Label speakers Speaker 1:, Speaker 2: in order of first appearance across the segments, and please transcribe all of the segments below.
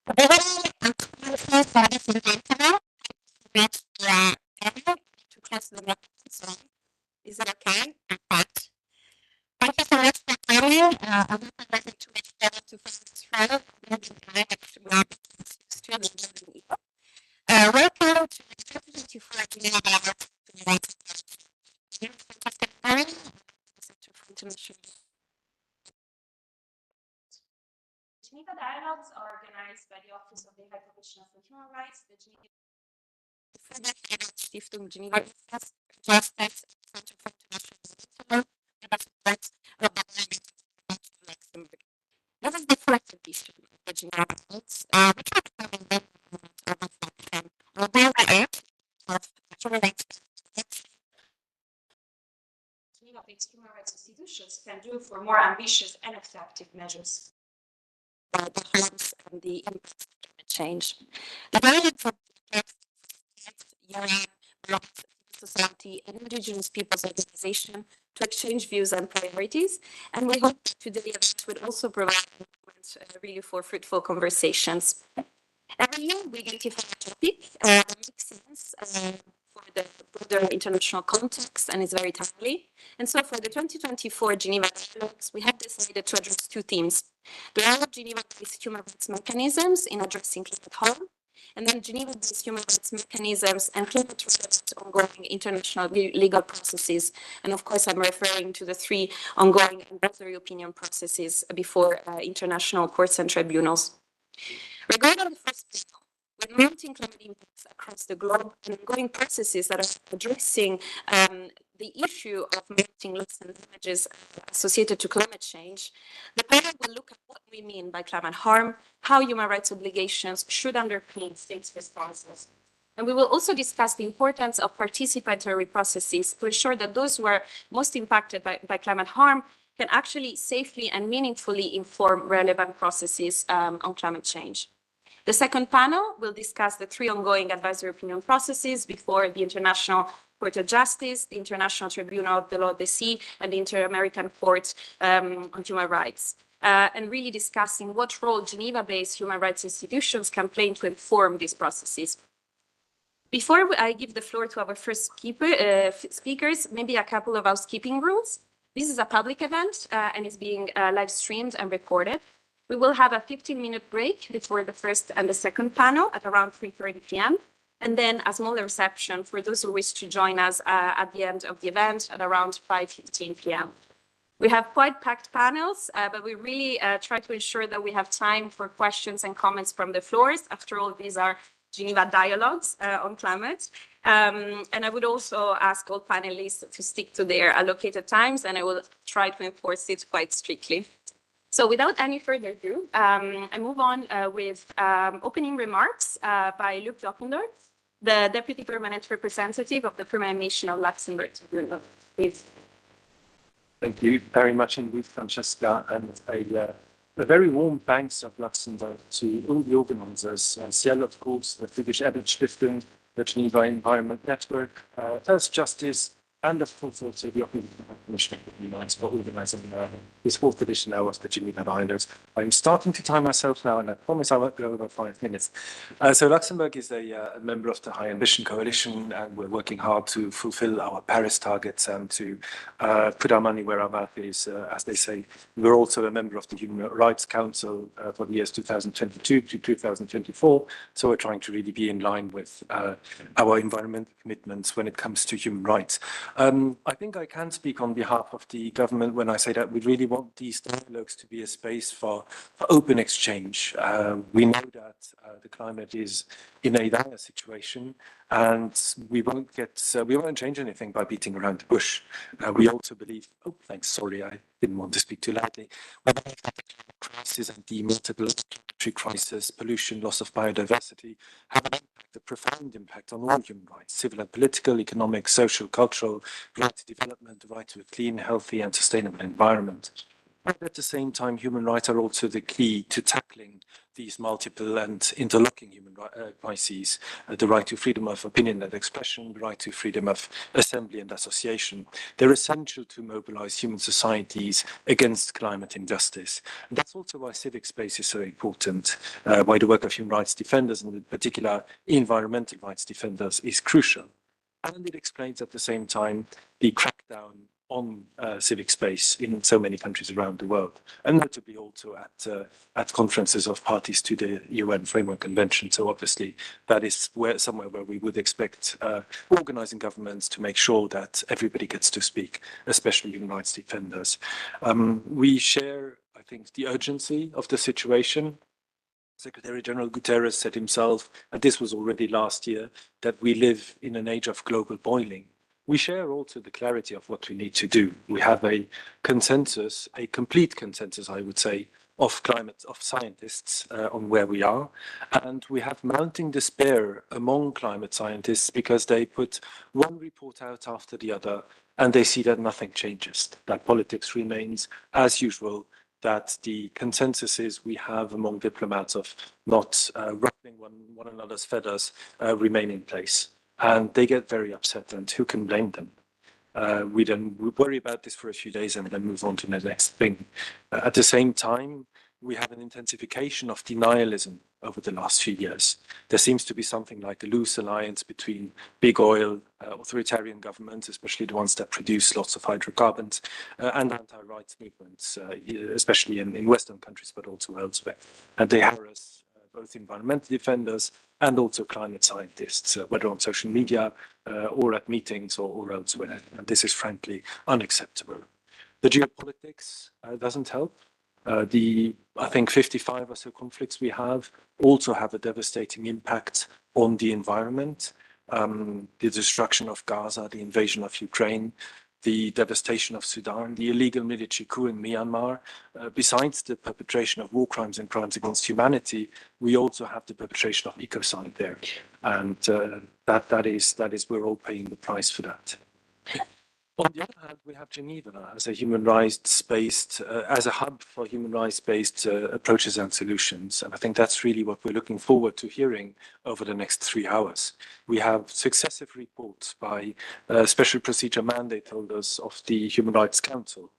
Speaker 1: Is it okay? Perfect. Thank you so much for coming. I would like to make sure to find this trial. Welcome to the 2024 Geneva Dialogues. Geneva Dialogues are organized by the Office of the High Commissioner for Human Rights, the Geneva Friedrich-Ebert-Stiftung, Geneva Office, Justice, Center for International Rights, Luxembourg. This is the collective issue of the Geneva Dialogues, which are becoming very Geneva-based human rights institutions can do for more ambitious and effective measures. The harms and the impacts of climate change. The dialogue for UN, society, and indigenous peoples' organization to exchange views and priorities. And we hope that today's event would also provide really for fruitful conversations. Every year we identify a topic that makes sense for the broader international context and is very timely. And so for the 2024 Geneva Dialogues, we have decided to address two themes: the role of Geneva-based human rights mechanisms in addressing climate harm, and then Geneva-based human rights mechanisms and climate-related ongoing international legal processes. And of course, I'm referring to the three ongoing advisory opinion processes before international courts and tribunals. Regarding the first panel, with mounting climate impacts across the globe and ongoing processes that are addressing the issue of mounting loss and damages associated to climate change, the panel will look at what we mean by climate harm, how human rights obligations should underpin states' responses. And we will also discuss the importance of participatory processes to ensure that those who are most impacted by climate harm can actually safely and meaningfully inform relevant processes on climate change. The second panel will discuss the three ongoing advisory opinion processes before the International Court of Justice, the International Tribunal of the Law of the Sea, and the Inter-American Court on Human Rights, and really discussing what role Geneva-based human rights institutions can play to inform these processes. Before I give the floor to our first speakers, maybe a couple of housekeeping rules. This is a public event and is being live streamed and recorded. We will have a 15-minute break before the first and the second panel at around 3:30 p.m. And then a small reception for those who wish to join us at the end of the event at around 5:15 p.m. We have quite packed panels, but we really try to ensure that we have time for questions and comments from the floors. After all, these are Geneva Dialogues on climate. And I would also ask all panelists to stick to their allocated times, and I will try to enforce it quite strictly. So without any further ado, I move on with opening remarks by Luc Dockendorf, the Deputy Permanent Representative of the Permanent Mission of Luxembourg. Please.
Speaker 2: Thank you very much indeed, Francesca, and a very warm thanks of Luxembourg to all the organizers, CIEL, of course, the Friedrich-Ebert-Stiftung, the Geneva Environment Network, Earthjustice, and of course also the Commissioner for Human Rights for organizing this fourth edition now of the Geneva Dialogues. I'm starting to time myself now, and I promise I won't go over 5 minutes. So Luxembourg is a member of the High Ambition Coalition, and we're working hard to fulfill our Paris targets and to put our money where our mouth is, as they say. We're also a member of the Human Rights Council for the years 2022 to 2024, so we're trying to really be in line with our environmental commitments when it comes to human rights. I think I can speak on behalf of the government when I say that we really want these dialogues to be a space for open exchange. We know that the climate is in a dire situation, and we won't change anything by beating around the bush. We also believe, sorry, I didn't want to speak too loudly. We believe that the climate crisis and the multiple planetary crisis, pollution, loss of biodiversity have an impact, a profound impact on all human rights: civil and political, economic, social, cultural, right to development, the right to a clean, healthy, and sustainable environment. And at the same time, human rights are also the key to tackling these multiple and interlocking human crises, the right to freedom of opinion and expression, the right to freedom of assembly and association. They're essential to mobilize human societies against climate injustice. And that's also why civic space is so important, why the work of human rights defenders, and in particular environmental rights defenders, is crucial. And it explains at the same time the crackdown on civic space in so many countries around the world, and notably also at conferences of parties to the UN Framework Convention. So obviously that is somewhere where we would expect organizing governments to make sure that everybody gets to speak, especially human rights defenders. We share, I think, the urgency of the situation. Secretary General Guterres said himself, and this was already last year, that we live in an age of global boiling. We share also the clarity of what we need to do. We have a consensus, a complete consensus, I would say, of scientists on where we are. And we have mounting despair among climate scientists because they put one report out after the other and they see that nothing changes, that politics remains as usual, that the consensuses we have among diplomats of not ruffling one another's feathers remain in place. And they get very upset, and who can blame them? We then worry about this for a few days and then move on to the next thing. At the same time, we have an intensification of denialism over the last few years. There seems to be something like a loose alliance between big oil, authoritarian governments, especially the ones that produce lots of hydrocarbons, and anti-rights movements, especially in Western countries, but also elsewhere. And they harass both environmental defenders and also climate scientists, whether on social media or at meetings or elsewhere. And this is frankly unacceptable. The geopolitics doesn't help. I think 55 or so conflicts we have also have a devastating impact on the environment. The destruction of Gaza, the invasion of Ukraine, the devastation of Sudan, the illegal military coup in Myanmar. Besides the perpetration of war crimes and crimes against humanity, we also have the perpetration of ecocide there. And that is, we're all paying the price for that. On the other hand, we have Geneva as a human rights-based, as a hub for human rights-based approaches and solutions. And I think that's really what we're looking forward to hearing over the next 3 hours. We have successive reports by special procedure mandate holders of the Human Rights Council,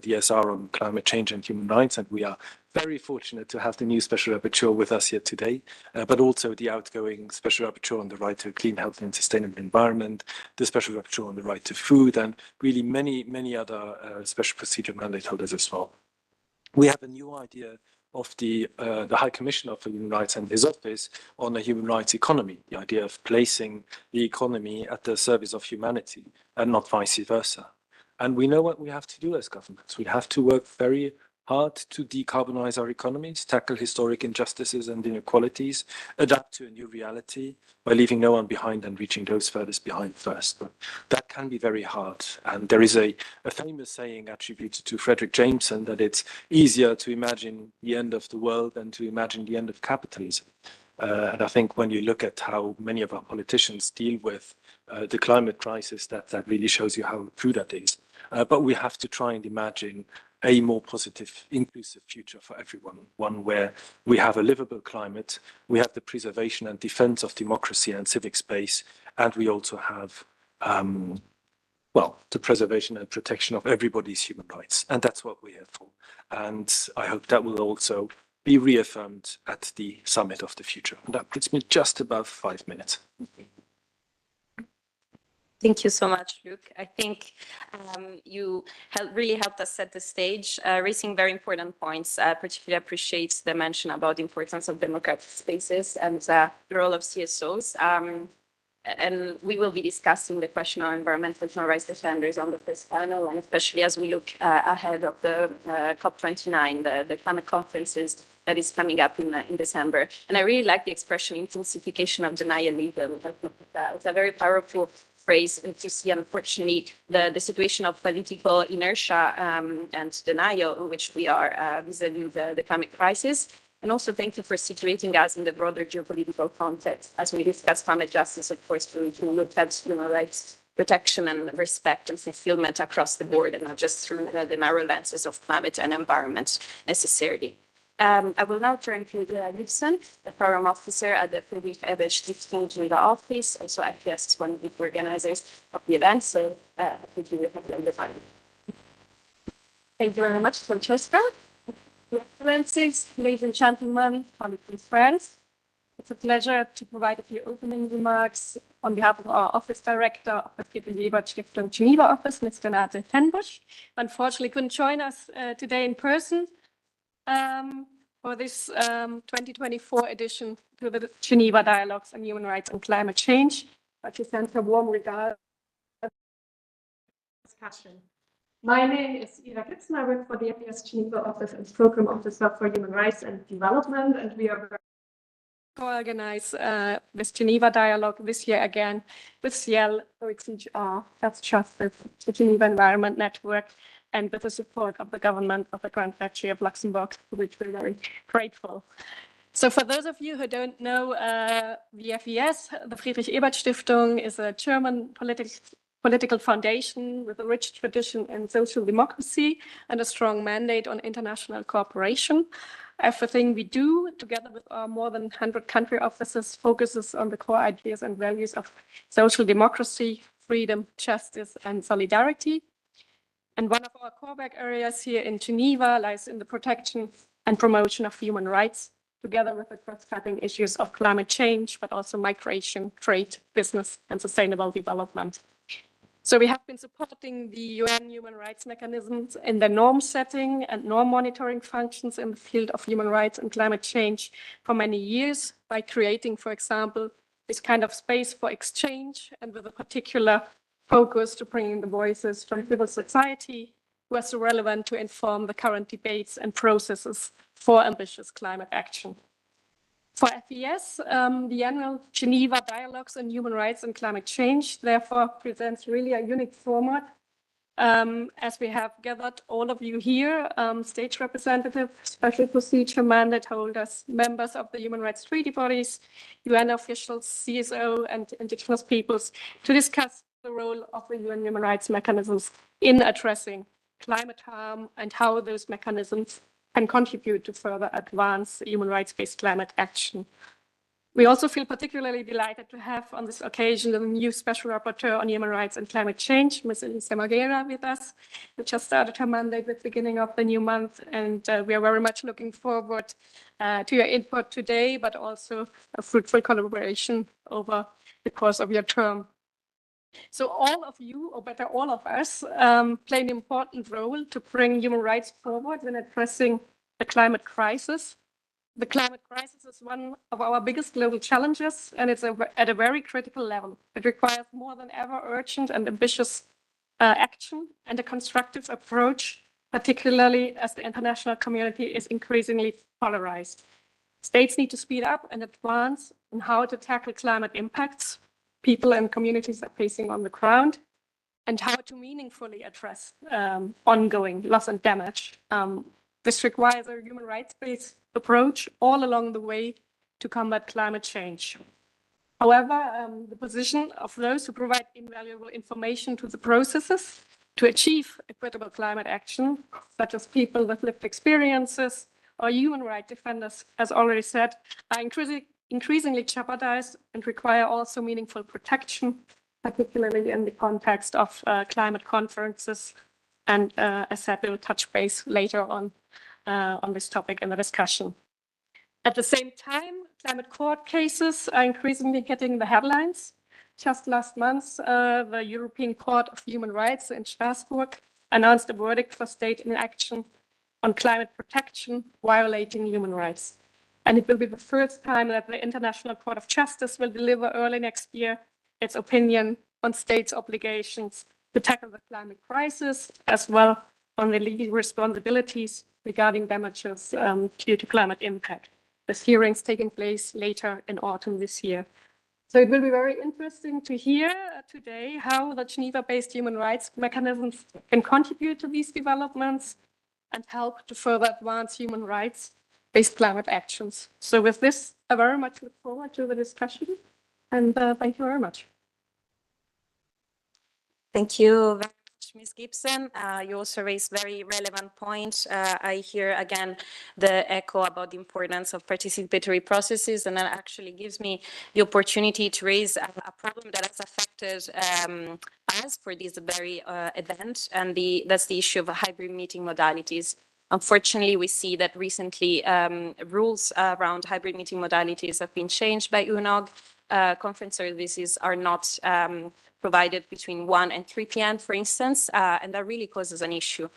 Speaker 2: the SR on climate change and human rights, and we are very fortunate to have the new Special Rapporteur with us here today, but also the outgoing Special Rapporteur on the right to a clean, healthy and sustainable environment, the Special Rapporteur on the right to food, and really many other special procedure mandate holders as well. We have a new idea of the High Commissioner for Human Rights and his office on a human rights economy, the idea of placing the economy at the service of humanity and not vice versa. And we know what we have to do as governments. We have to work very hard to decarbonize our economies, tackle historic injustices and inequalities, adapt to a new reality by leaving no one behind and reaching those furthest behind first. But that can be very hard. And there is a famous saying attributed to Frederick Jameson that it's easier to imagine the end of the world than to imagine the end of capitalism. And I think when you look at how many of our politicians deal with the climate crisis, that really shows you how true that is. But we have to try and imagine a more positive, inclusive future for everyone, one where we have a livable climate, we have the preservation and defense of democracy and civic space, and we also have, well, the preservation and protection of everybody's human rights. And that's what we're here for. And I hope that will also be reaffirmed at the Summit of the Future. And that puts me just above 5 minutes.
Speaker 1: Thank you so much, Luc. I think you really helped us set the stage, raising very important points. Particularly appreciate the mention about the importance of democratic spaces and the role of CSOs. And we will be discussing the question of environmental human rights defenders on the first panel, and especially as we look ahead of the COP29, the climate conferences that is coming up in December. And I really like the expression intensification of denialism. It's a very powerful phrase to see, unfortunately, the situation of political inertia and denial in which we are vis-a-vis the climate crisis. And also thank you for situating us in the broader geopolitical context. As we discuss climate justice, of course, we look at human rights protection and respect and fulfillment across the board, and not just through the narrow lenses of climate and environment necessarily. I will now turn to Gibson, the program officer at the Friedrich-Ebert-Stiftung Geneva Office, also acting as one of the organizers of the event. So I think you will have the time. Thank you very much, Francesca. Your Excellencies, ladies and gentlemen, colleagues and friends, it's a pleasure to provide a few opening remarks on behalf of our office director of the Friedrich-Ebert-Stiftung Geneva Office, Mr. Nate Tenbush. Unfortunately, couldn't join us today in person for this 2024 edition to the Geneva Dialogues on Human Rights and Climate Change, but she sends her warm regards. Discussion. My name is Ira Gibson. I work for the FES Geneva Office as Program Officer for Human Rights and Development, and we are co-organize this Geneva Dialogue this year again with CIEL, OHCHR, Earthjustice, the Geneva Environment Network, and with the support of the government of the Grand Duchy of Luxembourg, for which we're very grateful. So for those of you who don't know the FES, the Friedrich-Ebert-Stiftung is a German political foundation with a rich tradition in social democracy and a strong mandate on international cooperation. Everything we do, together with our more than 100 country offices, focuses on the core ideas and values of social democracy, freedom, justice, and solidarity. And one of our core work areas here in Geneva lies in the protection and promotion of human rights, together with the cross-cutting issues of climate change, but also migration, trade, business, and sustainable development. So we have been supporting the UN human rights mechanisms in the norm setting and norm monitoring functions in the field of human rights and climate change for many years by creating, for example, this kind of space for exchange and with a particular focus to bring in the voices from civil society who are so relevant to inform the current debates and processes for ambitious climate action. For FES, the annual Geneva Dialogues on Human Rights and Climate Change, therefore, presents really a unique format, as we have gathered all of you here, state representatives, special procedure mandate holders, members of the human rights treaty bodies, UN officials, CSO, and indigenous peoples, to discuss the role of the UN human rights mechanisms in addressing climate harm and how those mechanisms can contribute to further advance human rights-based climate action. We also feel particularly delighted to have on this occasion the new Special Rapporteur on Human Rights and Climate Change, Ms. Elisa Marguera, with us, who just started her mandate at the beginning of the new month. And we are very much looking forward to your input today, but also a fruitful collaboration over the course of your term. So all of you, or better all of us, play an important role to bring human rights forward when addressing the climate crisis. The climate crisis is one of our biggest global challenges, and it's at a very critical level. It requires more than ever urgent and ambitious action and a constructive approach, particularly as the international community is increasingly polarized. States need to speed up and advance on how to tackle climate impacts people and communities are facing on the ground, and how to meaningfully address ongoing loss and damage. This requires a human rights-based approach all along the way to combat climate change. However, the position of those who provide invaluable information to the processes to achieve equitable climate action, such as people with lived experiences or human rights defenders, as already said, are increasingly jeopardized and require also meaningful protection, particularly in the context of climate conferences. And as said, we'll touch base later on this topic in the discussion. At the same time, climate court cases are increasingly getting the headlines. Just last month, the European Court of Human Rights in Strasbourg announced a verdict for state inaction on climate protection violating human rights. And it will be the first time that the International Court of Justice will deliver early next year its opinion on states' obligations to tackle the climate crisis, as well on the legal responsibilities regarding damages due to climate impact. This hearing's taking place later in autumn this year. So it will be very interesting to hear today how the Geneva-based human rights mechanisms can contribute to these developments and help to further advance human rights-based climate actions. So with this, I very much look forward to the discussion, and thank you very much. Thank you very much, Ms. Gibson. You also raised very relevant points. I hear again the echo about the importance of participatory processes, and that actually gives me the opportunity to raise a problem that has affected us for this very event, and that's the issue of hybrid meeting modalities. Unfortunately, we see that recently rules around hybrid meeting modalities have been changed by UNOG. Conference services are not provided between 1 and 3 p.m., for instance, and that really causes an issue.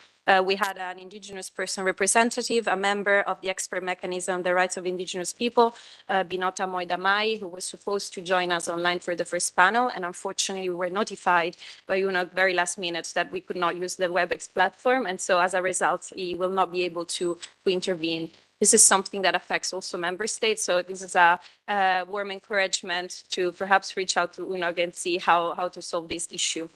Speaker 1: We had an Indigenous person representative, a member of the expert mechanism, the rights of Indigenous people, Binota Moidamai, who was supposed to join us online for the first panel. And unfortunately, we were notified by UNOG very last minute that we could not use the WebEx platform. And so as a result, he will not be able to intervene. This is something that affects also member states. So this is a warm encouragement to perhaps reach out to UNOG and see how to solve this issue.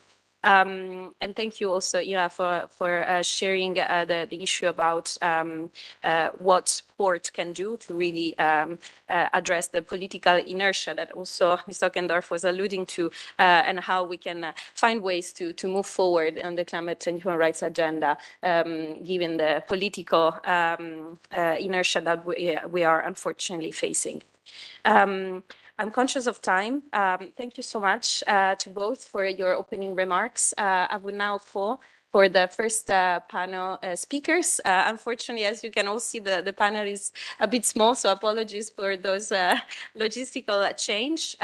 Speaker 1: And thank you also, for sharing the issue about what sport can do to really address the political inertia that also Mr. Ockendorf was alluding to, and how we can find ways to move forward on the climate and human rights agenda, given the political inertia that we are unfortunately facing. I'm conscious of time. Thank you so much to both for your opening remarks. I will now call for the first panel speakers. Unfortunately, as you can all see, the panel is a bit small, so apologies for those logistical change.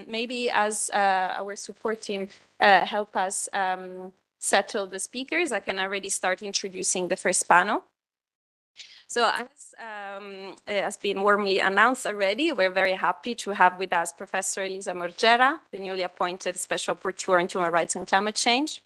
Speaker 1: Maybe as our support team help us settle the speakers, I can already start introducing the first panel. So as has been warmly announced already, we're very happy to have with us Professor Elisa Morgera, the newly appointed Special Rapporteur on Human Rights and Climate Change.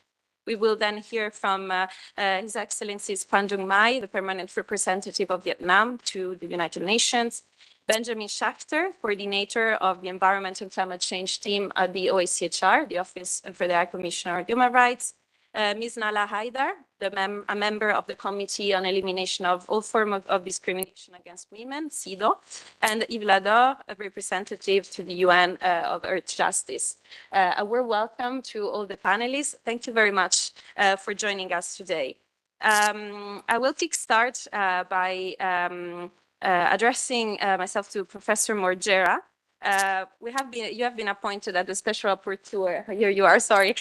Speaker 1: We will then hear from His Excellency Pandung Mai, the Permanent Representative of Vietnam to the United Nations, Benjamin Schachter, Coordinator of the Environment and Climate Change Team at the OHCHR, the Office for the High Commissioner of Human Rights, Ms. Nala Haidar, a member of the Committee on Elimination of All Forms of Discrimination Against Women, CIDO, and Yves Lador, a representative to the UN of Earthjustice. A warm welcome to all the panelists. Thank you very much for joining us today. I will kickstart by addressing myself to Professor Morgera. You have been appointed as the Special Rapporteur. Here you are, sorry.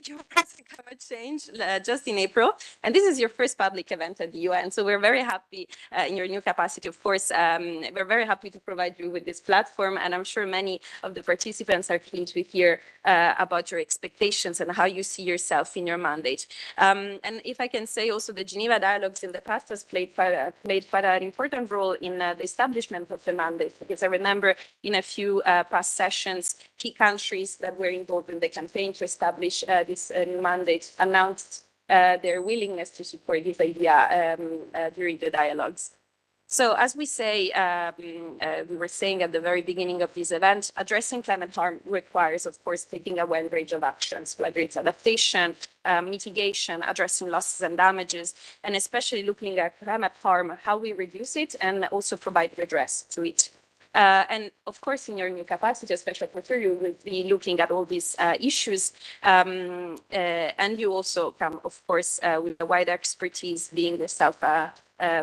Speaker 1: Human Rights and Climate Change just in April. And this is your first public event at the UN. So we're very happy in your new capacity, of course. We're very happy to provide you with this platform. And I'm sure many of the participants are keen to hear about your expectations and how you see yourself in your mandate. And if I can say also, the Geneva Dialogues in the past has played quite an important role in the establishment of the mandate. Because I remember in a few past sessions, key countries that were involved in the campaign to establish this new mandate announced their willingness to support this idea during the dialogues. So as we say, we were saying at the very beginning of this event, addressing climate harm requires, of course, taking a wide range of actions, whether it's adaptation, mitigation, addressing losses and damages, and especially looking at climate harm, how we reduce it and also provide redress to it. And of course, in your new capacity as Special Rapporteur, you will be looking at all these issues. And you also come, of course, with a wide expertise, being yourself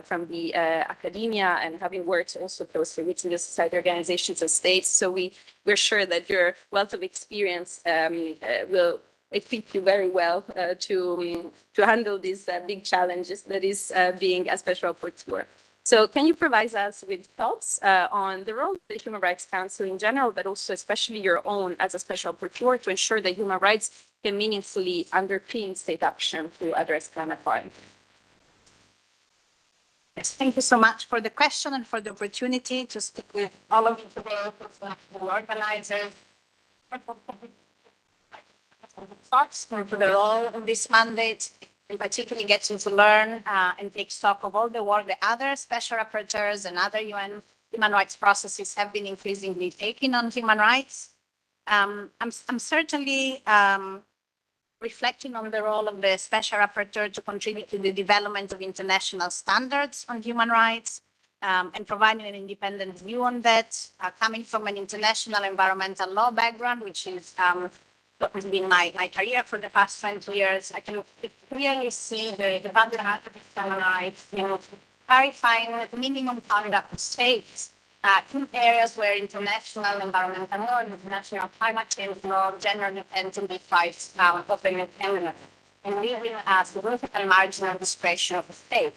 Speaker 1: from the academia and having worked also closely with civil society organizations and states. So we're sure that your wealth of experience will equip you very well to handle these big challenges that is being a Special Rapporteur. So can you provide us with thoughts on the role of the Human Rights Council in general, but also especially your own as a Special Rapporteur to ensure that human rights can meaningfully underpin state action to address climate harm?
Speaker 3: Yes, thank you so much for the question and for the opportunity to speak with all of you today, the organizers, thoughts for the role of this mandate, and particularly getting to learn and take stock of all the work that other special rapporteurs and other UN human rights processes have been increasingly taking on human rights. I'm certainly reflecting on the role of the special rapporteur to contribute to the development of international standards on human rights and providing an independent view on that, coming from an international environmental law background, which is what has been my career for the past 20 years, I can clearly see the value add of human rights in clarifying minimum conduct of states in areas where international environmental law and international climate change law generally tend to be quite open and feminine, and leaving significant marginal discretion of the state.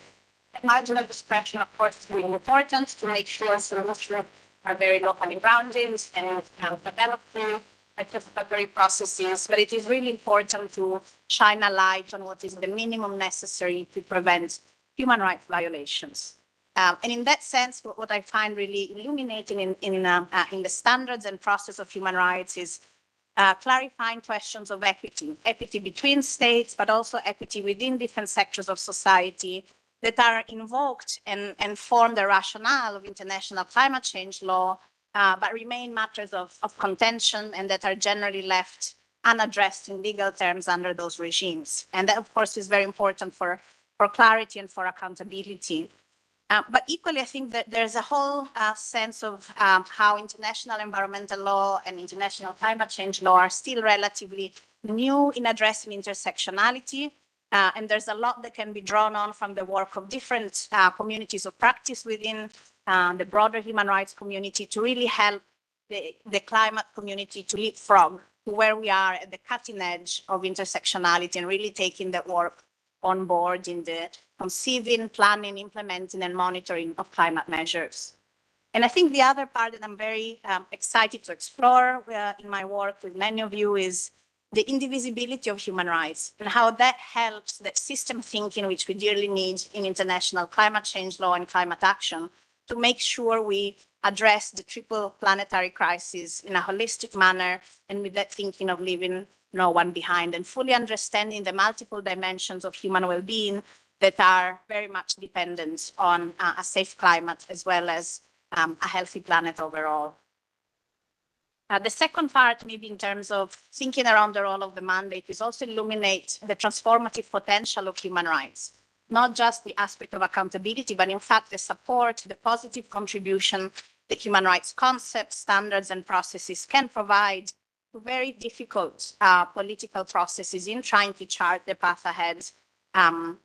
Speaker 3: That marginal discretion, of course, is really important to make sure solutions are very locally grounded and developing participatory processes, but it is really important to shine a light on what is the minimum necessary to prevent human rights violations. And in that sense, what I find really illuminating in the standards and process of human rights is clarifying questions of equity, equity between states, but also equity within different sectors of society that are invoked and form the rationale of international climate change law, but remain matters of contention and that are generally left unaddressed in legal terms under those regimes. And that, of course, is very important for clarity and for accountability. But equally, I think that there's a whole sense of how international environmental law and international climate change law are still relatively new in addressing intersectionality. And there's a lot that can be drawn on from the work of different communities of practice within the broader human rights community to really help the climate community to leapfrog to where we are at the cutting edge of intersectionality and really taking that work on board in the conceiving, planning, implementing, and monitoring of climate measures. And I think the other part that I'm very excited to explore in my work with many of you is the indivisibility of human rights and how that helps that system thinking, which we dearly need in international climate change law and climate action, to make sure we address the triple planetary crisis in a holistic manner and with that thinking of leaving no one behind and fully understanding the multiple dimensions of human well-being that are very much dependent on a safe climate as well as a healthy planet overall. The second part, maybe in terms of thinking around the role of the mandate, is also illuminate the transformative potential of human rights, not just the aspect of accountability, but in fact the support, the positive contribution that human rights concepts, standards, and processes can provide to very difficult political processes in trying to chart the path ahead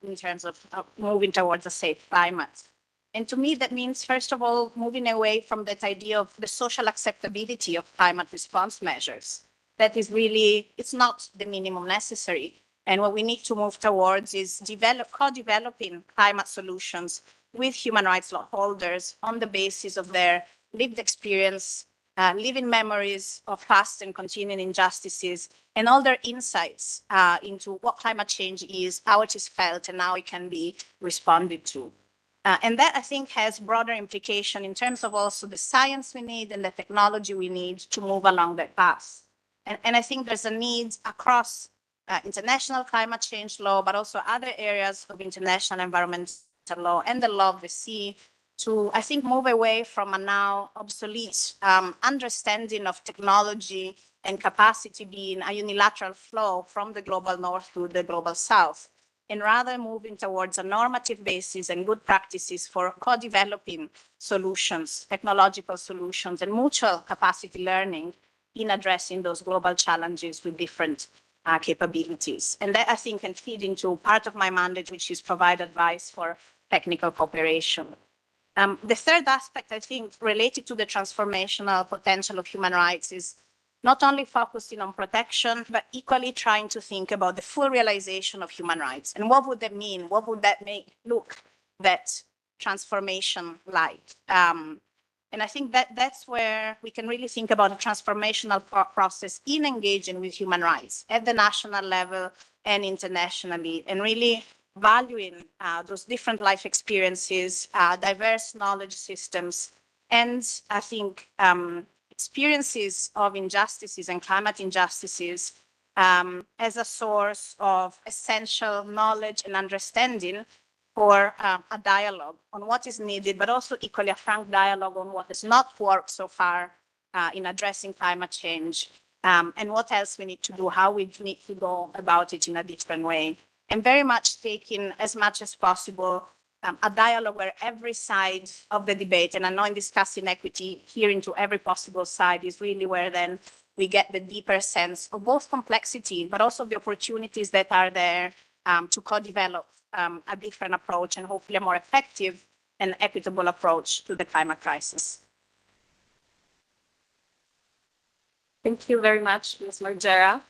Speaker 3: in terms of moving towards a safe climate. And to me, that means, first of all, moving away from that idea of the social acceptability of climate response measures. That is really, it's not the minimum necessary. And what we need to move towards is co-developing climate solutions with human rights law holders on the basis of their lived experience, living memories of past and continuing injustices, and all their insights into what climate change is, how it is felt, and how it can be responded to. And that, I think, has broader implication in terms of also the science we need and the technology we need to move along that path. And I think there's a need across international climate change law, but also other areas of international environmental law and the law of the sea to, I think, move away from a now obsolete understanding of technology and capacity being a unilateral flow from the global north to the global south, and rather moving towards a normative basis and good practices for co-developing solutions, technological solutions, and mutual capacity learning in addressing those global challenges with different capabilities. And that, I think, can feed into part of my mandate, which is provide advice for technical cooperation. The third aspect, I think, related to the transformational potential of human rights is not only focusing on protection, but equally trying to think about the full realization of human rights. And what would that mean? What would that look that transformation like? And I think that's where we can really think about a transformational process in engaging with human rights at the national level and internationally, and really valuing those different life experiences, diverse knowledge systems, and I think experiences of injustices and climate injustices as a source of essential knowledge and understanding for a dialogue on what is needed, but also equally a frank dialogue on what has not worked so far in addressing climate change and what else we need to do, how we need to go about it in a different way. And very much taking as much as possible a dialogue where every side of the debate, and I know in discussing equity, hearing to every possible side is really where then we get the deeper sense of both complexity, but also the opportunities that are there to co-develop a different approach and hopefully a more effective and equitable approach to the climate crisis.
Speaker 1: Thank you very much, Ms. Margera.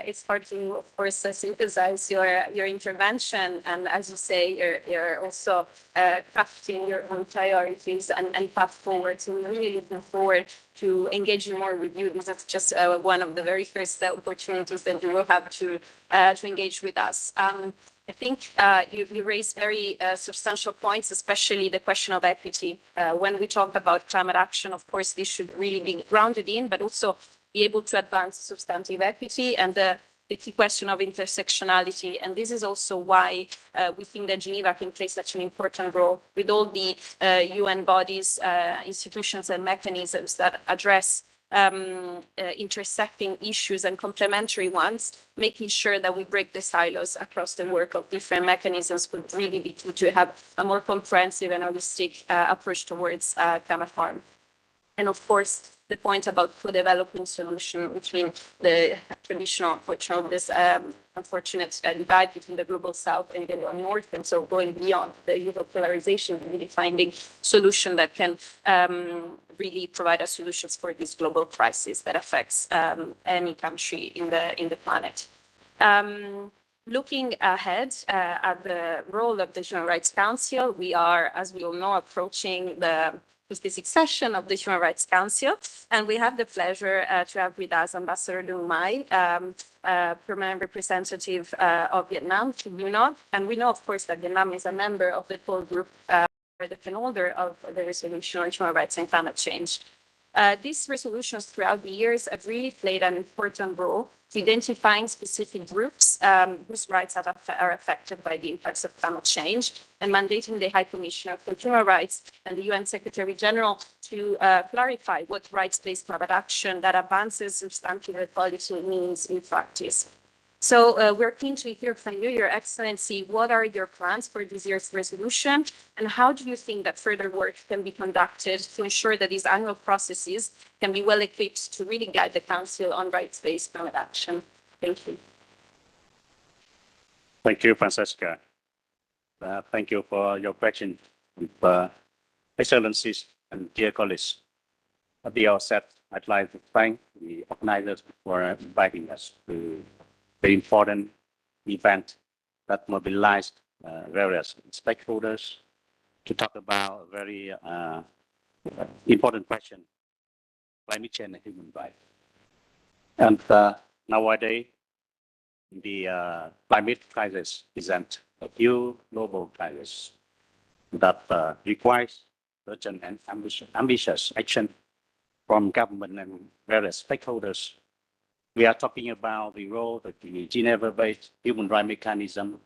Speaker 1: It's hard to, of course, synthesize your intervention. And as you say, you're also crafting your own priorities and path forward. So we're really looking forward to engaging more with you. This is just one of the very first opportunities that you will have to engage with us. I think you raised very substantial points, especially the question of equity. When we talk about climate action, of course, this should really be grounded in, but also be able to advance substantive equity and the key question of intersectionality. And this is also why we think that Geneva can play such an important role with all the UN bodies, institutions and mechanisms that address intersecting issues and complementary ones, making sure that we break the silos across the work of different mechanisms would really be key to have a more comprehensive and holistic approach towards climate harm. And of course, the point about co-developing solution between the traditional, this unfortunate divide between the global south and the global north, and so going beyond the Euro polarization, really finding solution that can really provide us solutions for this global crisis that affects any country in the planet. Looking ahead at the role of the Human Rights Council, we are, as we all know, approaching the 56th session of the Human Rights Council, and we have the pleasure to have with us Ambassador Dung Mai, permanent representative of Vietnam to UNOP, and we know, of course, that Vietnam is a member of the core group, the penholder of the resolution on human rights and climate change. These resolutions throughout the years have really played an important role to identifying specific groups whose rights are affected by the impacts of climate change and mandating the High Commissioner for Human Rights and the UN Secretary General to clarify what rights-based climate action that advances substantive equality means in practice. So we're keen to hear from you, Your Excellency, what are your plans for this year's resolution, and how do you think that further work can be conducted to ensure that these annual processes can be well equipped to really guide the Council on rights-based climate action? Thank you.
Speaker 4: Thank you, Francesca. Thank you for your question, Excellencies and dear colleagues. At the outset, I'd like to thank the organizers for inviting us to the important event that mobilized various stakeholders to talk about a very important question, climate change and human rights. And nowadays, the climate crisis presents a new global crisis that requires urgent and ambitious action from government and various stakeholders. We are talking about the role of the Geneva-based human rights mechanism,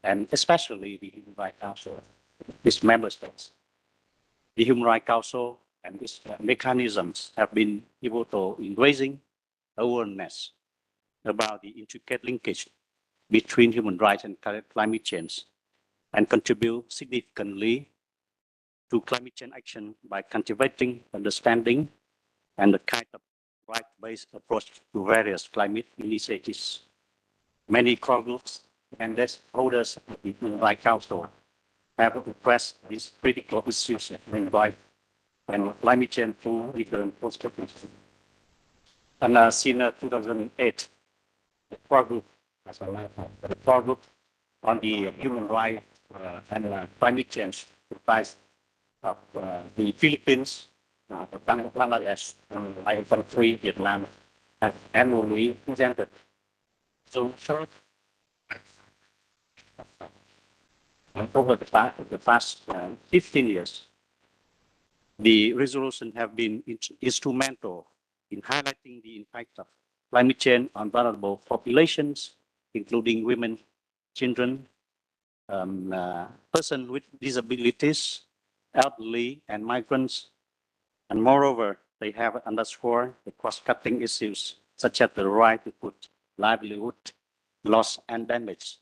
Speaker 4: and especially the Human Rights Council, its member states. The Human Rights Council and its mechanisms have been pivotal in raising awareness about the intricate linkage between human rights and climate change, and contribute significantly to climate change action by cultivating understanding and the kind of right-based approach to various climate initiatives. Many core groups and stakeholders of the Human Rights Council have addressed these critical issues and climate change through different perspectives. And since 2008, the core group, the core group on the human rights and climate change comprised of the Philippines, Bangladesh, and country Vietnam have annually presented. So short, over the past 15 years, the resolution have been instrumental in highlighting the impact of climate change on vulnerable populations, including women, children, persons with disabilities, elderly, and migrants. And moreover, they have underscored the cross-cutting issues such as the right to food, livelihood, loss, and damage.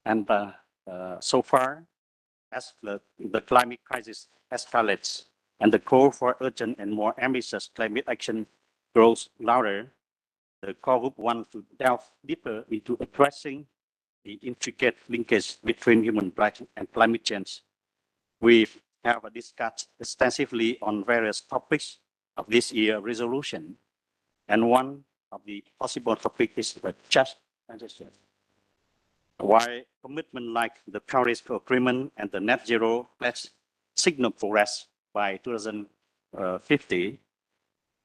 Speaker 4: And so far, as the climate crisis escalates and the call for urgent and more ambitious climate action grows louder, the core group wants to delve deeper into addressing the intricate linkage between human rights and climate change. We have discussed extensively on various topics of this year's resolution, and one of the possible topics is the just transition. While commitments like the Paris Agreement and the Net Zero pledge signal progress by 2050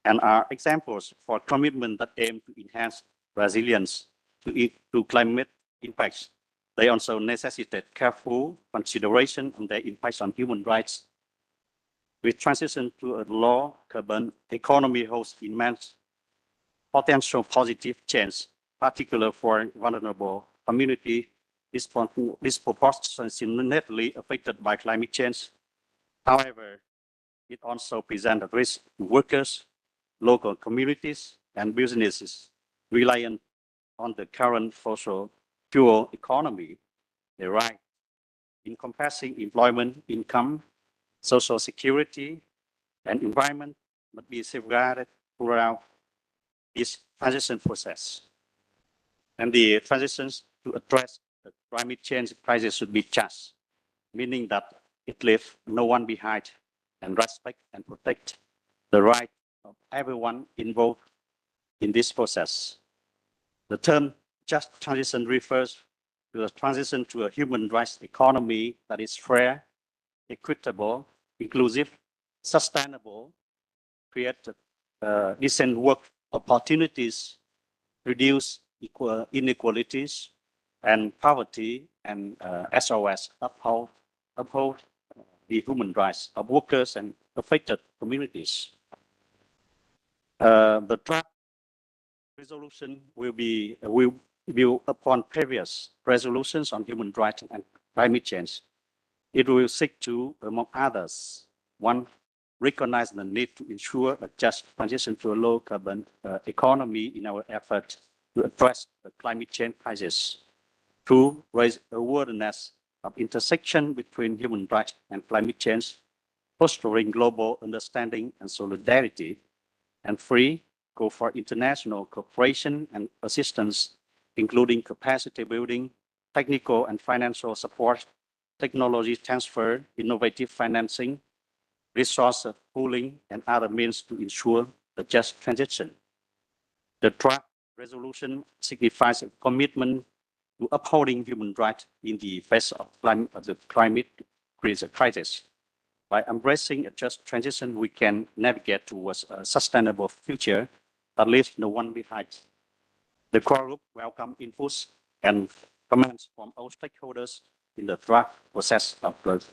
Speaker 4: and are examples for commitment that aim to enhance resilience to climate impacts, they also necessitate careful consideration of their impacts on human rights. With transition to a low carbon economy holds immense potential positive change, particularly for vulnerable communities disproportionately affected by climate change. However, it also presents a risk to workers, local communities, and businesses reliant on the current fossil fuel economy. The right encompassing employment, income, social security, and environment must be safeguarded throughout this transition process. And the transitions to address the climate change crisis should be just, meaning that it leaves no one behind and respect and protect the right of everyone involved in this process. The term just transition refers to the transition to a human rights economy that is fair, equitable, inclusive, sustainable, create decent work opportunities, reduce inequalities and poverty, and as well as uphold the human rights of workers and affected communities. The draft resolution will build upon previous resolutions on human rights and climate change. It will seek to, among others, one, recognize the need to ensure a just transition to a low carbon economy in our effort to address the climate change crisis. Two, raise awareness of intersection between human rights and climate change, fostering global understanding and solidarity. And three, go for international cooperation and assistance, including capacity building, technical and financial support, technology transfer, innovative financing, resource pooling, and other means to ensure the just transition. The draft resolution signifies a commitment to upholding human rights in the face of the climate crisis. By embracing a just transition, we can navigate towards a sustainable future that leaves no one behind. The core group welcome inputs and comments from all stakeholders in the draft process of the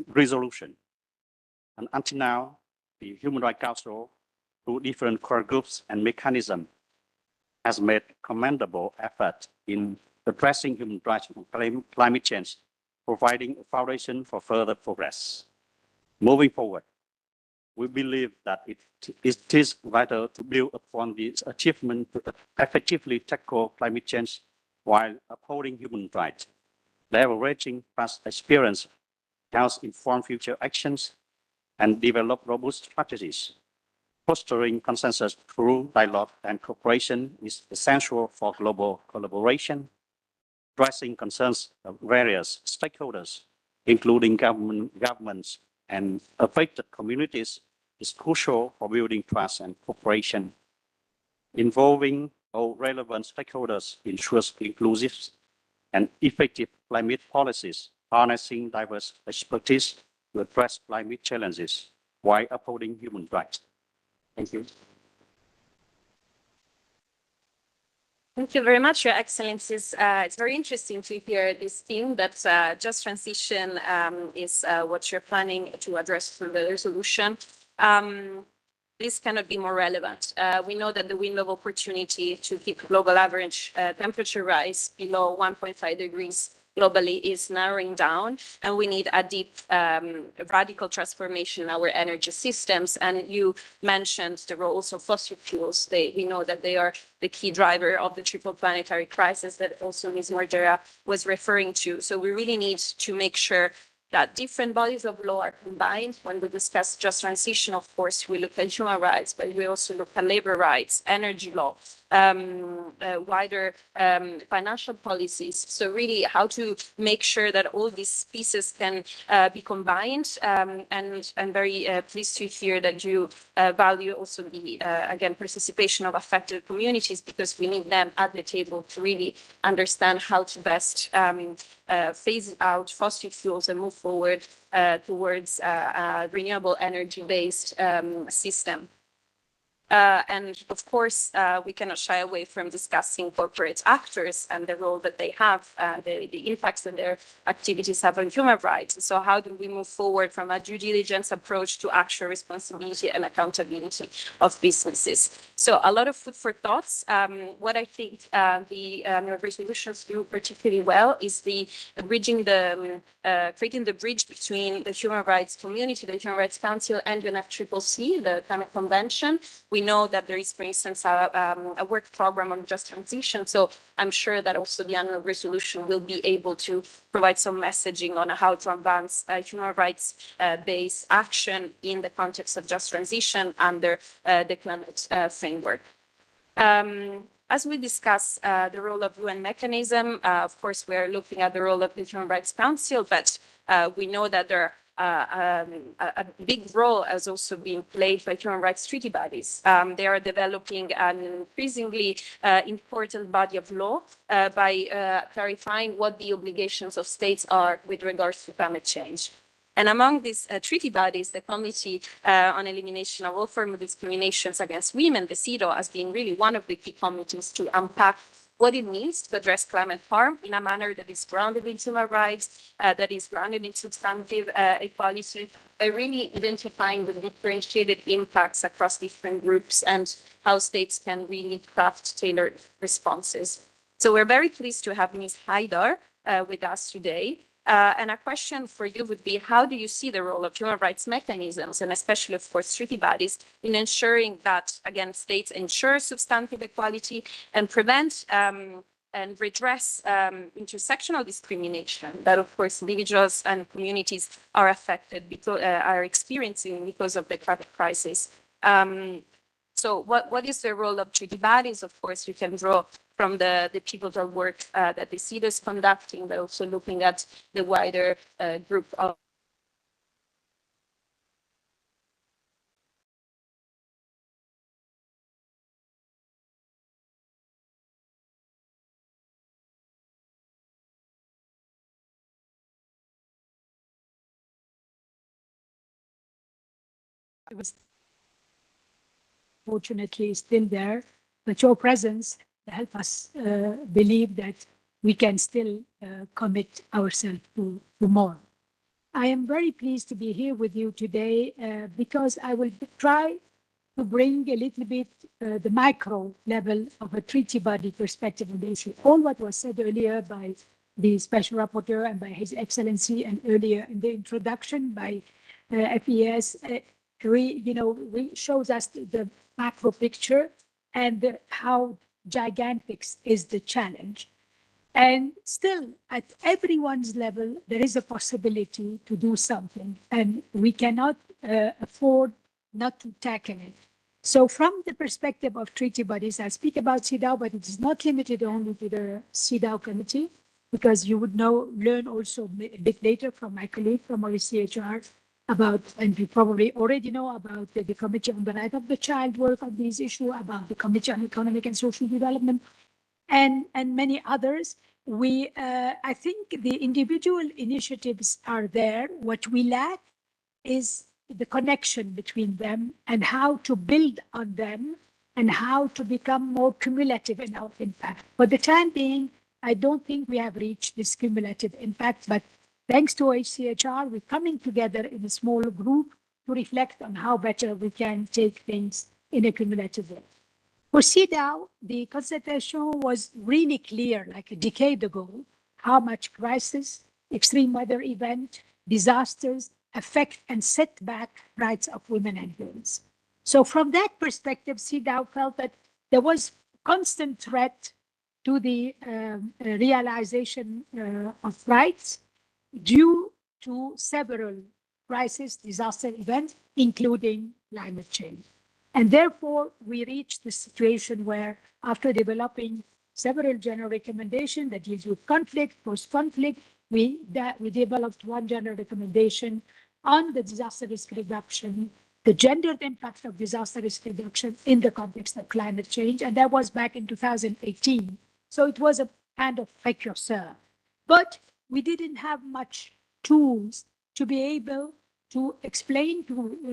Speaker 4: resolution. And until now, the Human Rights Council, through different core groups and mechanisms, has made commendable effort in addressing human rights and climate change, providing a foundation for further progress. Moving forward, we believe that it is vital to build upon this achievement to effectively tackle climate change while upholding human rights, leveraging past experience, helps inform future actions, and develop robust strategies. Fostering consensus through dialogue and cooperation is essential for global collaboration. Addressing concerns of various stakeholders, including governments and affected communities, is crucial for building trust and cooperation. Involving all relevant stakeholders ensures inclusive and effective climate policies, harnessing diverse expertise to address climate challenges while upholding human rights. Thank you.
Speaker 1: Thank you very much, Your Excellencies. It's very interesting to hear this theme that just transition is what you're planning to address through the resolution. This cannot be more relevant. We know that the window of opportunity to keep global average temperature rise below 1.5 degrees globally is narrowing down, and we need a deep, radical transformation in our energy systems. And you mentioned the roles of fossil fuels. We know that they are the key driver of the triple planetary crisis that also Ms. Mordera was referring to. So we really need to make sure that different bodies of law are combined. When we discuss just transition, of course, we look at human rights, but we also look at labor rights, energy law, wider financial policies. So really how to make sure that all these pieces can be combined. And I'm very pleased to hear that you value also the, again, participation of affected communities, because we need them at the table to really understand how to best phase out fossil fuels and move forward towards a renewable energy-based system. And of course, we cannot shy away from discussing corporate actors and the role that they have, the impacts that their activities have on human rights. So how do we move forward from a due diligence approach to actual responsibility and accountability of businesses? So a lot of food for thoughts. What I think the resolutions do particularly well is the bridging the creating the bridge between the human rights community, the Human Rights Council, and UNFCCC, the Climate Convention. We know that there is, for instance, a work program on just transition. So I'm sure that also the annual resolution will be able to provide some messaging on how to advance human rights based action in the context of just transition under the climate framework. As we discuss the role of UN mechanism, of course, we're looking at the role of the Human Rights Council, but we know that there a big role has also been played by human rights treaty bodies. They are developing an increasingly important body of law by clarifying what the obligations of states are with regards to climate change. And among these treaty bodies, the Committee on Elimination of All Forms of Discriminations Against Women, the CIEL, has been really one of the key committees to unpack what it means to address climate harm in a manner that is grounded in human rights, that is grounded in substantive equality, by really identifying the differentiated impacts across different groups and how states can really craft tailored responses. So we're very pleased to have Ms. Haidar with us today. And a question for you would be, how do you see the role of human rights mechanisms, and especially, of course, treaty bodies, in ensuring that, again, states ensure substantive equality and prevent and redress intersectional discrimination that, of course, individuals and communities are affected because are experiencing because of the climate crisis? So what is the role of treaty bodies? Of course, you can draw from the pivotal work that the CIEL is conducting, but also looking at the wider group of
Speaker 5: fortunately still there, but your presence help us believe that we can still commit ourselves to more. I am very pleased to be here with you today because I will try to bring a little bit the micro level of a treaty body perspective on the issue. All what was said earlier by the Special Rapporteur and by His Excellency, and earlier in the introduction by FES, shows us the macro picture and how gigantic is the challenge. And still, at everyone's level, there is a possibility to do something, and we cannot afford not to tackle it. So from the perspective of treaty bodies, I speak about CEDAW, but it is not limited only to the CEDAW committee, because you would learn also a bit later from my colleague from OHCHR about, and you probably already know about the Committee on the Right of the Child work on these issues, about the Committee on Economic and Social Development, and many others. I think the individual initiatives are there. What we lack is the connection between them and how to build on them and how to become more cumulative in our impact. For the time being, I don't think we have reached this cumulative impact, but thanks to OHCHR, we're coming together in a small group to reflect on how better we can take things in a cumulative way. For CEDAW, the consultation was really clear, like a decade ago, how much crisis, extreme weather event, disasters affect and set back rights of women and girls. So from that perspective, CEDAW felt that there was constant threat to the realization of rights due to several crisis, disaster events, including climate change. And therefore, we reached the situation where, after developing several general recommendations that deals with conflict, post-conflict, we developed one general recommendation on the disaster risk reduction, the gendered impact of disaster risk reduction in the context of climate change. And that was back in 2018. So it was a kind of precursor. But we didn't have much tools to be able to explain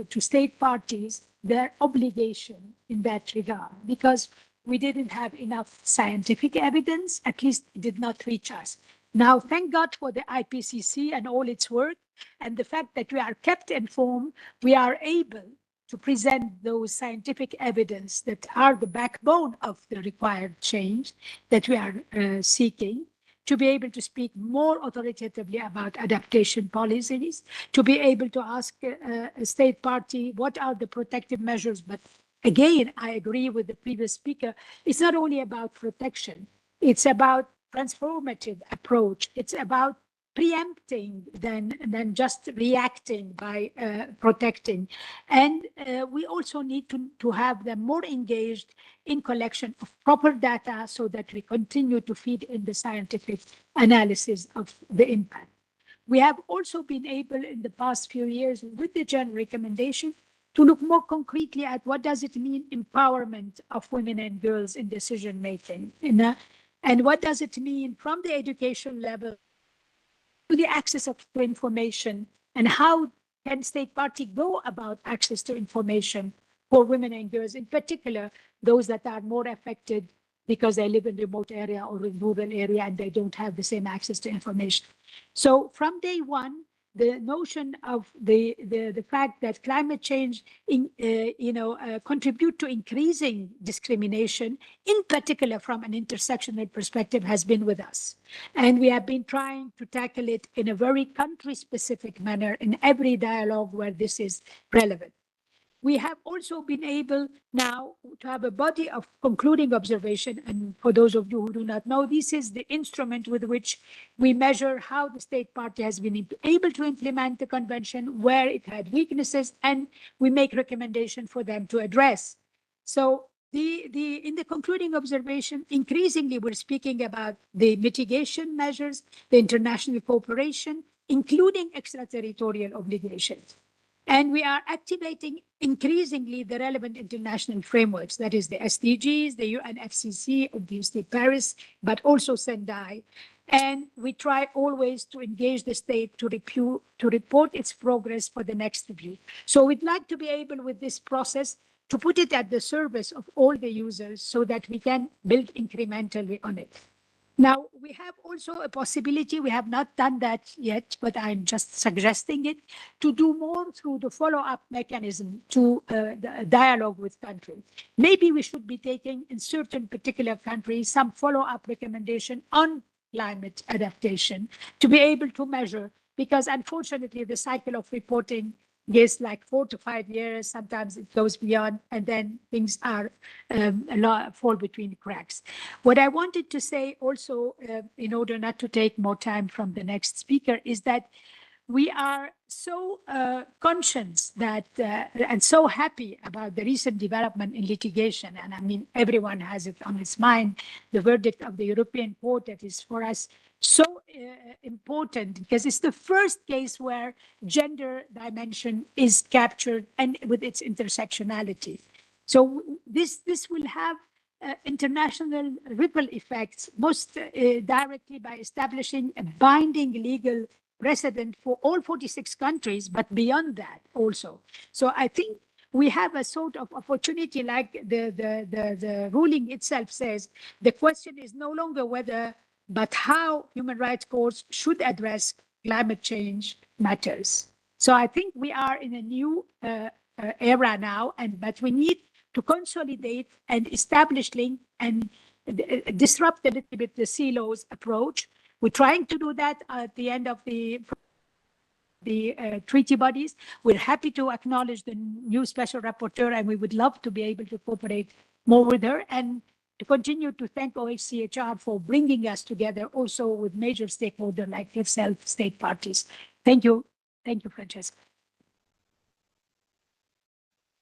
Speaker 5: to state parties their obligation in that regard, because we didn't have enough scientific evidence, at least it did not reach us. Now, thank God for the IPCC and all its work, and the fact that we are kept informed, we are able to present those scientific evidence that are the backbone of the required change that we are seeking, to be able to speak more authoritatively about adaptation policies, to be able to ask a state party what are the protective measures. But again, I agree with the previous speaker, it's not only about protection, it's about transformative approach. It's about preempting than just reacting by protecting. And we also need to have them more engaged in collection of proper data so that we continue to feed in the scientific analysis of the impact. We have also been able in the past few years with the general recommendation to look more concretely at what does it mean empowerment of women and girls in decision making, and what does it mean from the education level to the access to information, and how can state party go about access to information for women and girls, in particular, those that are more affected because they live in remote area or in rural area and they don't have the same access to information. So from day one, the notion of the fact that climate change contribute to increasing discrimination, in particular from an intersectional perspective, has been with us. And we have been trying to tackle it in a very country-specific manner in every dialogue where this is relevant. We have also been able now to have a body of concluding observation. And for those of you who do not know, this is the instrument with which we measure how the state party has been able to implement the convention, where it had weaknesses, and we make recommendations for them to address. So in the concluding observation, increasingly we're speaking about the mitigation measures, the international cooperation, including extraterritorial obligations. And we are activating increasingly the relevant international frameworks, that is the SDGs, the UNFCCC, obviously Paris, but also Sendai. And we try always to engage the state to report its progress for the next review. So we'd like to be able with this process to put it at the service of all the users so that we can build incrementally on it. Now, we have also a possibility, we have not done that yet, but I'm just suggesting it, to do more through the follow-up mechanism to the dialogue with countries. Maybe we should be taking in certain particular countries some follow-up recommendation on climate adaptation to be able to measure, because unfortunately the cycle of reporting is like 4 to 5 years, sometimes it goes beyond, and then things are fall between the cracks. What I wanted to say also, in order not to take more time from the next speaker, is that we are so conscious that and so happy about the recent development in litigation. And I mean, everyone has it on its mind, the verdict of the European Court that is for us so important, because it's the first case where gender dimension is captured and with its intersectionality. So this will have international ripple effects, most directly by establishing a binding legal precedent for all 46 countries, but beyond that also. So I think we have a sort of opportunity, like the ruling itself says, the question is no longer whether, but how human rights courts should address climate change matters. So I think we are in a new era now, but we need to consolidate and establish link and disrupt a little bit the silos approach. We're trying to do that at the end of the treaty bodies. We're happy to acknowledge the new special rapporteur, and we would love to be able to cooperate more with her, and to continue to thank OHCHR for bringing us together also with major stakeholders like yourself, state parties. Thank you. Thank you, Francesca.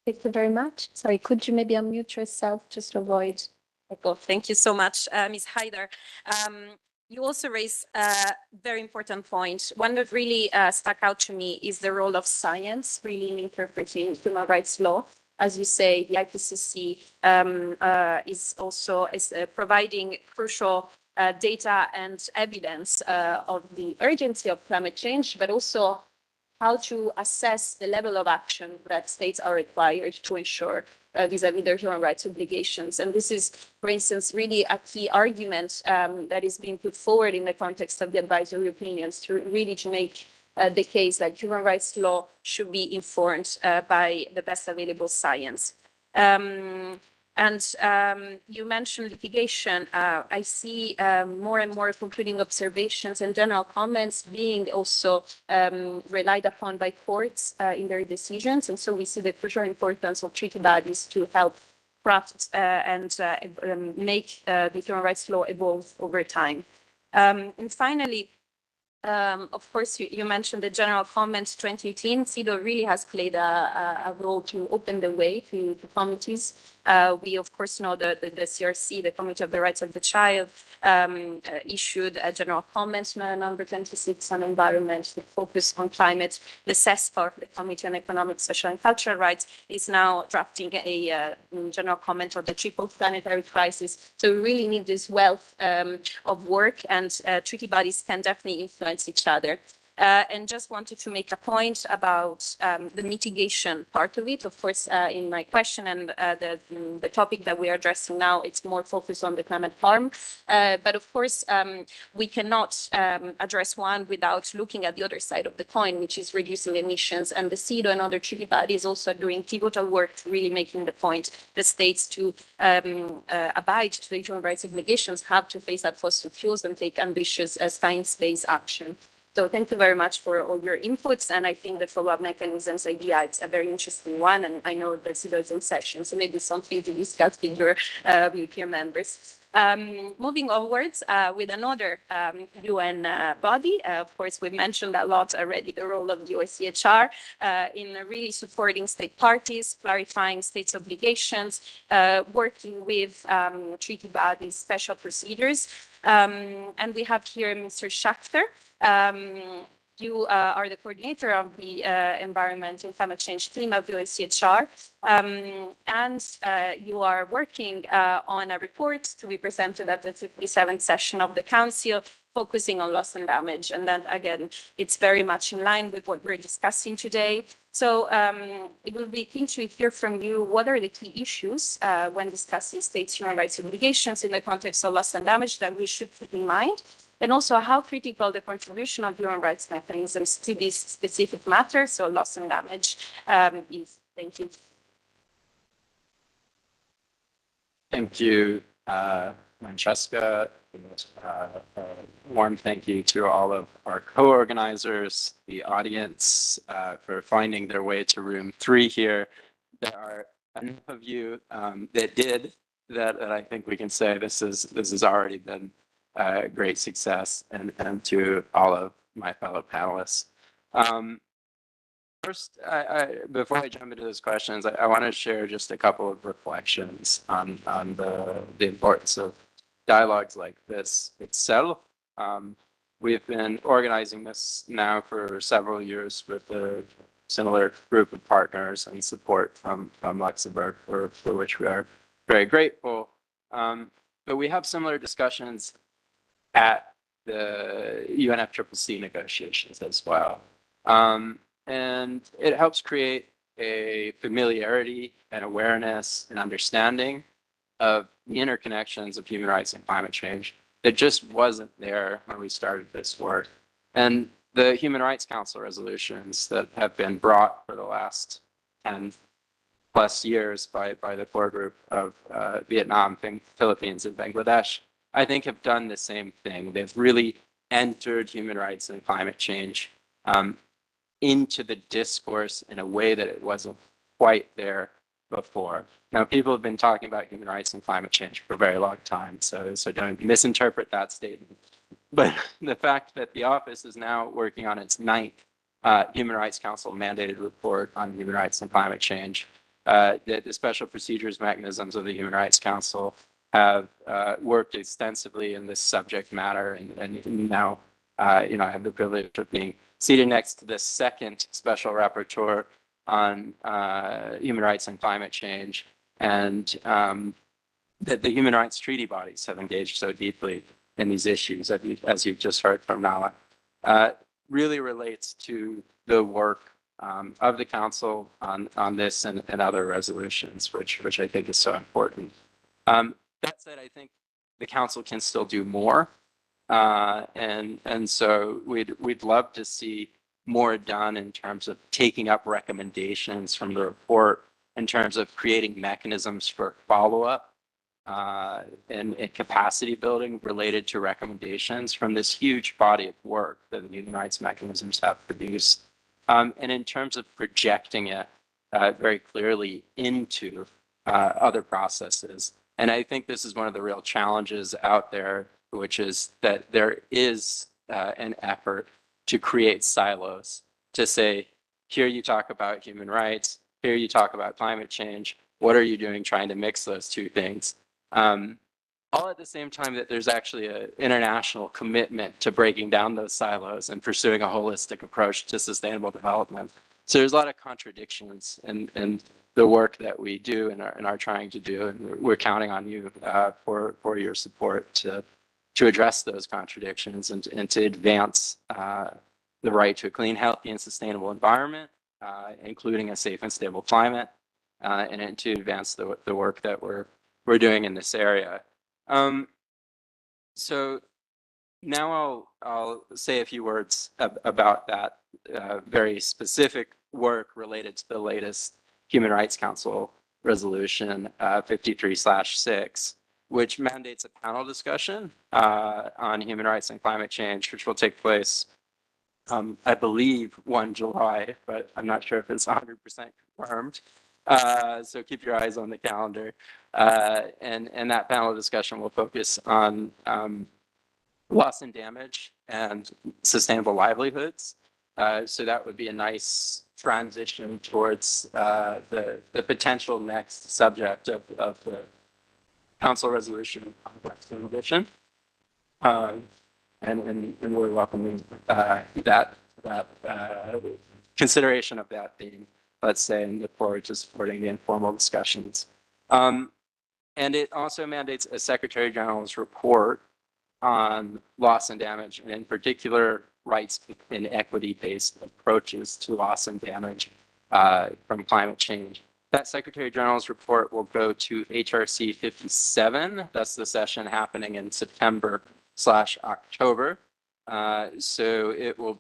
Speaker 1: Thank you very much. Sorry, could you maybe unmute yourself just to avoid echo? Thank you so much, Ms. Haider. You also raised a very important point. One that really stuck out to me is the role of science really in interpreting human rights law. As you say, the IPCC is also providing crucial data and evidence of the urgency of climate change, but also how to assess the level of action that states are required to ensure vis-a-vis their human rights obligations. And this is, for instance, really a key argument that is being put forward in the context of the advisory opinions to really to make the case that human rights law should be informed by the best available science. You mentioned litigation. I see more and more concluding observations and general comments being also relied upon by courts in their decisions. And so we see the crucial importance of treaty bodies to help craft and make the human rights law evolve over time. And finally, of course, you mentioned the general comment 2018. CIDO really has played a role to open the way to committees. We, of course, know that the CRC, the Committee of the Rights of the Child, issued a general comment number 26 on environment, the focus on climate. The CESPAR, the Committee on Economic, Social and Cultural Rights, is now drafting a general comment on the triple planetary crisis. So we really need this wealth of work, and treaty bodies can definitely influence each other. And just wanted to make a point about the mitigation part of it. Of course, in my question and the topic that we are addressing now, it's more focused on the climate harm. But of course, we cannot address one without looking at the other side of the coin, which is reducing emissions. And the CIDO and other treaty bodies also doing pivotal work, really making the point that states to abide to the human rights obligations have to phase out fossil fuels and take ambitious science-based action. So thank you very much for all your inputs. And I think the follow-up mechanisms idea, it's a very interesting one. And I know that CIDO is in session, so maybe something to discuss with your members. Moving onwards with another UN body. Of course, we've mentioned a lot already the role of the OHCHR in really supporting state parties, clarifying states' obligations, working with treaty bodies, special procedures. And we have here Mr. Schachter. You are the coordinator of the Environment and Climate Change team of the OHCHR, and you are working on a report to be presented at the 57th session of the Council, focusing on loss and damage. And then again, it's very much in line with what we're discussing today. So it will be keen to hear from you, what are the key issues when discussing states' human rights obligations in the context of loss and damage that we should keep in mind? And also how critical the contribution of human rights mechanisms to this specific matter, so loss and damage, is. Thank you.
Speaker 6: Thank you, Francesca. Warm thank you to all of our co-organizers, the audience, for finding their way to room 3 here. There are enough of you that did that I think we can say this has already been great success, and to all of my fellow panelists. First, before I jump into those questions, I want to share just a couple of reflections on the importance of dialogues like this itself. We've been organizing this now for several years with a similar group of partners and support from Luxembourg, for which we are very grateful. But we have similar discussions at the UNFCCC negotiations as well. And it helps create a familiarity and awareness and understanding of the interconnections of human rights and climate change that just wasn't there when we started this work. And the Human Rights Council resolutions that have been brought for the last 10+ years by the core group of Vietnam, Philippines, and Bangladesh, I think have done the same thing. They've really entered human rights and climate change into the discourse in a way that it wasn't quite there before. Now, people have been talking about human rights and climate change for a very long time, so don't misinterpret that statement. But the fact that the office is now working on its 9th Human Rights Council mandated report on human rights and climate change. The special procedures mechanisms of the Human Rights Council have worked extensively in this subject matter, and now, I have the privilege of being seated next to the second special rapporteur on human rights and climate change, and that the human rights treaty bodies have engaged so deeply in these issues, as you've just heard from Nala, really relates to the work of the council on this and other resolutions, which I think is so important. That said, I think the council can still do more, and so we'd love to see more done in terms of taking up recommendations from the report, in terms of creating mechanisms for follow-up and capacity building related to recommendations from this huge body of work that the human rights mechanisms have produced. And in terms of projecting it very clearly into other processes. And I think this is one of the real challenges out there, which is that there is an effort to create silos, to say, here you talk about human rights, here you talk about climate change, what are you doing trying to mix those two things? All at the same time that there's actually an international commitment to breaking down those silos and pursuing a holistic approach to sustainable development. So there's a lot of contradictions in the work that we do and are trying to do, and we're counting on you for your support to address those contradictions and to advance the right to a clean, healthy, and sustainable environment, including a safe and stable climate, and to advance the work that we're doing in this area. So now I'll say a few words about that very specific work related to the latest Human Rights Council resolution 53/6, which mandates a panel discussion on human rights and climate change, which will take place, I believe, 1 July, but I'm not sure if it's 100% confirmed. So keep your eyes on the calendar. And that panel discussion will focus on loss and damage and sustainable livelihoods. So that would be a nice transition towards the potential next subject of the council resolution on Western Edition. And we're welcoming that consideration of that theme, let's say, and look forward to supporting the informal discussions. And it also mandates a Secretary General's report on loss and damage, and in particular, rights and equity-based approaches to loss and damage from climate change. That Secretary General's report will go to HRC 57. That's the session happening in September/October. So it will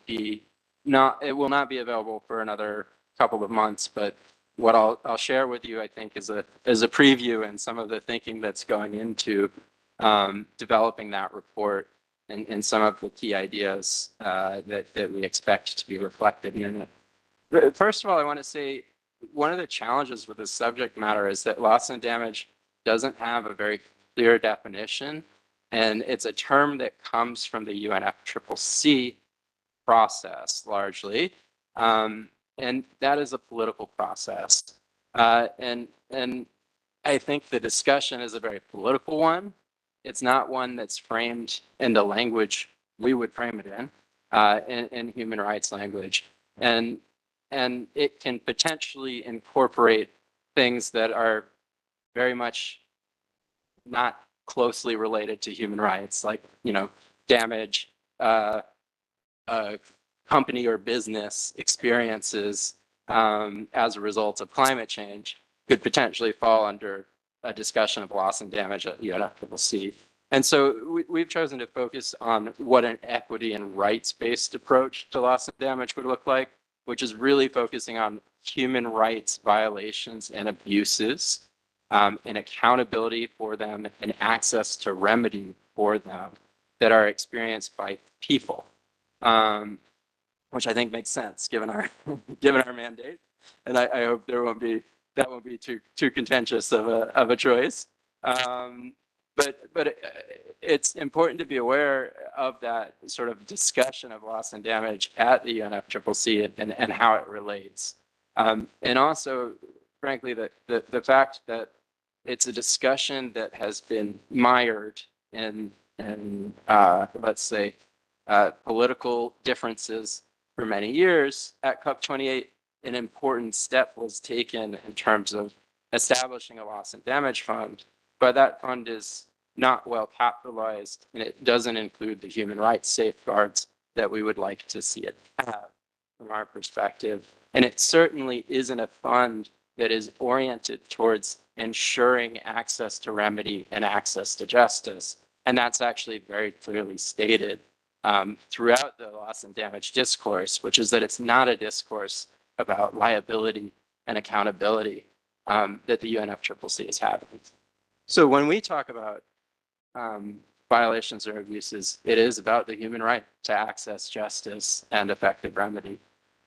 Speaker 6: not be available for another couple of months, but what I'll share with you, I think, is a preview and some of the thinking that's going into developing that report and some of the key ideas that we expect to be reflected in it. First of all, I want to say one of the challenges with this subject matter is that loss and damage doesn't have a very clear definition, and it's a term that comes from the UNFCCC process largely. And that is a political process. And I think the discussion is a very political one. It's not one that's framed in the language we would frame it in human rights language. And it can potentially incorporate things that are very much not closely related to human rights, like, damage, company or business experiences as a result of climate change could potentially fall under a discussion of loss and damage at UNFCCC. And so we've chosen to focus on what an equity and rights-based approach to loss and damage would look like, which is really focusing on human rights violations and abuses, and accountability for them and access to remedy for them that are experienced by people. Which I think makes sense given our mandate, and I hope that won't be too contentious of a choice. but it's important to be aware of that sort of discussion of loss and damage at the UNFCCC and how it relates. And also, frankly, the fact that it's a discussion that has been mired in let's say, political differences for many years. At COP28, an important step was taken in terms of establishing a loss and damage fund, but that fund is not well capitalized, and it doesn't include the human rights safeguards that we would like to see it have from our perspective. And it certainly isn't a fund that is oriented towards ensuring access to remedy and access to justice. And that's actually very clearly stated throughout the loss and damage discourse, which is that it's not a discourse about liability and accountability that the UNFCCC is having. So when we talk about violations or abuses, it is about the human right to access justice and effective remedy.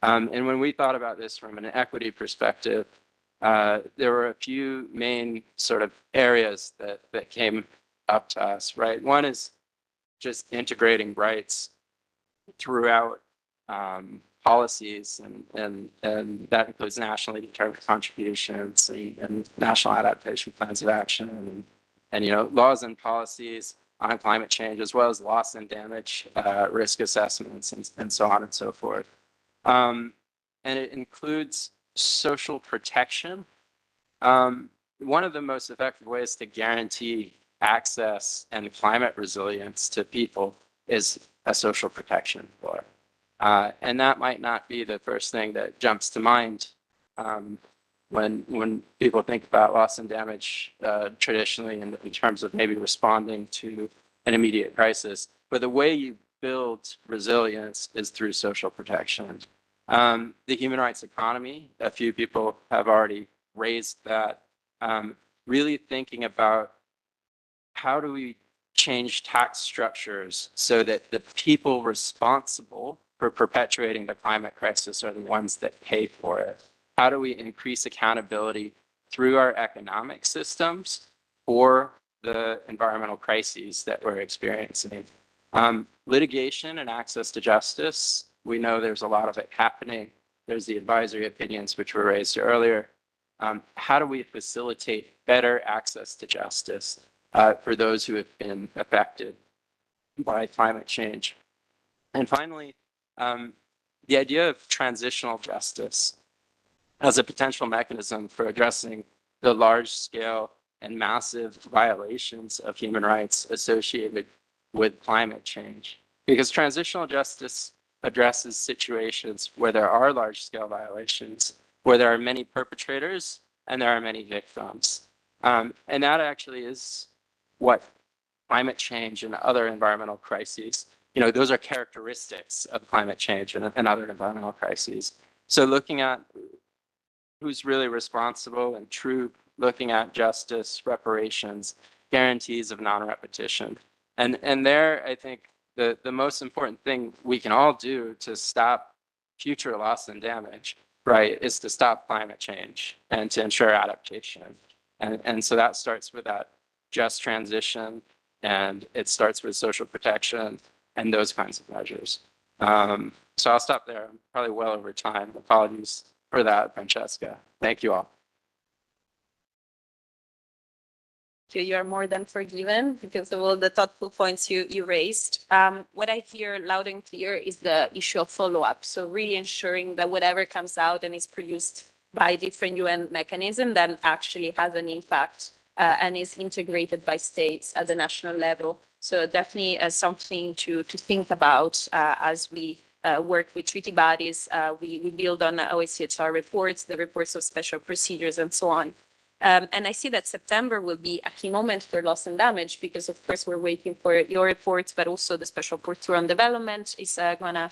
Speaker 6: And when we thought about this from an equity perspective, there were a few main sort of areas that came up to us, right? One is just integrating rights throughout policies, and that includes nationally determined contributions and national adaptation plans of action, and you know, laws and policies on climate change, as well as loss and damage risk assessments, and so on and so forth. And it includes social protection. One of the most effective ways to guarantee access and climate resilience to people is a social protection floor. And that might not be the first thing that jumps to mind when people think about loss and damage traditionally in terms of maybe responding to an immediate crisis. But the way you build resilience is through social protection. The human rights economy, a few people have already raised that, really thinking about how do we change tax structures so that the people responsible for perpetuating the climate crisis are the ones that pay for it? How do we increase accountability through our economic systems for the environmental crises that we're experiencing? Litigation and access to justice, we know there's a lot of it happening. There's the advisory opinions, which were raised earlier. How do we facilitate better access to justice for those who have been affected by climate change? And finally, the idea of transitional justice as a potential mechanism for addressing the large scale and massive violations of human rights associated with climate change. Because transitional justice addresses situations where there are large scale violations, where there are many perpetrators and there are many victims. And that actually is what climate change and other environmental crises, you know, those are characteristics of climate change and other environmental crises. So looking at who's really responsible and true, looking at justice, reparations, guarantees of non-repetition. And there, I think the most important thing we can all do to stop future loss and damage, right, is to stop climate change and to ensure adaptation. And so that starts with that just transition, and it starts with social protection and those kinds of measures. So I'll stop there. I'm probably well over time. Apologies for that, Francesca. Thank you all.
Speaker 1: You are more than forgiven because of all the thoughtful points you raised. What I hear loud and clear is the issue of follow-up. So really ensuring that whatever comes out and is produced by different UN mechanisms then actually has an impact and is integrated by states at the national level. So definitely something to think about as we work with treaty bodies. We build on OHCHR reports, the reports of special procedures and so on. And I see that September will be a key moment for loss and damage because, of course, we're waiting for your reports, but also the Special Rapporteur on Development is going to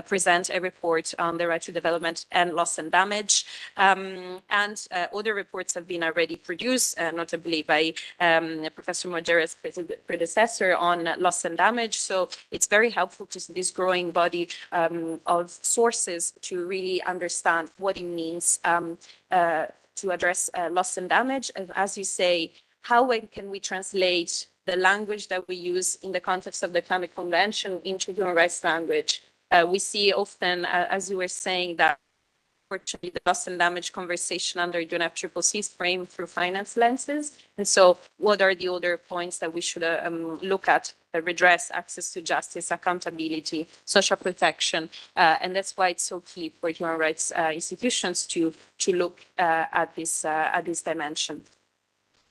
Speaker 1: present a report on the right to development and loss and damage. And other reports have been already produced, notably by Professor Modera's predecessor on loss and damage. So it's very helpful to see this growing body of sources to really understand what it means to address loss and damage. And as you say, how can we translate the language that we use in the context of the Climate Convention into human rights language. We see often, as you were saying, that unfortunately the loss and damage conversation under UNFCCC is framed through finance lenses. And so what are the other points that we should look at? Redress, access to justice, accountability, social protection. And that's why it's so key for human rights institutions to look at this dimension.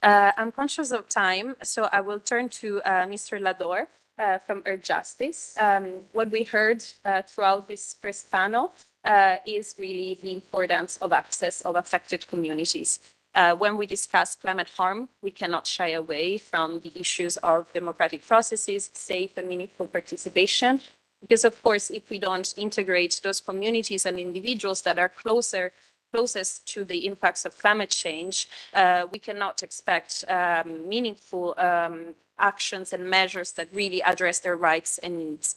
Speaker 1: I'm conscious of time, so I will turn to Mr. Lador from Earthjustice. What we heard throughout this first panel is really the importance of access of affected communities. When we discuss climate harm, we cannot shy away from the issues of democratic processes, safe and meaningful participation. Because of course, if we don't integrate those communities and individuals that are closest to the impacts of climate change, we cannot expect meaningful actions and measures that really address their rights and needs.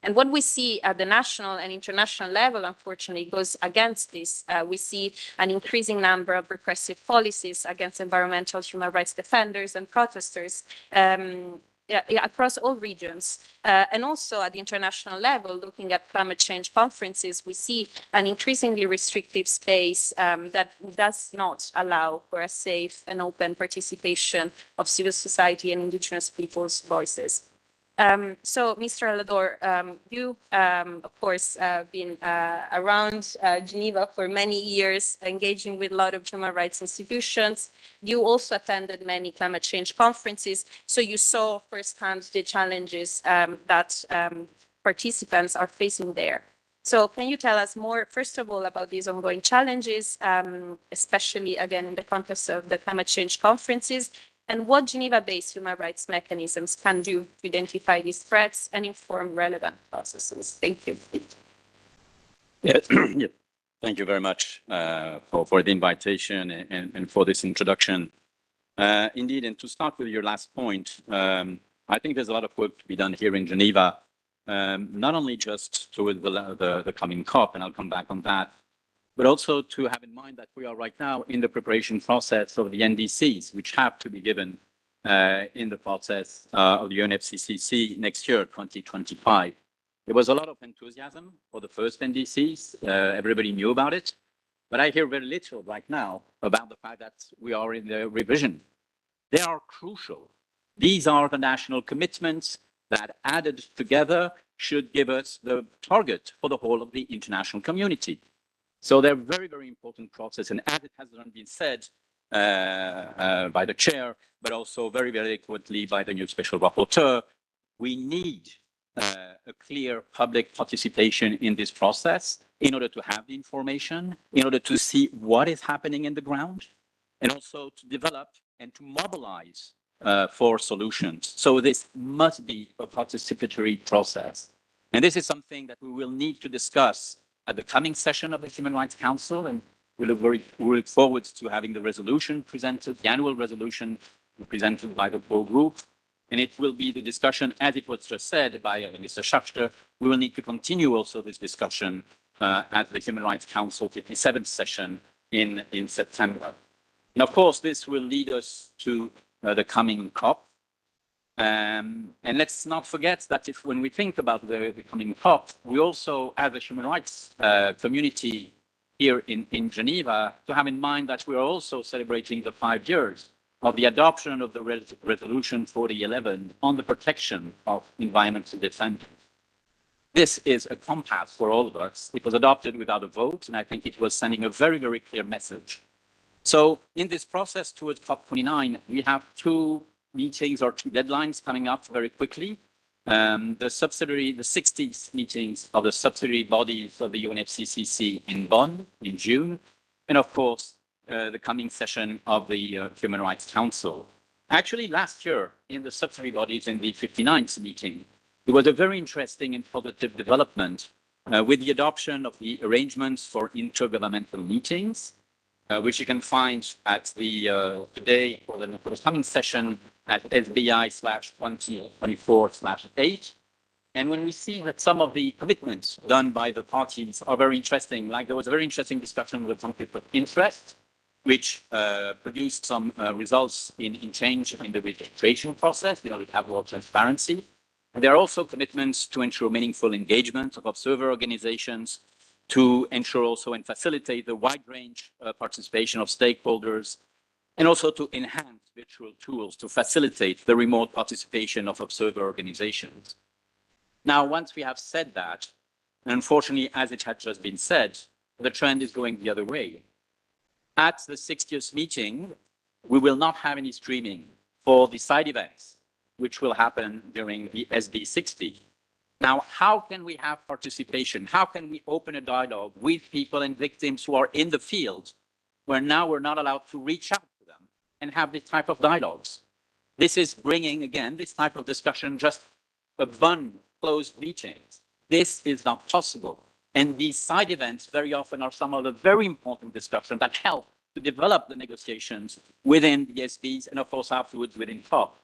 Speaker 1: And what we see at the national and international level, unfortunately, goes against this. We see an increasing number of repressive policies against environmental human rights defenders and protesters across all regions. And also at the international level, looking at climate change conferences, we see an increasingly restrictive space that does not allow for a safe and open participation of civil society and indigenous people's voices. So, Mr. Lador, you, of course, been around Geneva for many years, engaging with a lot of human rights institutions. You also attended many climate change conferences, so you saw firsthand the challenges that participants are facing there. So can you tell us more, first of all, about these ongoing challenges, especially, again, in the context of the climate change conferences, and what Geneva-based human rights mechanisms can do to identify these threats and inform relevant processes? Thank you.
Speaker 7: Yeah, yeah. Thank you very much for the invitation and for this introduction. Indeed, and to start with your last point, I think there's a lot of work to be done here in Geneva, not only just toward the coming COP, and I'll come back on that, but also to have in mind that we are right now in the preparation process of the NDCs, which have to be given in the process of the UNFCCC next year, 2025. There was a lot of enthusiasm for the first NDCs. Everybody knew about it, but I hear very little right now about the fact that we are in the revision. They are crucial. These are the national commitments that added together should give us the target for the whole of the international community. So they're very, very important process. And as it has been said by the chair, but also very, very eloquently by the new special rapporteur, we need a clear public participation in this process in order to have the information, in order to see what is happening in the ground, and also to develop and to mobilize for solutions. So this must be a participatory process. And this is something that we will need to discuss at the coming session of the Human Rights Council, and we look forward to having the resolution presented, the annual resolution presented by the core group. And it will be the discussion, as it was just said by Mr. Schachter. We will need to continue also this discussion at the Human Rights Council 57th session in September. And of course, this will lead us to the coming COP. And let's not forget that when we think about the coming COP, we also, as a human rights community here in Geneva, to have in mind that we are also celebrating the 5 years of the adoption of the resolution 4011 on the protection of environmental defenders. This is a compass for all of us. It was adopted without a vote, and I think it was sending a very, very clear message. So in this process towards COP29, we have two meetings or two deadlines coming up very quickly. The 60th meetings of the subsidiary bodies of the UNFCCC in Bonn in June, and of course, the coming session of the Human Rights Council. Actually, last year, in the subsidiary bodies in the 59th meeting, there was a very interesting and positive development with the adoption of the arrangements for intergovernmental meetings, which you can find at the today for the coming session at SBI/2024/8. And when we see that some of the commitments done by the parties are very interesting, like there was a very interesting discussion with conflict of interest, which produced some results in change in the registration process, to have more transparency. And there are also commitments to ensure meaningful engagement of observer organizations, to ensure also and facilitate the wide range participation of stakeholders, and also to enhance virtual tools to facilitate the remote participation of observer organizations. Now, once we have said that, unfortunately, as it had just been said, the trend is going the other way. At the 60th meeting, we will not have any streaming for the side events, which will happen during the SB60. Now, how can we have participation? How can we open a dialogue with people and victims who are in the field, where now we're not allowed to reach out to them and have this type of dialogues? This is bringing, again, this type of discussion just above closed meetings. This is not possible. And these side events very often are some of the very important discussions that help to develop the negotiations within the SBs and, of course, afterwards within COP.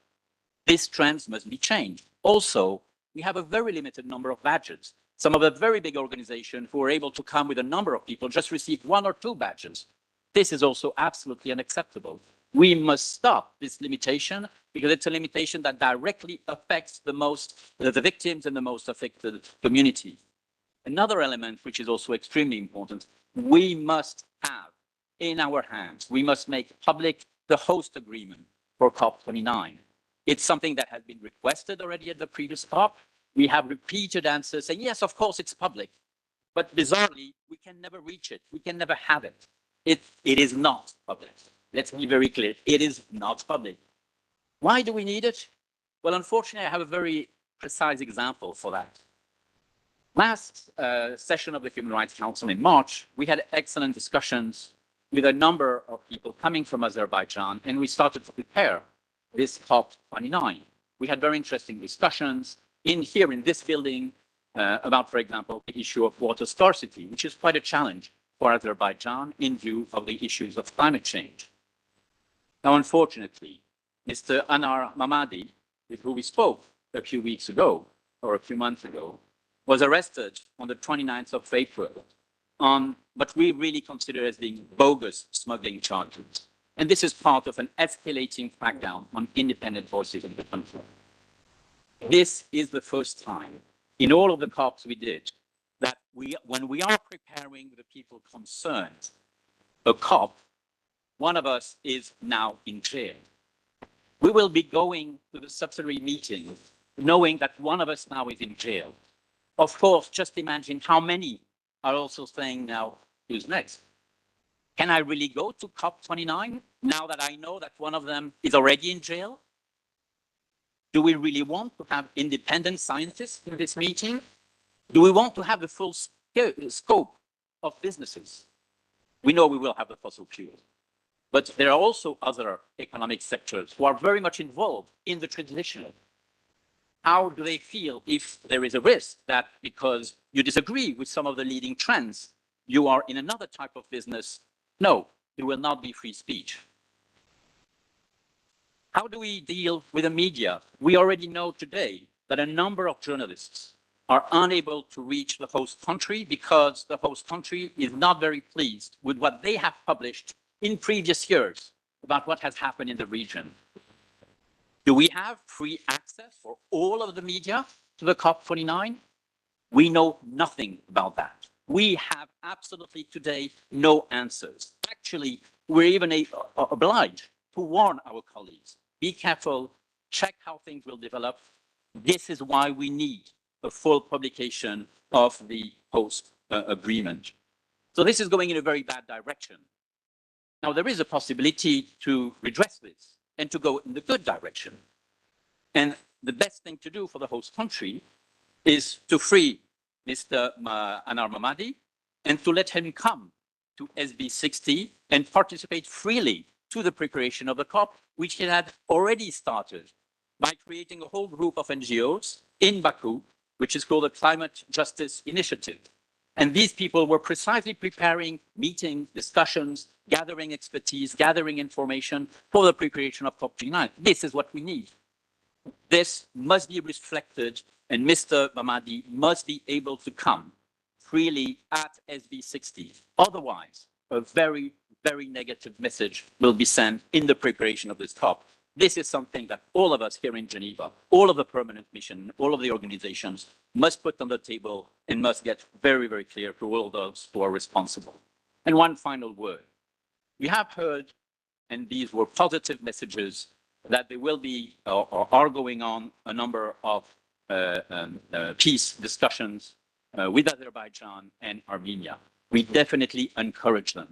Speaker 7: This trend must be changed. Also, we have a very limited number of badges. Some of the very big organizations who are able to come with a number of people just receive 1 or 2 badges. This is also absolutely unacceptable. We must stop this limitation because it's a limitation that directly affects the victims and the most affected community. Another element, which is also extremely important, we must have in our hands, we must make public the host agreement for COP29. It's something that has been requested already at the previous COP. We have repeated answers saying, yes, of course, it's public. But bizarrely, we can never reach it. We can never have it. It is not public. Let's be very clear. It is not public. Why do we need it? Well, unfortunately, I have a very precise example for that. Last session of the Human Rights Council in March, we had excellent discussions with a number of people coming from Azerbaijan, and we started to prepare this COP29. We had very interesting discussions here in this building about, for example, the issue of water scarcity, which is quite a challenge for Azerbaijan in view of the issues of climate change. Now, unfortunately, Mr. Anar Mamadi, with whom we spoke a few weeks ago, or a few months ago, was arrested on the 29th of April on what we really consider as being bogus smuggling charges. And this is part of an escalating crackdown on independent voices in the country. This is the first time in all of the COPs we did that when we are preparing the people concerned a COP, one of us is now in jail. We will be going to the subsidiary meetings knowing that one of us now is in jail. Of course, just imagine how many are also saying now, who's next? Can I really go to COP29 now that I know that one of them is already in jail? Do we really want to have independent scientists in this meeting? Do we want to have the full scope of businesses? We know we will have the fossil fuels, but there are also other economic sectors who are very much involved in the transition. How do they feel if there is a risk that because you disagree with some of the leading trends, you are in another type of business? No, there will not be free speech. How do we deal with the media? We already know today that a number of journalists are unable to reach the host country because the host country is not very pleased with what they have published in previous years about what has happened in the region. Do we have free access for all of the media to the COP29? We know nothing about that. We have absolutely today no answers. Actually, we're even obliged to warn our colleagues. Be careful, check how things will develop. This is why we need a full publication of the host agreement. So this is going in a very bad direction. Now, there is a possibility to redress this and to go in the good direction. And the best thing to do for the host country is to free Mr. Anar Mamadi and to let him come to SB60 and participate freely to the preparation of the COP, which he had already started by creating a whole group of NGOs in Baku, which is called the Climate Justice Initiative. And these people were precisely preparing meetings, discussions, gathering expertise, gathering information for the preparation of COP29. This is what we need. This must be reflected, and Mr. Mamadi must be able to come freely at SB60. Otherwise, a very, very negative message will be sent in the preparation of this COP. This is something that all of us here in Geneva, all of the permanent mission, all of the organizations must put on the table and must get very, very clear to all those who are responsible. And one final word. We have heard, and these were positive messages, that there will be or are going on a number of peace discussions with Azerbaijan and Armenia. We definitely encourage them.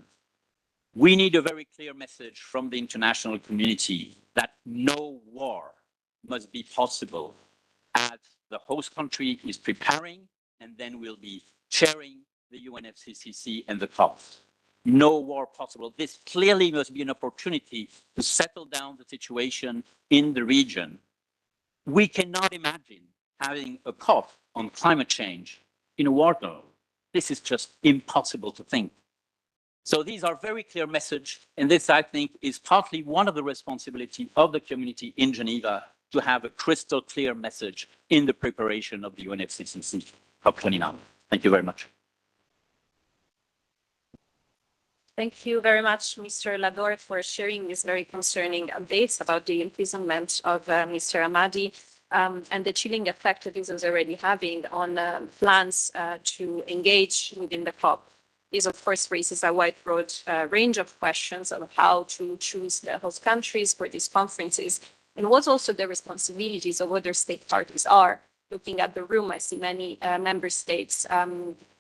Speaker 7: We need a very clear message from the international community that no war must be possible as the host country is preparing and then will be chairing the UNFCCC and the COP. No war possible. This clearly must be an opportunity to settle down the situation in the region. We cannot imagine having a COP on climate change in a war zone. This is just impossible to think. So these are very clear messages, and this, I think, is partly one of the responsibilities of the community in Geneva to have a crystal clear message in the preparation of the UNFCCC COP29. Thank you very much.
Speaker 1: Thank you very much, Mr. Lador, for sharing these very concerning updates about the imprisonment of Mr. Ahmadi and the chilling effect this is already having on plans to engage within the COP. This, of course, raises a wide broad range of questions of how to choose the host countries for these conferences and what also the responsibilities of other state parties are. Looking at the room, I see many member states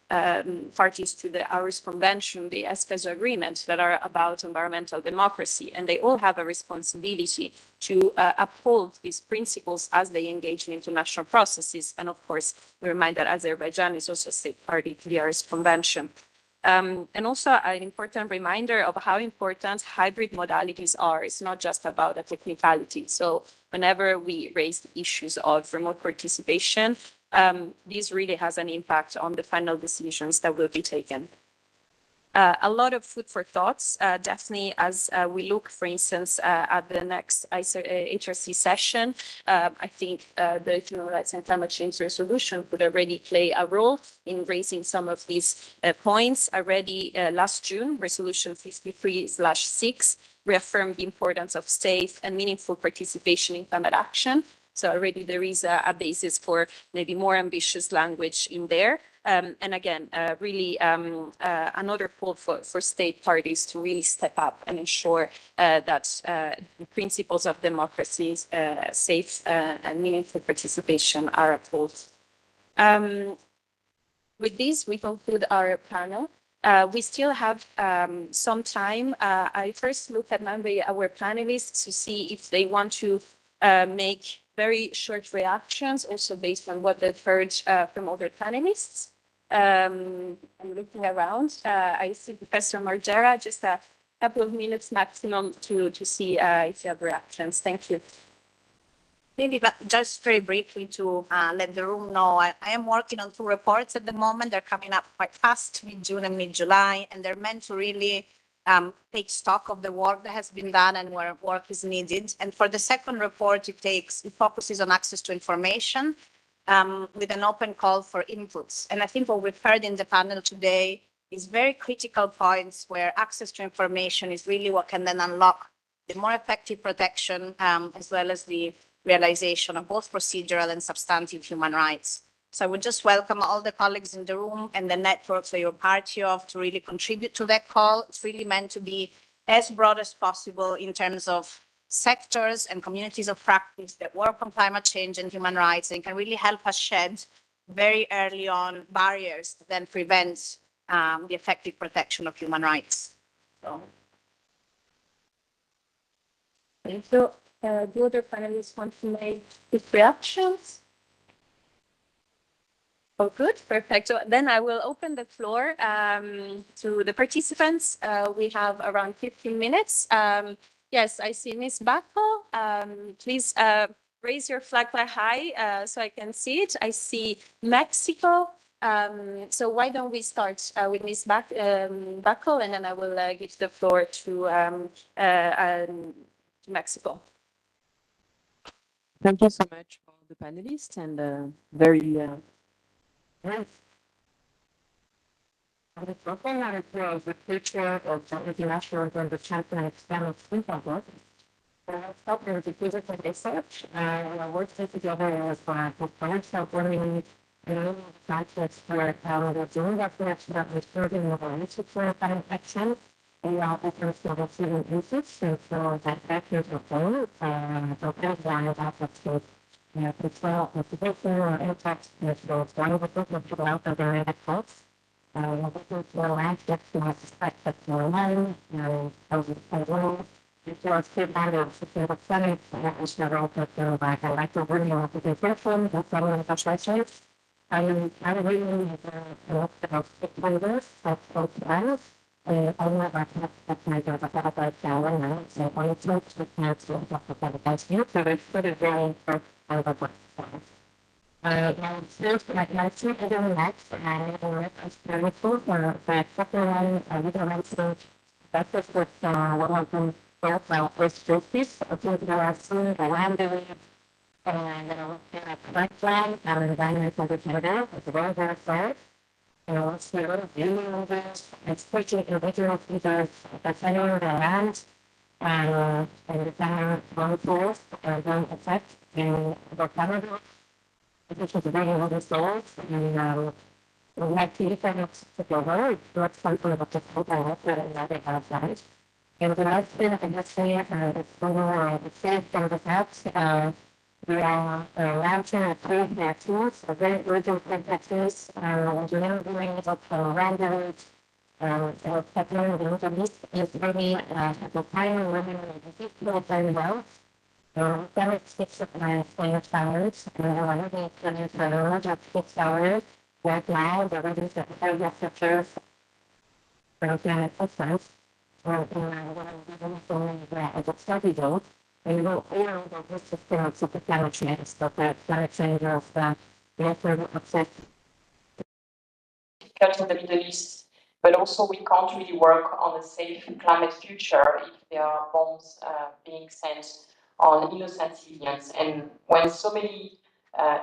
Speaker 1: parties to the Aarhus Convention, the ESPESO agreement that are about environmental democracy, and they all have a responsibility to uphold these principles as they engage in international processes. And of course, we remind that Azerbaijan is also a state party to the Aarhus Convention. And also an important reminder of how important hybrid modalities are. It's not just about a technicality. So whenever we raise the issues of remote participation, this really has an impact on the final decisions that will be taken. A lot of food for thoughts, definitely as we look, for instance, at the next HRC session. I think the human rights and climate change resolution could already play a role in raising some of these points. Already last June, resolution 53/6 reaffirmed the importance of safe and meaningful participation in climate action. So already there is a basis for maybe more ambitious language in there. And again, really another call for state parties to really step up and ensure that the principles of democracy, safe and meaningful participation are upheld. With this, we conclude our panel. We still have some time. I first look at our panelists to see if they want to make very short reactions, also based on what they've heard from other panelists. I'm looking around. I see Professor Margera, just a couple of minutes maximum to see if you have reactions. Thank you.
Speaker 3: Maybe just very briefly to let the room know, I am working on 2 reports at the moment. They're coming up quite fast, mid-June and mid-July, and they're meant to really take stock of the work that has been done and where work is needed. And for the second report, it focuses on access to information with an open call for inputs. And I think what we've heard in the panel today is very critical points where access to information is really what can then unlock the more effective protection as well as the realization of both procedural and substantive human rights. So I would just welcome all the colleagues in the room and the networks that you're part of to really contribute to that call. It's really meant to be as broad as possible in terms of sectors and communities of practice that work on climate change and human rights and can really help us shed very early on barriers that then prevent the effective protection of human rights. So.
Speaker 1: Thank you. The other panelists want to make quick reactions? Oh, good, perfect. So then I will open the floor to the participants. We have around 15 minutes. Yes, I see Ms. Bacco. Please raise your flag high so I can see it. I see Mexico. So why don't we start with Ms. Bacco, and then I will give the floor to Mexico.
Speaker 8: Thank you so much for the panelists and very And it's looking at it was the future of the international and the champion external Singapore. Helping with the physical research, we are working together with potential women in countries where the Geneva Connection is serving the OHCHR action. We are open to receiving usage, and so that factors of both, so everyone is able to control motivation or impact with one of the business development related folks. This is the last gets to suspect that we're learning, before state bandits, the Senate, is not also to like a electoral voting of the person, the federal legislation. I really looked at stakeholders of both sides. I know that that's my job, but I don't know. So I was not to cancel the president, so it's pretty very important of what now, first, like my two other next, and it's very cool for the second one, we don't mention that is what one of them felt about Earthjustice. I think there are some around the and background and environmental disorder. It's very, very sad. It's a lot of human movers, especially individual leaders defending the land and defending lawful don't affect in the Canada. This is very well and we have to different together. What's something about the people that they have done. And the last thing I can say is the same from the facts. We are launching a free vaccines, a very urgent vaccines. We're doing it up random. Happening in the Middle East is really at the time when we do very well. There is 6 hours, and one of the clinics for the range of 6 hours. Right now, the reduce the area structures from climate systems. Well, the study goes, and we'll all the risk systems of the climate change, but the climate change of the natural access.
Speaker 9: Difficult in the Middle East, but also we can't really work on a safe climate future if there are bombs being sent on innocent civilians. And when so many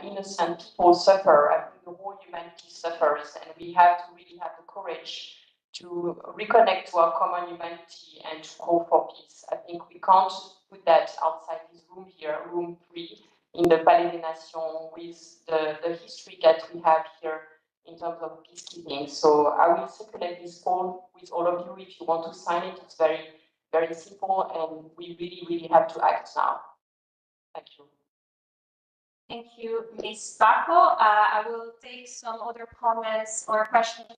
Speaker 9: innocent people suffer, I think the whole humanity suffers, and we have to really have the courage to reconnect to our common humanity and to call for peace. I think we can't put that outside this room here, room 3, in the Palais des Nations, with the history that we have here in terms of peacekeeping. So I will circulate this call with all of you if you want to sign it. It's very, very simple, and we really, really have to act now. Thank you.
Speaker 1: Thank you, Ms. Bacco. I will take some other comments or questions.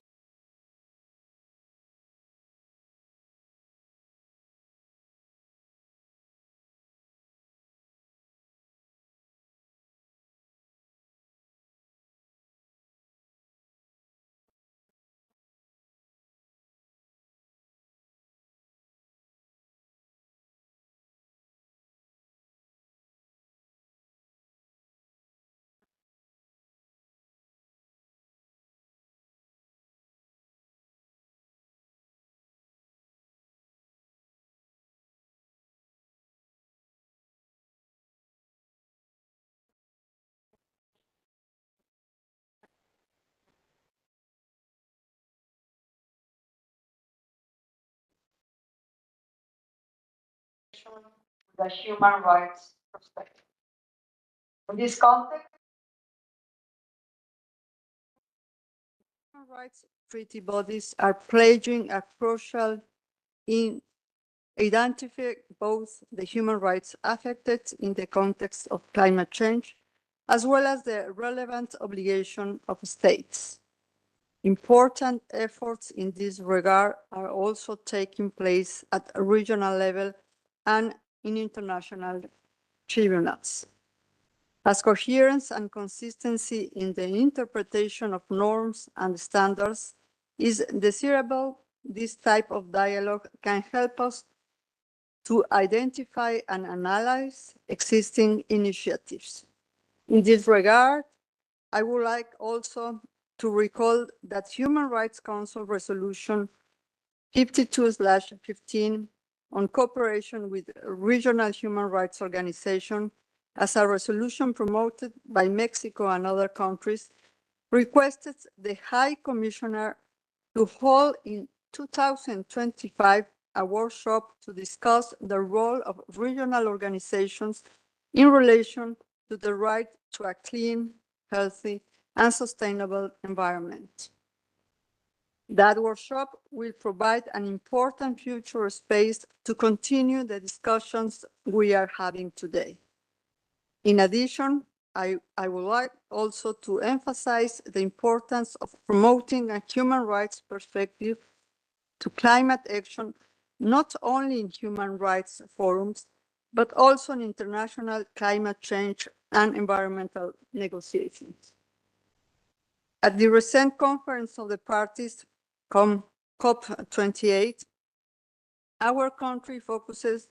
Speaker 9: The human rights perspective. In this context,
Speaker 10: human rights treaty bodies are pledging a crucial in identifying both the human rights affected in the context of climate change, as well as the relevant obligation of states. Important efforts in this regard are also taking place at a regional level and in international tribunals. As coherence and consistency in the interpretation of norms and standards is desirable, this type of dialogue can help us to identify and analyze existing initiatives. In this regard, I would like also to recall that Human Rights Council Resolution 52/15 on cooperation with regional human rights organizations as a resolution promoted by Mexico and other countries requested the High Commissioner to hold in 2025 a workshop to discuss the role of regional organizations in relation to the right to a clean, healthy, and sustainable environment. That workshop will provide an important future space to continue the discussions we are having today. In addition, I would like also to emphasize the importance of promoting a human rights perspective to climate action, not only in human rights forums, but also in international climate change and environmental negotiations. At the recent conference of the parties, COP28, our country focuses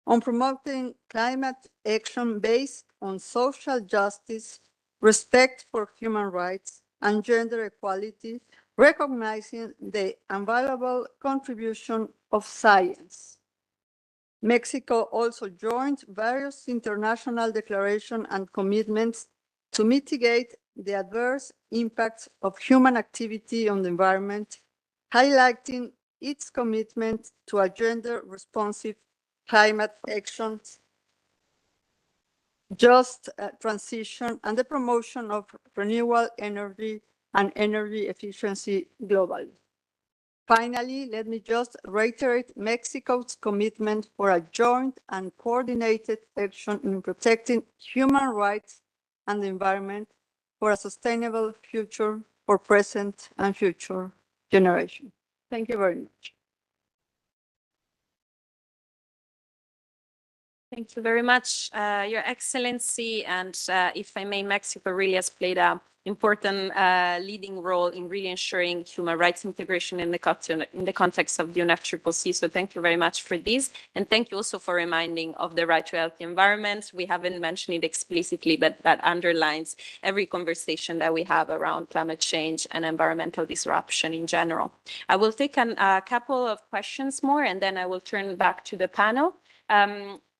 Speaker 10: on promoting climate action based on social justice, respect for human rights, and gender equality, recognizing the invaluable contribution of science. Mexico also joined various international declarations and commitments to mitigate the adverse impacts of human activity on the environment, highlighting its commitment to a gender-responsive climate action, just transition, and the promotion of renewable energy and energy efficiency globally. Finally, let me just reiterate Mexico's commitment for a joint and coordinated action in protecting human rights and the environment for a sustainable future for present and future generations. Thank you very much.
Speaker 1: Thank you very much, Your Excellency. And if I may, Mexico really has played an important leading role in really ensuring human rights integration in the context of the UNFCCC. So thank you very much for this. And thank you also for reminding of the right to a healthy environment. We haven't mentioned it explicitly, but that underlines every conversation that we have around climate change and environmental disruption in general. I will take a couple of questions more, and then I will turn back to the panel.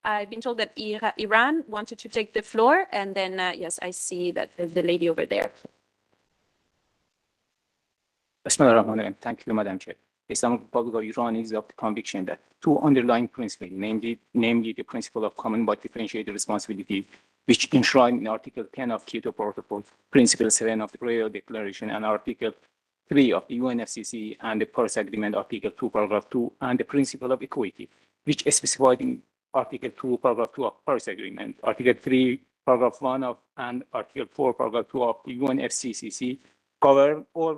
Speaker 1: I've been told that Iran wanted to take the floor, and then, yes, I see that the lady over there.
Speaker 11: Thank you, Madam Chair. The Islamic Republic of Iran is of the conviction that two underlying principles, namely the principle of common but differentiated responsibility, which enshrined in Article 10 of Kyoto Protocol, Principle 7 of the Royal Declaration, and Article 3 of the UNFCCC, and the Paris Agreement, Article 2, Paragraph 2, and the principle of equity, which is specified in Article 2, Paragraph 2 of Paris Agreement, Article 3, Paragraph 1 of, and Article 4, Paragraph 2 of the UNFCCC, cover all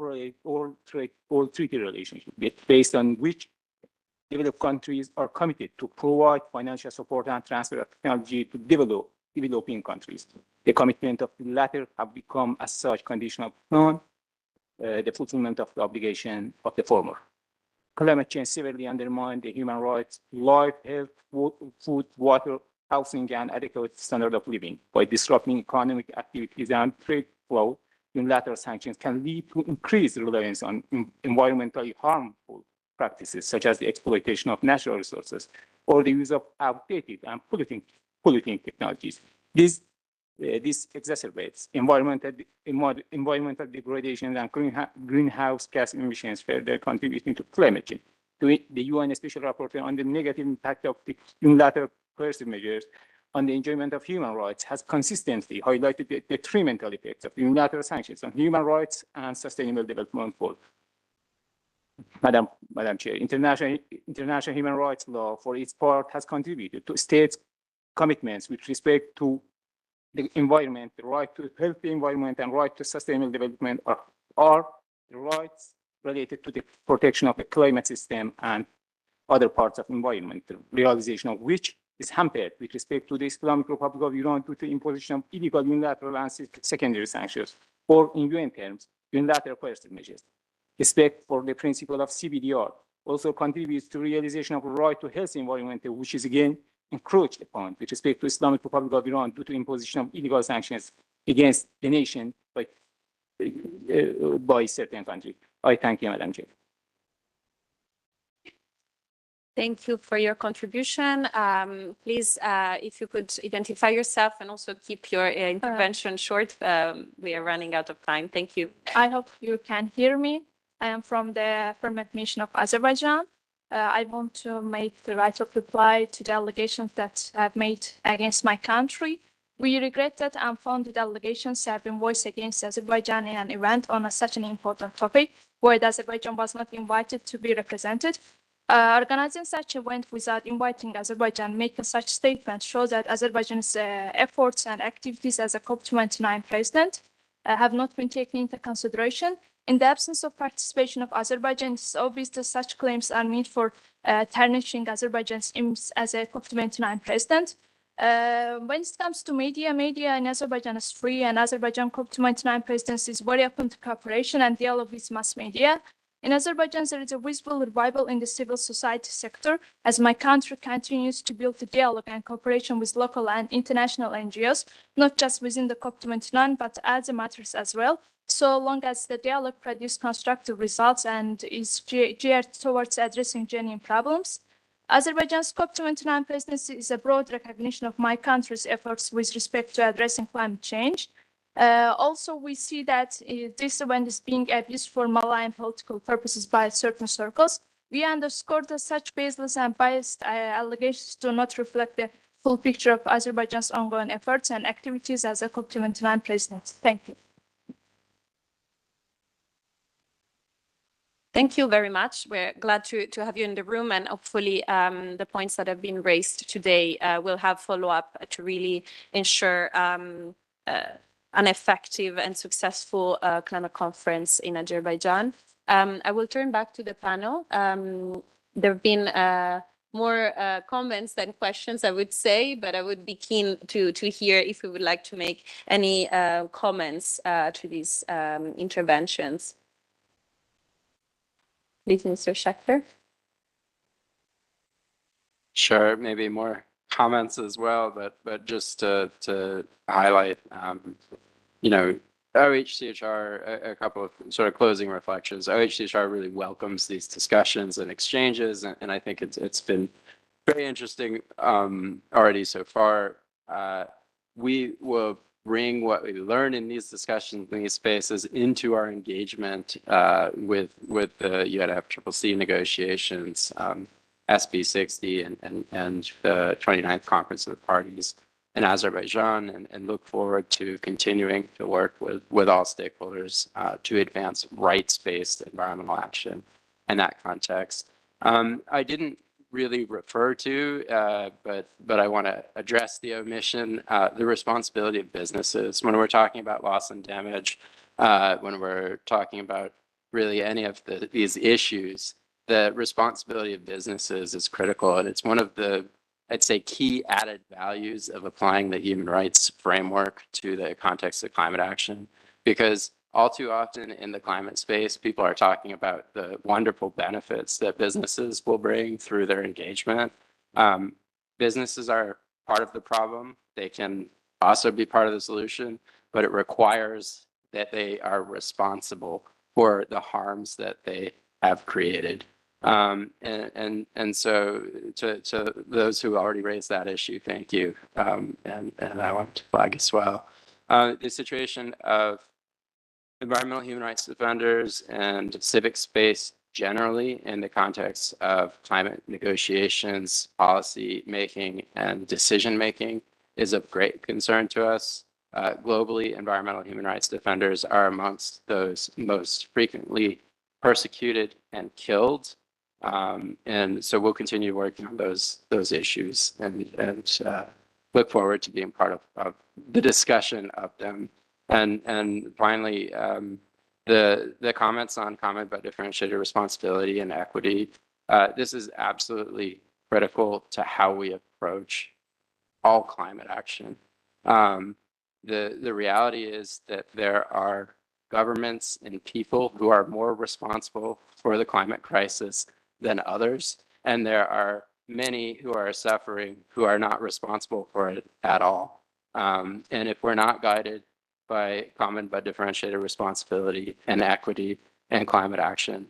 Speaker 11: treaty relationships based on which developed countries are committed to provide financial support and transfer of technology to developing countries. The commitment of the latter have become as such conditional upon the fulfillment of the obligation of the former. Climate change severely undermined the human rights, life, health, food, water, housing, and adequate standard of living. By disrupting economic activities and trade flow, unilateral sanctions can lead to increased reliance on environmentally harmful practices, such as the exploitation of natural resources or the use of outdated and polluting technologies. This exacerbates environmental degradation and greenhouse gas emissions, further contributing to climate change. The UN Special Rapporteur on the negative impact of the unilateral coercive measures on the enjoyment of human rights has consistently highlighted the detrimental effects of unilateral sanctions on human rights and sustainable development goals. Madam Chair, international human rights law, for its part, has contributed to states' commitments with respect to the environment, the right to a healthy environment, and right to sustainable development are the rights related to the protection of the climate system and other parts of environment, the realization of which is hampered with respect to the Islamic Republic of Iran due to the imposition of illegal unilateral and secondary sanctions, or in UN terms, unilateral coercive measures. Respect for the principle of CBDR also contributes to realization of a right to healthy environment, which is again encroached upon with respect to Islamic Republic of Iran due to imposition of illegal sanctions against the nation by certain countries. I thank you, Madam Chair.
Speaker 1: Thank you for your contribution. Please, if you could identify yourself and also keep your intervention short. We are running out of time. Thank you.
Speaker 12: I hope you can hear me. I am from the Permanent Mission of Azerbaijan. I want to make the right of reply to the allegations that have made against my country. We regret that unfounded allegations have been voiced against Azerbaijan in an event on such an important topic, where Azerbaijan was not invited to be represented. Organizing such event without inviting Azerbaijan, making such statements, shows that Azerbaijan's efforts and activities as a COP29 president have not been taken into consideration. In the absence of participation of Azerbaijan, it's obvious that such claims are meant for tarnishing Azerbaijan's image as a COP29 president. When it comes to media in Azerbaijan is free, and Azerbaijan COP29 presidency is very open to cooperation and dialogue with mass media. In Azerbaijan, there is a visible revival in the civil society sector as my country continues to build the dialogue and cooperation with local and international NGOs, not just within the COP29, but other matters as well, so long as the dialogue produces constructive results and is geared towards addressing genuine problems. Azerbaijan's COP29 presidency is a broad recognition of my country's efforts with respect to addressing climate change. Also, we see that this event is being abused for malign political purposes by certain circles. We underscore that such baseless and biased allegations do not reflect the full picture of Azerbaijan's ongoing efforts and activities as a COP29 president. Thank you.
Speaker 1: Thank you very much. We're glad to have you in the room, and hopefully the points that have been raised today will have follow-up to really ensure an effective and successful climate conference in Azerbaijan. I will turn back to the panel. There have been more comments than questions, I would say, but I would be keen to hear if you would like to make any comments to these interventions. Please, Mr. Schechter.
Speaker 6: Sure, maybe more comments as well, but just to highlight, you know, OHCHR, a couple of sort of closing reflections. OHCHR really welcomes these discussions and exchanges, and I think it's been very interesting already so far. We will bring what we learn in these discussions, in these spaces, into our engagement with the UNFCCC negotiations, SB 60 and the 29th Conference of the Parties in Azerbaijan, and look forward to continuing to work with all stakeholders to advance rights-based environmental action in that context. I didn't really refer to, but I want to address the omission, the responsibility of businesses. When we're talking about loss and damage, when we're talking about really any of these issues, the responsibility of businesses is critical, and it's one of the, I'd say, key added values of applying the human rights framework to the context of climate action, because all too often in the climate space, people are talking about the wonderful benefits that businesses will bring through their engagement. Businesses are part of the problem. They can also be part of the solution, but it requires that they are responsible for the harms that they have created. And so to those who already raised that issue, thank you. And I want to flag as well. The situation of environmental human rights defenders and civic space generally in the context of climate negotiations, policy making, and decision making is of great concern to us. Globally, environmental human rights defenders are amongst those most frequently persecuted and killed. And so we'll continue working on those issues and look forward to being part of the discussion of them. And finally, the comments on comment about differentiated responsibility and equity, this is absolutely critical to how we approach all climate action. The reality is that there are governments and people who are more responsible for the climate crisis than others, and there are many who are suffering who are not responsible for it at all. And if we're not guided by common but differentiated responsibility and equity and climate action,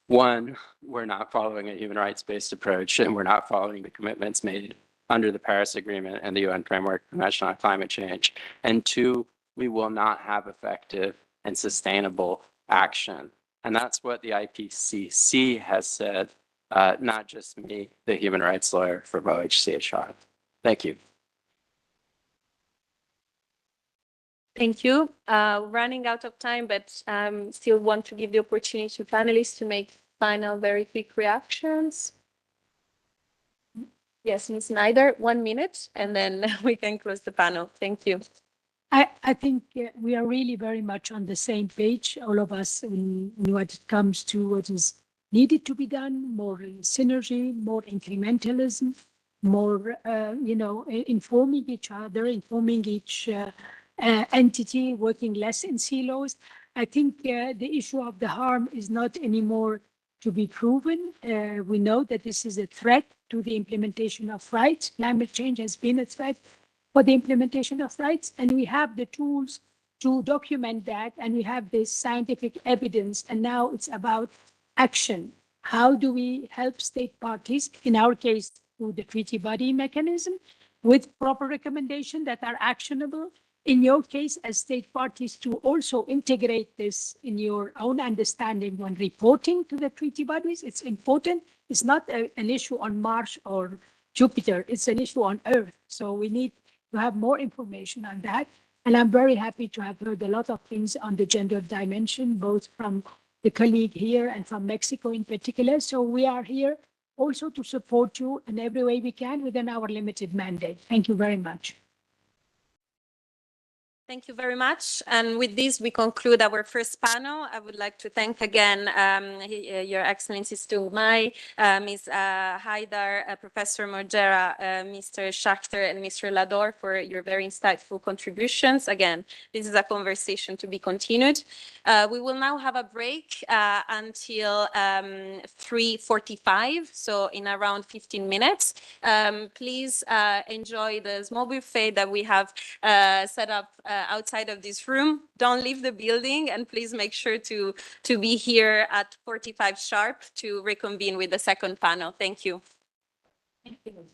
Speaker 6: one, we're not following a human rights-based approach, and we're not following the commitments made under the Paris Agreement and the UN Framework Convention on Climate Change. And two, we will not have effective and sustainable action And that's what the IPCC has said, not just me, the human rights lawyer from OHCHR. Thank you.
Speaker 1: Thank you. Running out of time, but still want to give the opportunity to panelists to make final very quick reactions. Yes, Ms. Snyder, 1 minute, and then we can close the panel. Thank you.
Speaker 5: I think we are really very much on the same page, all of us, in what it comes to what is needed to be done, more synergy, more incrementalism, more, informing each other, informing each entity, working less in silos. I think the issue of the harm is not anymore to be proven. We know that this is a threat to the implementation of rights. Climate change has been a threat for the implementation of rights, and we have the tools to document that, and we have this scientific evidence, and now it's about action. How do we help state parties, in our case, through the treaty body mechanism, with proper recommendations that are actionable? In your case, as state parties, to also integrate this in your own understanding when reporting to the treaty bodies. It's important. It's not an issue on Mars or Jupiter. It's an issue on Earth. So we need to have more information on that. And I'm very happy to have heard a lot of things on the gender dimension, both from the colleague here and from Mexico in particular. So we are here also to support you in every way we can within our limited mandate. Thank you very much.
Speaker 1: Thank you very much. And with this, we conclude our first panel. I would like to thank again Your Excellencies Toumai, Ms. Haidar, Professor Morgera, Mr. Schachter, and Mr. Lador for your very insightful contributions. Again, this is a conversation to be continued. We will now have a break until 3:45, so in around 15 minutes. Please enjoy the small buffet that we have set up outside of this room. Don't leave the building, and please make sure to be here at 45 sharp to reconvene with the second panel. Thank you.
Speaker 5: Thank you.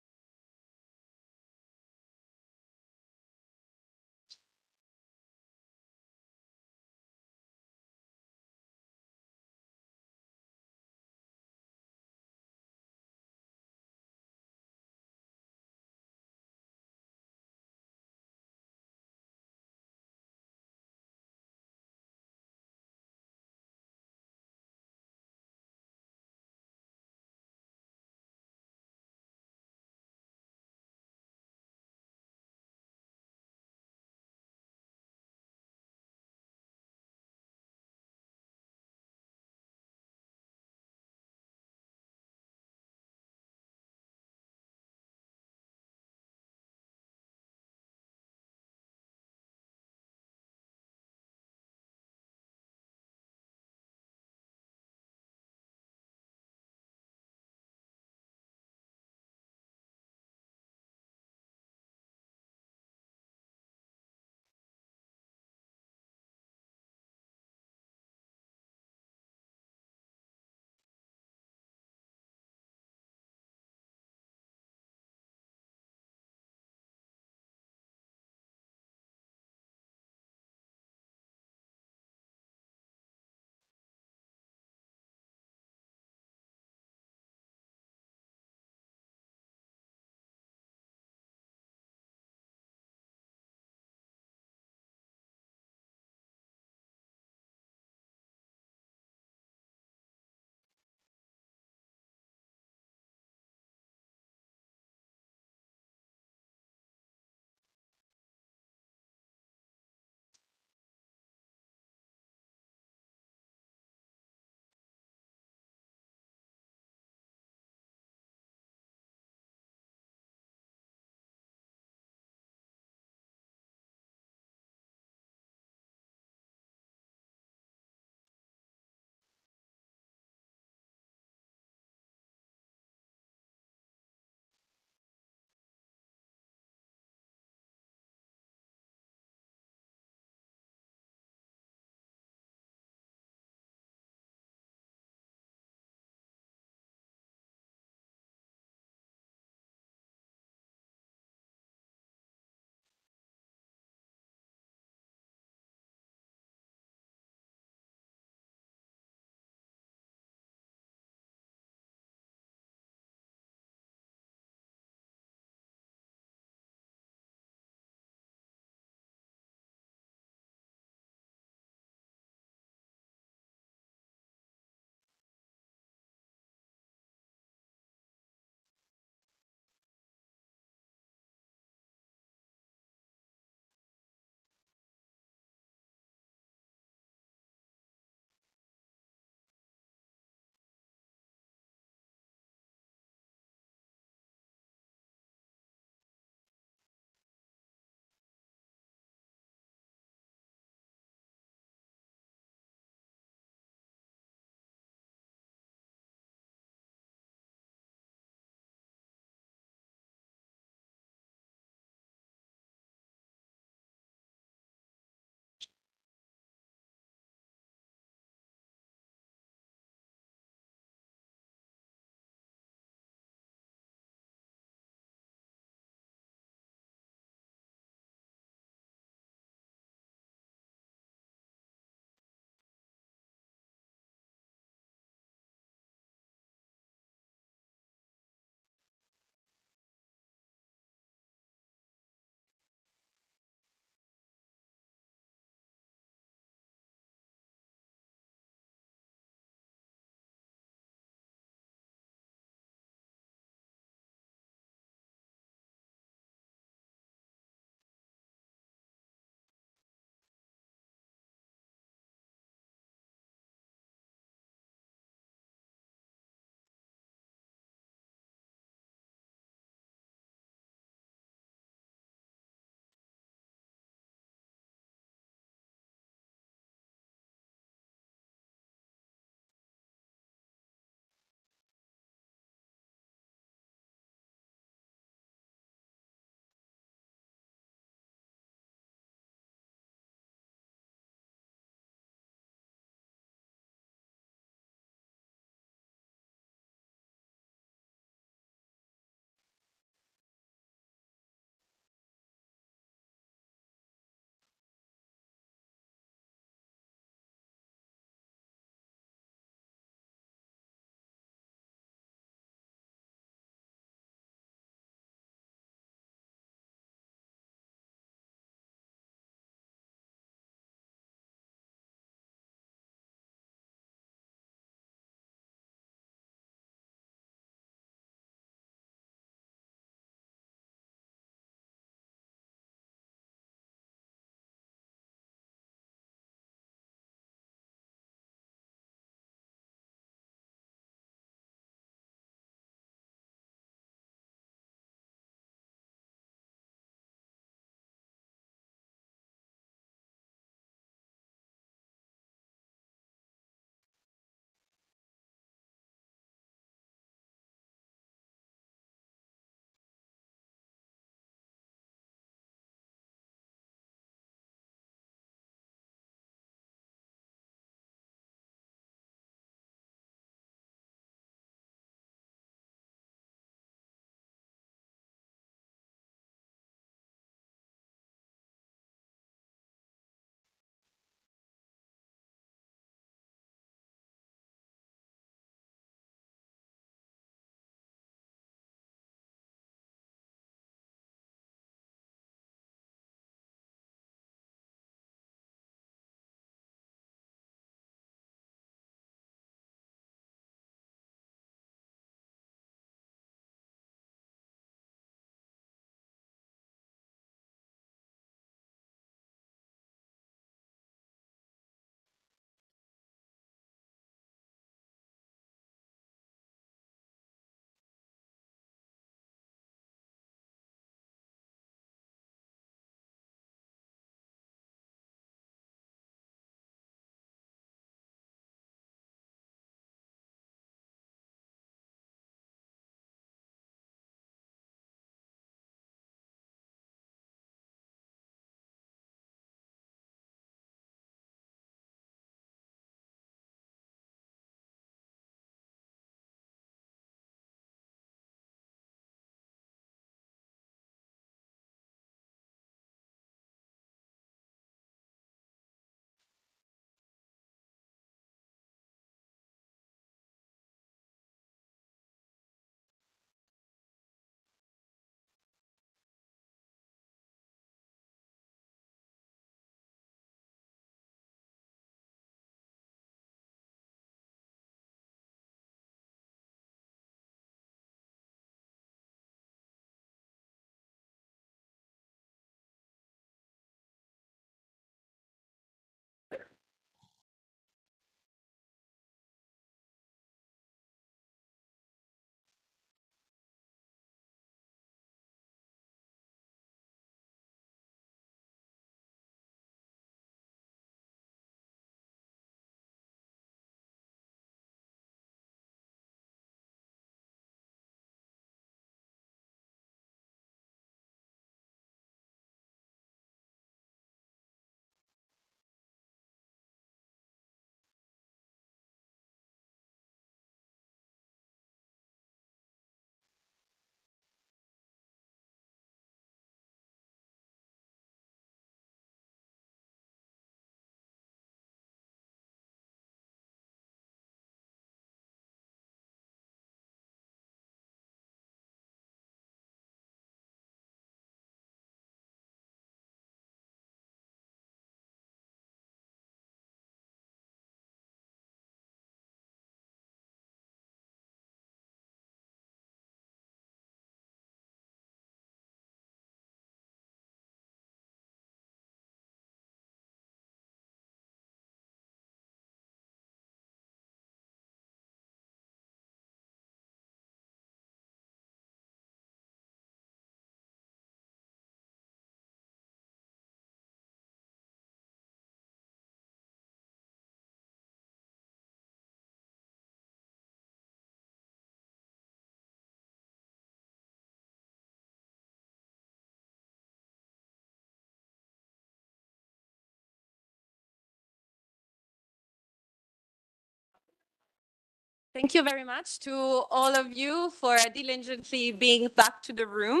Speaker 1: Thank you very much to all of you for diligently being back to the room.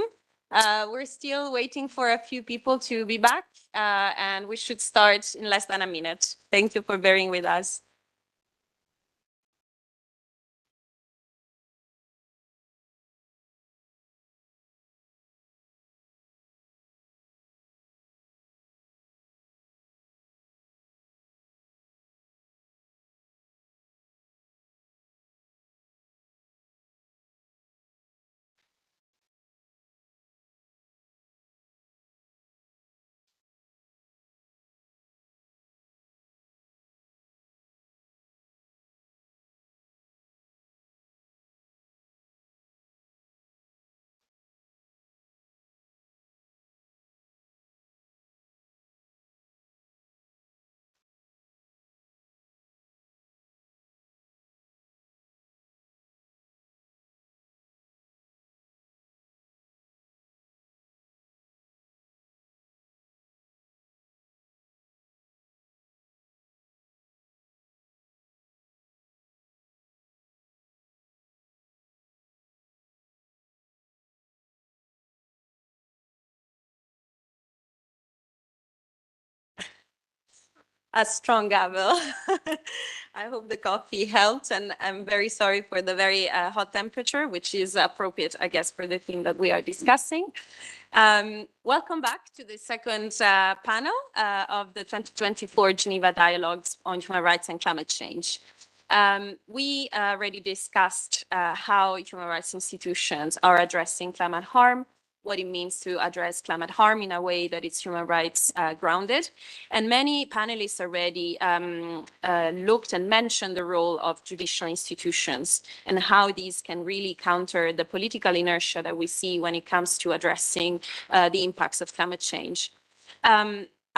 Speaker 1: We're still waiting for a few people to be back, and we should start in less than a minute. Thank you for bearing with us. A strong gavel. I hope the coffee helped, and I'm very sorry for the very hot temperature, which is appropriate, I guess, for the theme that we are discussing. Welcome back to the second panel of the 2024 Geneva Dialogues on Human Rights and Climate Change. We already discussed how human rights institutions are addressing climate harm, what it means to address climate harm in a way that is human rights grounded. And many panelists already looked and mentioned the role of judicial institutions and how these can really counter the political inertia that we see when it comes to addressing the impacts of climate change.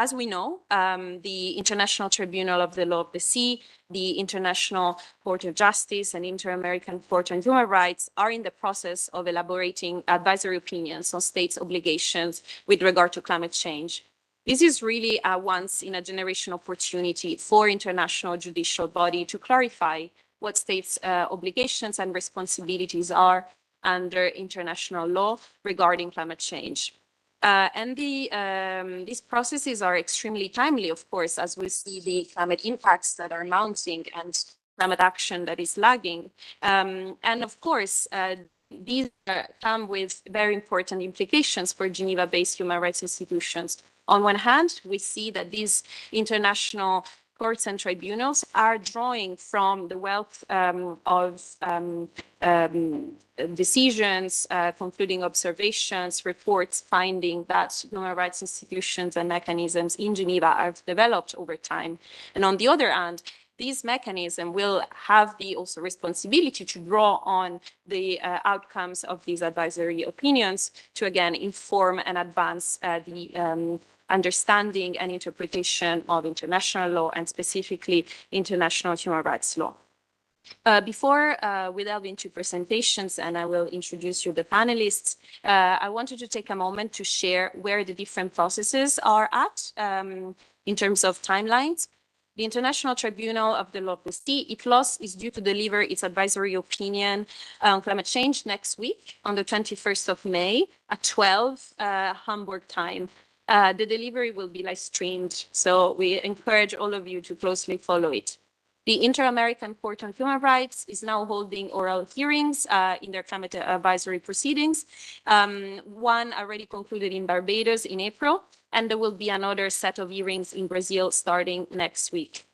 Speaker 1: As we know, the International Tribunal of the Law of the Sea, the International Court of Justice, and Inter-American Court on Human Rights are in the process of elaborating advisory opinions on states' obligations with regard to climate change. This is really a once-in-a-generation opportunity for international judicial body to clarify what states' obligations and responsibilities are under international law regarding climate change. These processes are extremely timely, of course, as we see the climate impacts that are mounting and climate action that is lagging. And of course, these come with very important implications for Geneva-based human rights institutions. On one hand, we see that these international courts and tribunals are drawing from the wealth of decisions, concluding observations, reports, finding that human rights institutions and mechanisms in Geneva have developed over time. And on the other hand, these mechanisms will have the also responsibility to draw on the outcomes of these advisory opinions to again inform and advance the understanding and interpretation of international law and specifically international human rights law. Before we delve into presentations and I will introduce you the panelists, I wanted to take a moment to share where the different processes are at in terms of timelines. The International Tribunal of the Law of the Sea, ITLOS, is due to deliver its advisory opinion on climate change next week on the 21st of May at 12 Hamburg time. The delivery will be live streamed, so we encourage all of you to closely follow it. The Inter-American Court on Human Rights is now holding oral hearings in their climate advisory proceedings. One already concluded in Barbados in April, and there will be another set of hearings in Brazil starting next week.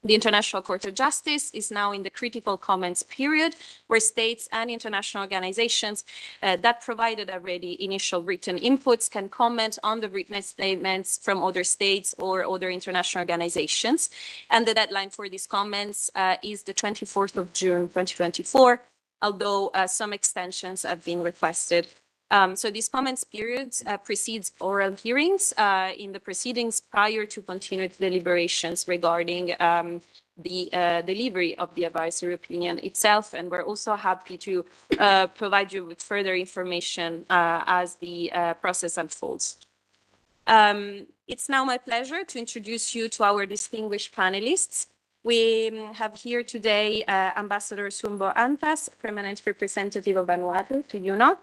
Speaker 1: The International Court of Justice is now in the critical comments period, where states and international organizations that provided already initial written inputs can comment on the written statements from other states or other international organizations. And the deadline for these comments is the 24th of June, 2024, although some extensions have been requested. So this comments period precedes oral hearings in the proceedings prior to continued deliberations regarding the delivery of the advisory opinion itself. And we're also happy to provide you with further information as the process unfolds. It's now my pleasure to introduce you to our distinguished panelists. We have here today Ambassador Sumbo Antas, permanent representative of Vanuatu to UNO.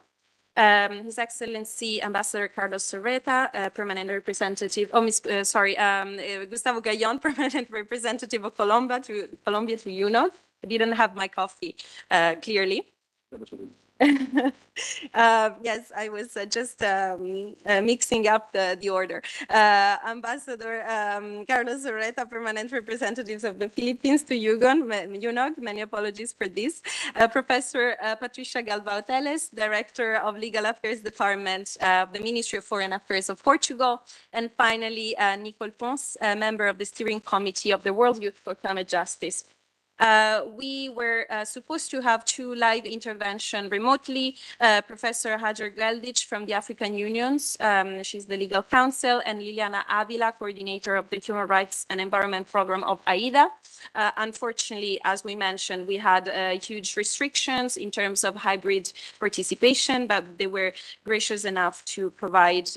Speaker 1: His Excellency Ambassador Carlos Serreta, permanent representative, Gustavo Gayon, permanent representative of Colombia to UNO. I didn't have my coffee, clearly. Yes, I was just mixing up the order. Ambassador Carlos Serreta, permanent representatives of the Philippines to UNOG, many apologies for this. Professor Patricia Galbao Teles, Director of Legal Affairs Department of the Ministry of Foreign Affairs of Portugal. And finally, Nicole Pons, member of the Steering Committee of the World Youth for Climate Justice. We were supposed to have 2 live interventions remotely. Professor Hajar Geldic from the African Unions, she's the legal counsel, and Liliana Avila, coordinator of the Human Rights and Environment Program of AIDA. Unfortunately, as we mentioned, we had huge restrictions in terms of hybrid participation, but they were gracious enough to provide,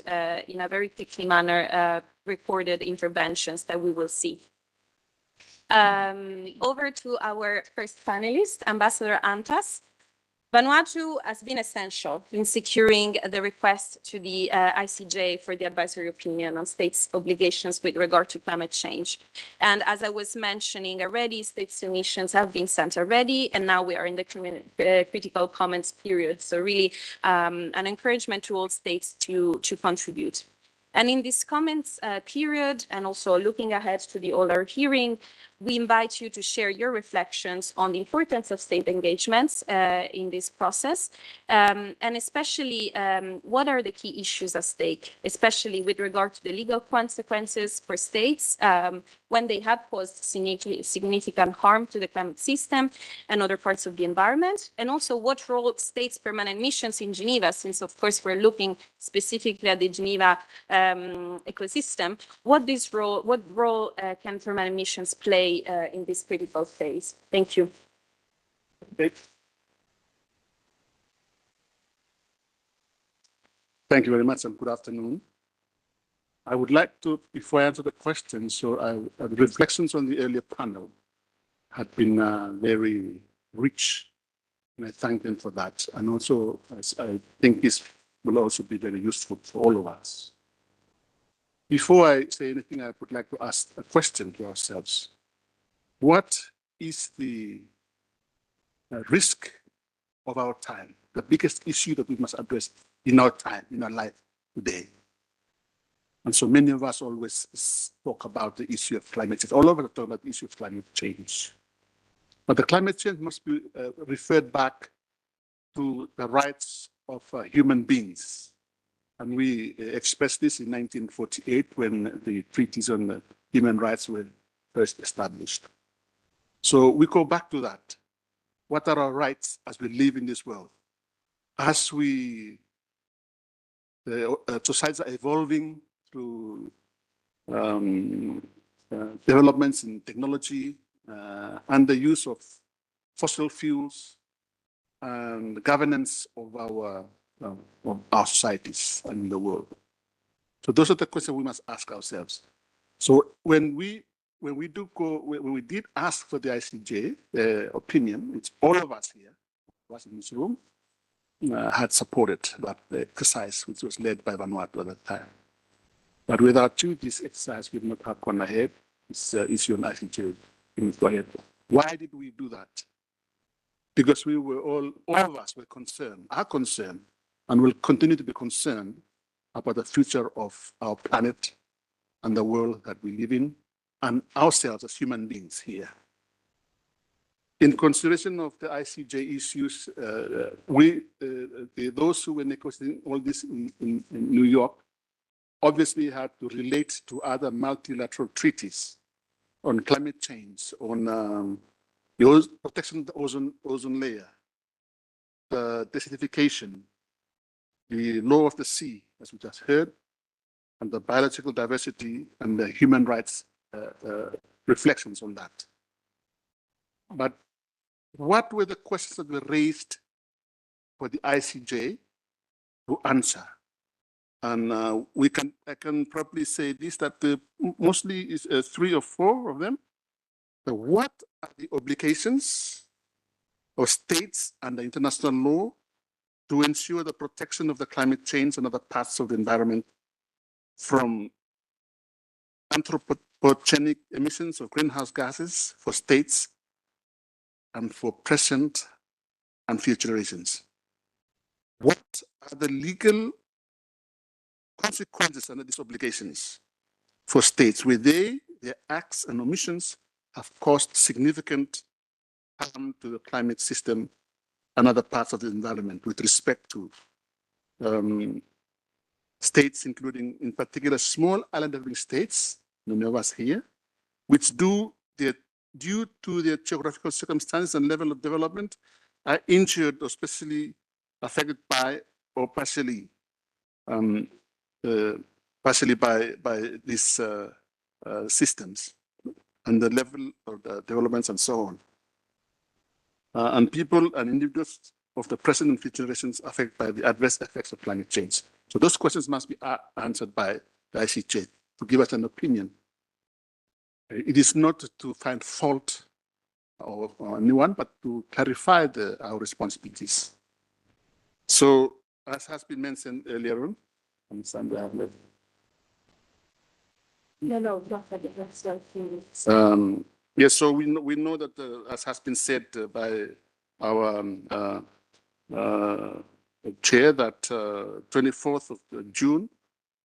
Speaker 1: in a very quickly manner, recorded interventions that we will see. Over to our first panelist, Ambassador Antas. Vanuatu has been essential in securing the request to the ICJ for the advisory opinion on states' obligations with regard to climate change. And as I was mentioning already, state submissions have been sent already, and now we are in the critical comments period. So really an encouragement to all states to contribute. And in this comments period, and also looking ahead to the oral hearing, we invite you to share your reflections on the importance of state engagements in this process, and especially what are the key issues at stake, especially with regard to the legal consequences for states when they have caused significant harm to the climate system and other parts of the environment, and also what role states' permanent missions in Geneva, since of course we're looking specifically at the Geneva ecosystem, what role can permanent missions play in this critical phase? Thank you.
Speaker 13: Thank you very much and good afternoon. I would like to, before I answer the question, the reflections on the earlier panel had been very rich, and I thank them for that. And also, I think this will also be very useful for all of us. Before I say anything, I would like to ask a question to ourselves. What is the risk of our time, the biggest issue that we must address in our time, in our life today? And so many of us always talk about the issue of climate change. All of us talk about the issue of climate change. But the climate change must be referred back to the rights of human beings. And we expressed this in 1948 when the treaties on human rights were first established. So we go back to that. What are our rights as we live in this world? As the societies are evolving through developments in technology and the use of fossil fuels and the governance of our societies and the world. So those are the questions we must ask ourselves. So when we did ask for the ICJ opinion, it's all of us here, was in this room, had supported that exercise, which was led by Vanuatu at that time. But without you, this exercise would not have gone ahead. This issue on ICJ would go ahead. Why did we do that? Because we were all of us were concerned, are concerned, and will continue to be concerned about the future of our planet and the world that we live in, and ourselves as human beings here. In consideration of the ICJ issues, those who were negotiating all this in New York obviously had to relate to other multilateral treaties on climate change, on the protection of the ozone layer, the desertification, the law of the sea, as we just heard, and the biological diversity and the human rights reflections on that. But what were the questions that were raised for the ICJ to answer? And I can probably say this, that mostly is 3 or 4 of them what are the obligations of states under international law to ensure the protection of the climate change and other parts of the environment from anthropogenic emissions of greenhouse gases for states and for present and future generations? What are the legal consequences under these obligations for states where their acts and omissions have caused significant harm to the climate system and other parts of the environment with respect to states, including in particular small island living states, many of us here, which due to their geographical circumstances and level of development are injured or especially affected by or partially by these systems and the level of the developments and so on. And people and individuals of the present and future generations affected by the adverse effects of climate change. So those questions must be answered by the ICJ to give us an opinion. It is not to find fault or anyone, but to clarify our responsibilities. So, as has been mentioned earlier on, yes, so we know that, as has been said by our chair, that 24th of June,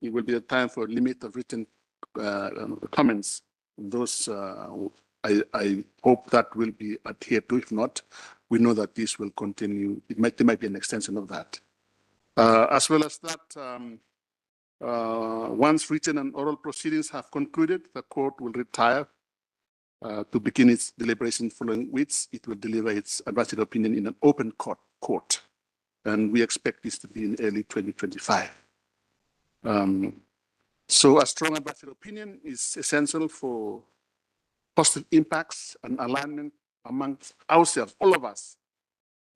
Speaker 13: it will be a time for a limit of written comments. Those, I hope that will be adhered to. If not, we know that this will continue. There might be an extension of that. As well as that, once written and oral proceedings have concluded, the court will retire to begin its deliberation, following which it will deliver its advisory opinion in an open court. And we expect this to be in early 2025. So a strong advisory opinion is essential for positive impacts and alignment amongst ourselves, all of us,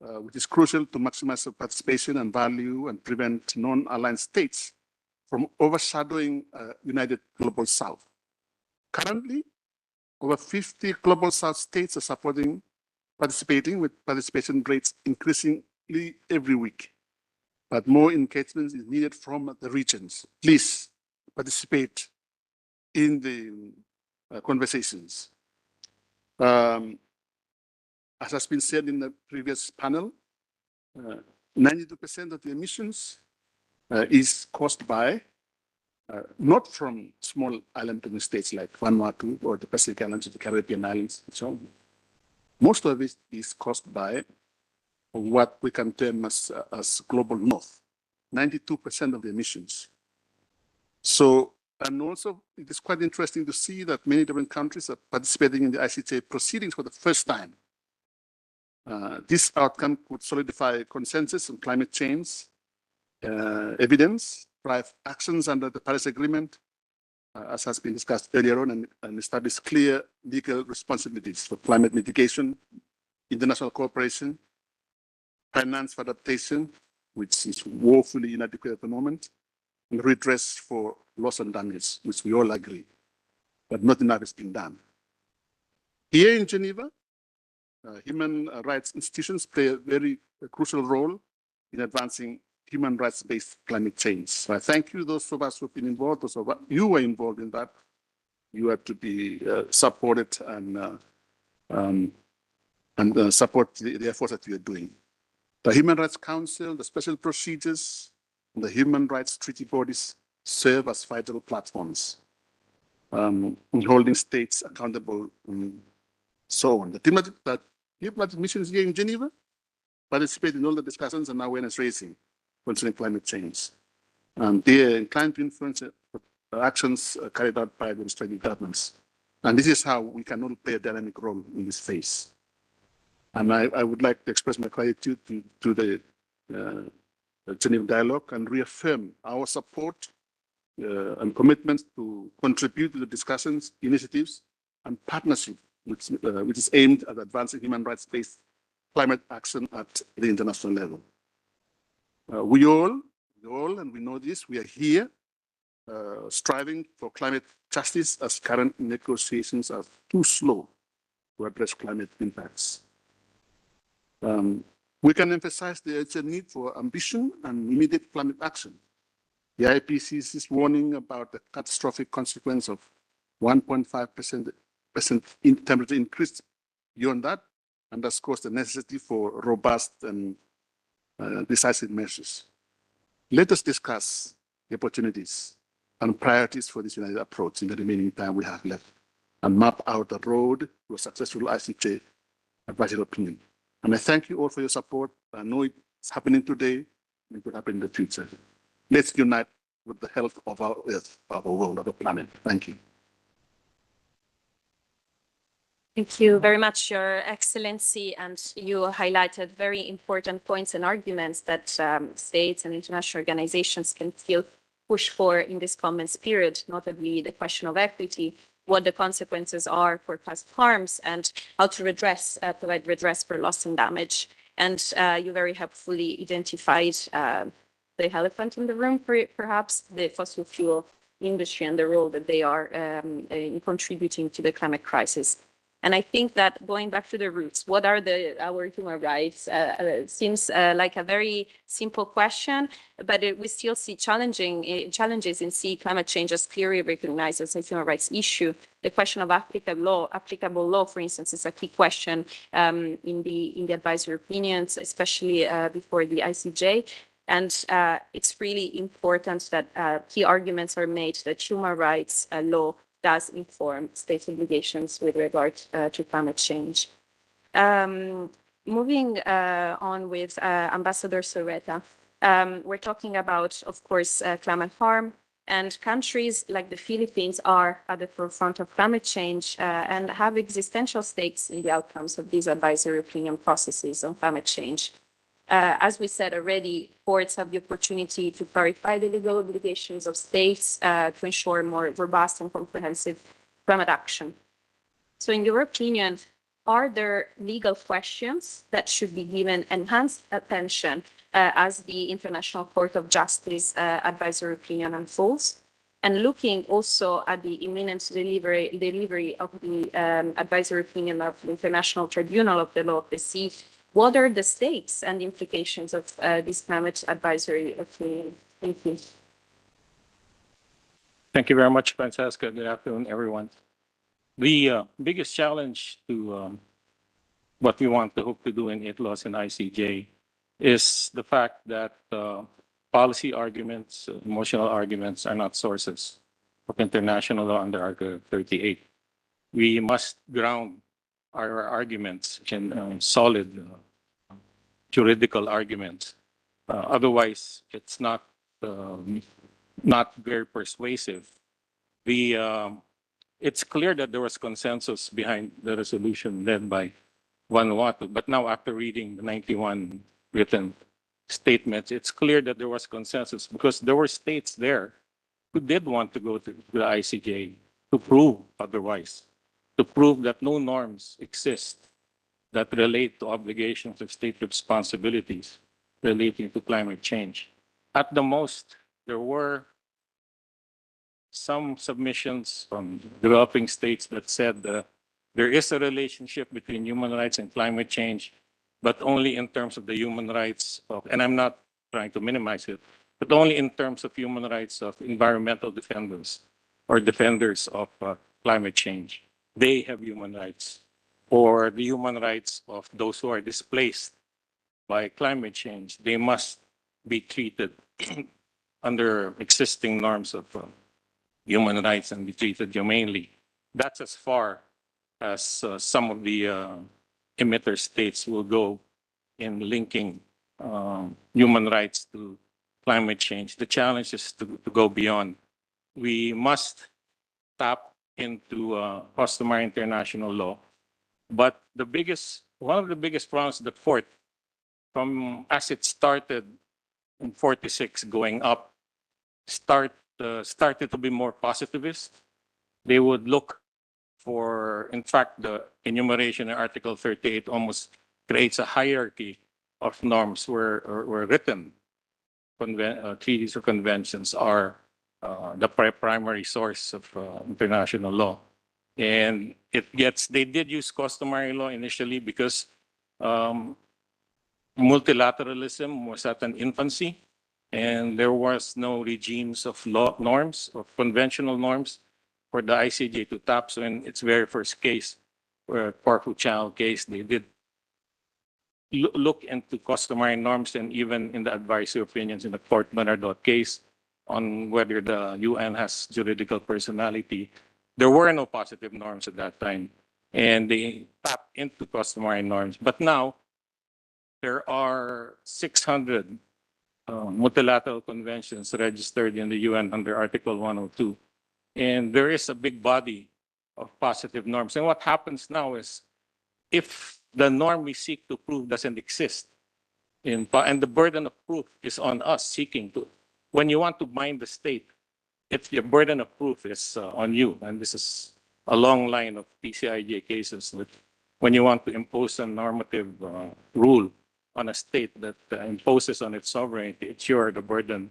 Speaker 13: which is crucial to maximize the participation and value and prevent non-aligned states from overshadowing United Global South. Currently, over 50 Global South states are participating with participation rates increasingly every week. But more engagement is needed from the regions. Please participate in the conversations. As has been said in the previous panel, 92% of the emissions is caused by, not from small island states like Vanuatu or the Pacific Islands or the Caribbean Islands and so on. Most of it is caused by what we can term as global north, 92% of the emissions. So, and also it is quite interesting to see that many different countries are participating in the ICJ proceedings for the first time. This outcome could solidify consensus on climate change, evidence, drive actions under the Paris Agreement, as has been discussed earlier on, and establish clear legal responsibilities for climate mitigation, international cooperation, finance for adaptation, which is woefully inadequate at the moment, and redress for loss and damage, which we all agree, but not enough is being done. Here in Geneva, human rights institutions play a very crucial role in advancing human rights-based climate change. So I thank you, those of us who have been involved, those of you were involved in that. You have to be supported and support the efforts that you are doing. The Human Rights Council, the special procedures, and the human rights treaty bodies serve as vital platforms in holding states accountable and so on. The diplomatic missions here in Geneva participate in all the discussions and awareness raising concerning climate change. And they are inclined to influence actions carried out by the respective governments. And this is how we can all play a dynamic role in this phase. And I would like to express my gratitude to the Geneva Dialogue and reaffirm our support and commitment to contribute to the discussions, initiatives, and partnership which is aimed at advancing human rights-based climate action at the international level. We all, and we know this, we are here striving for climate justice as current negotiations are too slow to address climate impacts. We can emphasize the urgent need for ambition and immediate climate action. The IPCC is warning about the catastrophic consequence of 1.5% in temperature increase. Beyond that, underscores the necessity for robust and decisive measures. Let us discuss the opportunities and priorities for this united approach in the remaining time we have left and map out the road to a successful ICJ advisory opinion. And I thank you all for your support. I know it's happening today and it will happen in the future. Let's unite with the health of our earth, of our world, of the planet. Thank you.
Speaker 1: Thank you very much, Your Excellency, and you highlighted very important points and arguments that states and international organizations can still push for in this comments period, notably the question of equity, what the consequences are for past harms, and how to provide redress for loss and damage. And you very helpfully identified the elephant in the room, perhaps the fossil fuel industry and the role that they are in contributing to the climate crisis. And I think that going back to the roots, what are our human rights? Seems like a very simple question, but we still see challenges in seeing climate change as clearly recognized as a human rights issue. The question of applicable law, for instance, is a key question in the advisory opinions, especially before the ICJ. And it's really important that key arguments are made that human rights law does inform state obligations with regard to climate change. Moving on with Ambassador Soreta, we're talking about, of course, climate harm, and countries like the Philippines are at the forefront of climate change and have existential stakes in the outcomes of these advisory opinion processes on climate change. As we said already, courts have the opportunity to clarify the legal obligations of states to ensure more robust and comprehensive climate action. So in your opinion, are there legal questions that should be given enhanced attention as the International Court of Justice advisory opinion unfolds? And looking also at the imminent delivery of the advisory opinion of the International Tribunal of the Law of the Sea, what are the stakes and implications of this climate advisory opinion? Thank you.
Speaker 14: Thank you very much, Francesca. Good afternoon, everyone. The biggest challenge to what we want to hope to do in ITLOS and ICJ is the fact that policy arguments, emotional arguments are not sources of international law under Article 38. We must ground our arguments in solid juridical arguments. Otherwise, it's not very persuasive. It's clear that there was consensus behind the resolution led by Vanuatu, but now after reading the 91 written statements, it's clear that there was consensus because there were states there who did want to go to the ICJ to prove otherwise, to prove that no norms exist that relate to obligations of state responsibilities relating to climate change. At the most, there were some submissions from developing states that said there is a relationship between human rights and climate change, but only in terms of the human rights of, and I'm not trying to minimize it, but only in terms of human rights of environmental defenders or defenders of climate change. They have human rights, or the human rights of those who are displaced by climate change. They must be treated under existing norms of human rights and be treated humanely. That's as far as some of the emitter states will go in linking human rights to climate change. The challenge is to go beyond. We must tap into customary international law. But one of the biggest problems that fought from as it started in 46 going up, started to be more positivist. They would look for, in fact, the enumeration in Article 38 almost creates a hierarchy of norms where written treaties or conventions are the primary source of international law. And they did use customary law initially because multilateralism was at an infancy and there was no regimes of law norms, of conventional norms for the ICJ to tap. So in its very first case, where Park-Hu-Chao case, they did look into customary norms, and even in the advisory opinions in the Port Bernardot case on whether the UN has juridical personality, there were no positive norms at that time, and they tapped into customary norms. But now there are 600 multilateral conventions registered in the UN under Article 102, and there is a big body of positive norms. And what happens now is, if the norm we seek to prove doesn't exist, and the burden of proof is on us seeking to, when you want to bind the state, if the burden of proof is on you, and this is a long line of PCIJ cases, that when you want to impose a normative rule on a state that imposes on its sovereignty, it's the burden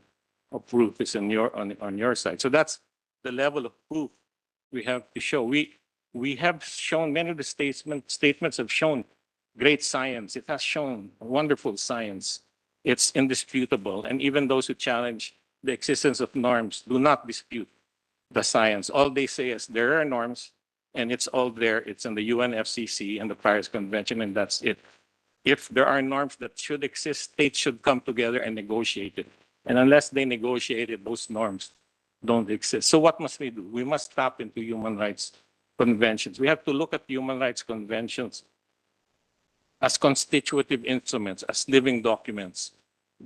Speaker 14: of proof is on your side. So that's the level of proof we have to show. We have shown, many of the statements have shown great science. It has shown wonderful science. It's indisputable. And even those who challenge the existence of norms do not dispute the science. All they say is there are norms and it's all there. It's in the UNFCCC and the Paris Convention, and that's it. If there are norms that should exist, states should come together and negotiate it. And unless they negotiate it, those norms don't exist. So what must we do? We must tap into human rights conventions. We have to look at human rights conventions as constitutive instruments, as living documents.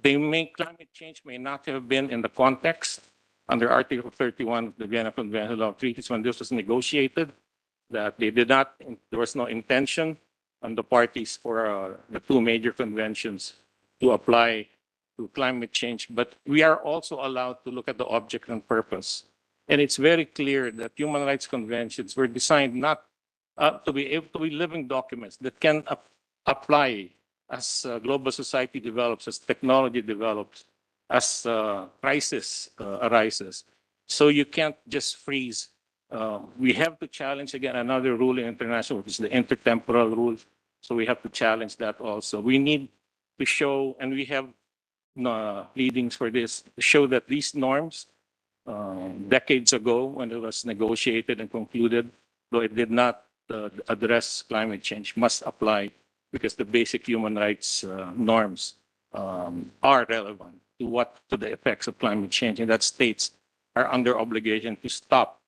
Speaker 14: Climate change may not have been in the context under Article 31 of the Vienna Convention Law of Treaties when this was negotiated, that there was no intention on the parties for the two major conventions to apply to climate change. But we are also allowed to look at the object and purpose. And it's very clear that human rights conventions were designed not to be able to be living documents that can apply as global society develops, as technology develops, as crisis arises. So you can't just freeze. We have to challenge again another rule in international, which is the intertemporal rule. So we have to challenge that also. We need to show, and we have pleadings for this, to show that these norms, decades ago when it was negotiated and concluded, though it did not address climate change, must apply, because the basic human rights norms are relevant to the effects of climate change, and that states are under obligation to stop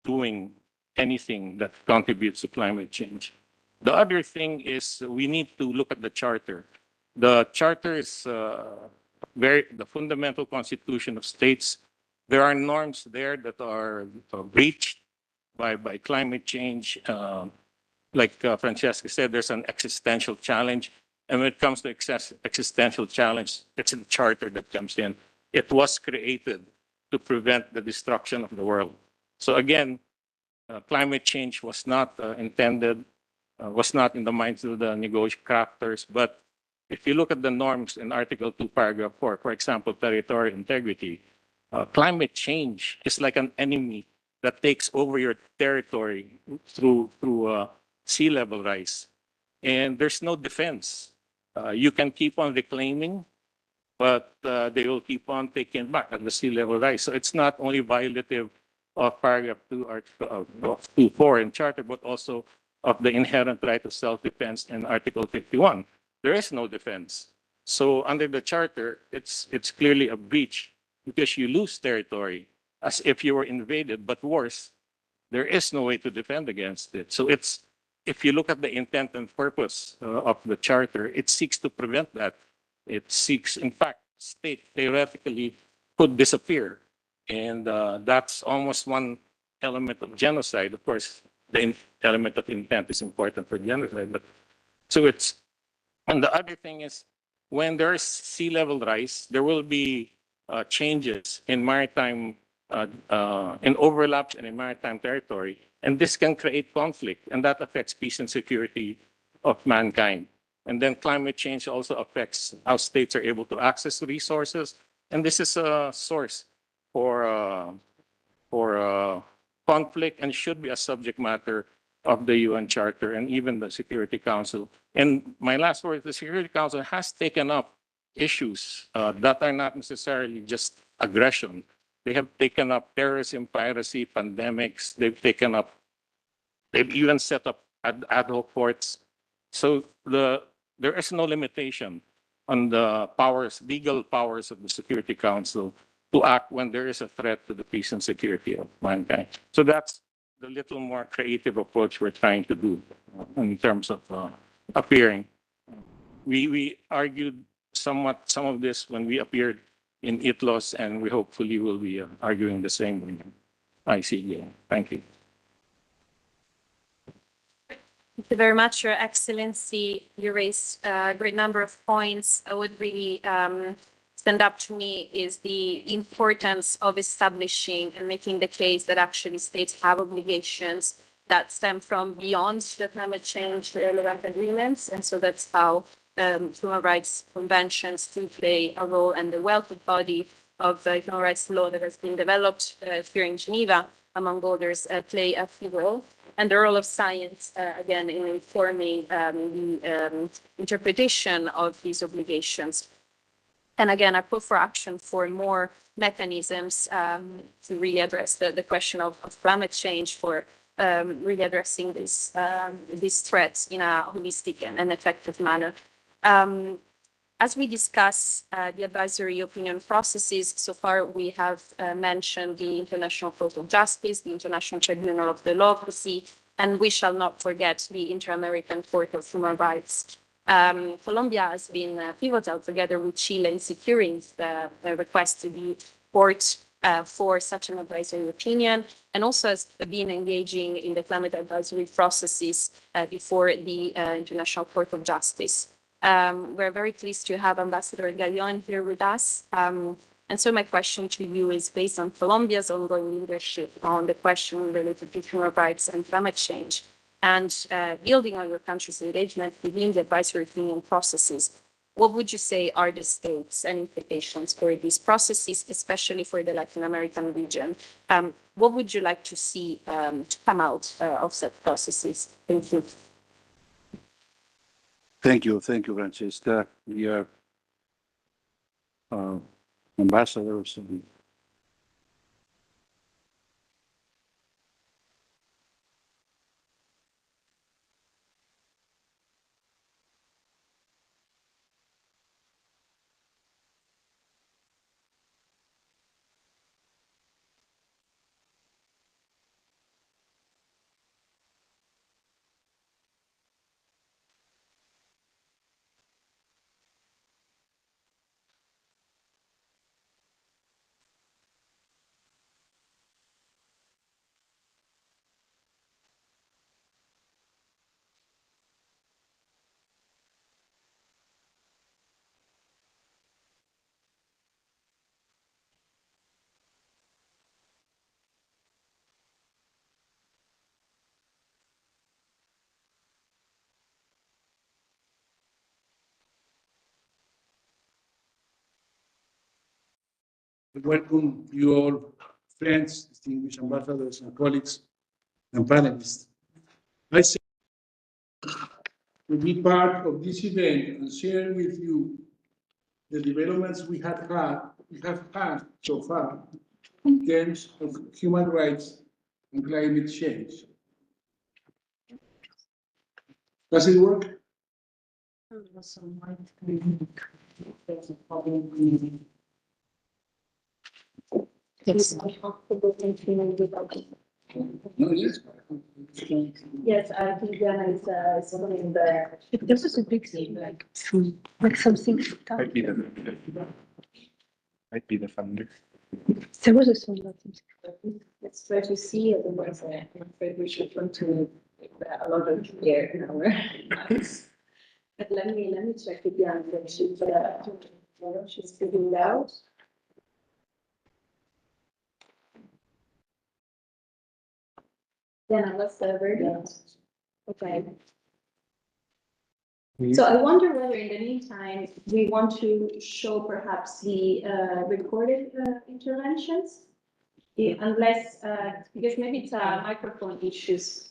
Speaker 14: doing anything that contributes to climate change. The other thing is we need to look at the charter. The charter is the fundamental constitution of states. There are norms there that are breached by climate change. Like Francesca said, there's an existential challenge. And when it comes to existential challenge, it's the charter that comes in. It was created to prevent the destruction of the world. So again, climate change was not intended, was not in the minds of the crafters. But if you look at the norms in Article 2, Paragraph 4, for example, territorial integrity, climate change is like an enemy that takes over your territory through sea level rise. And there's no defense. You can keep on reclaiming, but they will keep on taking back at the sea level rise. So it's not only violative of Paragraph 2, Article 2.4 in Charter, but also of the inherent right of self-defense in Article 51. There is no defense. So under the Charter, it's clearly a breach because you lose territory as if you were invaded, but worse, there is no way to defend against it. So if you look at the intent and purpose of the Charter, it seeks to prevent that. It seeks, in fact, state theoretically could disappear. And that's almost one element of genocide. Of course, the element of intent is important for genocide. But so and the other thing is, when there's sea level rise, there will be changes in maritime, in overlaps and in maritime territory. And this can create conflict, and that affects peace and security of mankind. And then climate change also affects how states are able to access resources. And this is a source for conflict and should be a subject matter of the UN Charter and even the Security Council. And my last word, the Security Council has taken up issues that are not necessarily just aggression. They have taken up terrorism, piracy, pandemics. They've even set up ad hoc courts. So there is no limitation on the powers, legal powers of the Security Council to act when there is a threat to the peace and security of mankind. So that's the little more creative approach we're trying to do in terms of appearing. We argued some of this when we appeared in ITLOS, and we hopefully will be arguing the same in ICEL. Thank you.
Speaker 1: Thank you very much, Your Excellency. You raised a great number of points. I would really stand up to me is the importance of establishing and making the case that actually states have obligations that stem from beyond the climate change relevant agreements. And so that's how human rights conventions do play a role, and the wealth body of human rights law that has been developed here in Geneva, among others, play a key role. And the role of science, again, in informing the interpretation of these obligations. And again, I put for action for more mechanisms to really address the question of climate change, for really addressing these threats in a holistic and effective manner. As we discuss the advisory opinion processes, so far we have mentioned the International Court of Justice, the International Tribunal of the Law of the Sea, and we shall not forget the Inter-American Court of Human Rights. Colombia has been pivotal together with Chile in securing the request to the court for such an advisory opinion, and also has been engaging in the climate advisory processes before the International Court of Justice. We're very pleased to have Ambassador Gallon here with us. And so my question to you is based on Colombia's ongoing leadership on the question related to human rights and climate change, and building on your country's engagement within the advisory opinion processes. What would you say are the stakes and implications for these processes, especially for the Latin American region? What would you like to see to come out of such processes? Thank you.
Speaker 13: Thank you, Francesca. We are ambassadors. And welcome you all, friends, distinguished ambassadors and colleagues and panelists. I say to be part of this event and share with you the developments we have had so far in terms of human rights and climate change. Does it work?
Speaker 1: Yes.
Speaker 13: No, yes.
Speaker 1: Yes, I think Diana is something there.
Speaker 5: This is a big thing, like something.
Speaker 6: Might be the funder.
Speaker 5: There was a song.
Speaker 1: It's fair to see, otherwise I'm afraid we should come to a lot of here in our lives. But let me check with Diana. She's figuring it out. Diana, what's the verdict? Okay. So I wonder whether in the meantime, we want to show perhaps the recorded interventions. unless, because maybe it's microphone issues.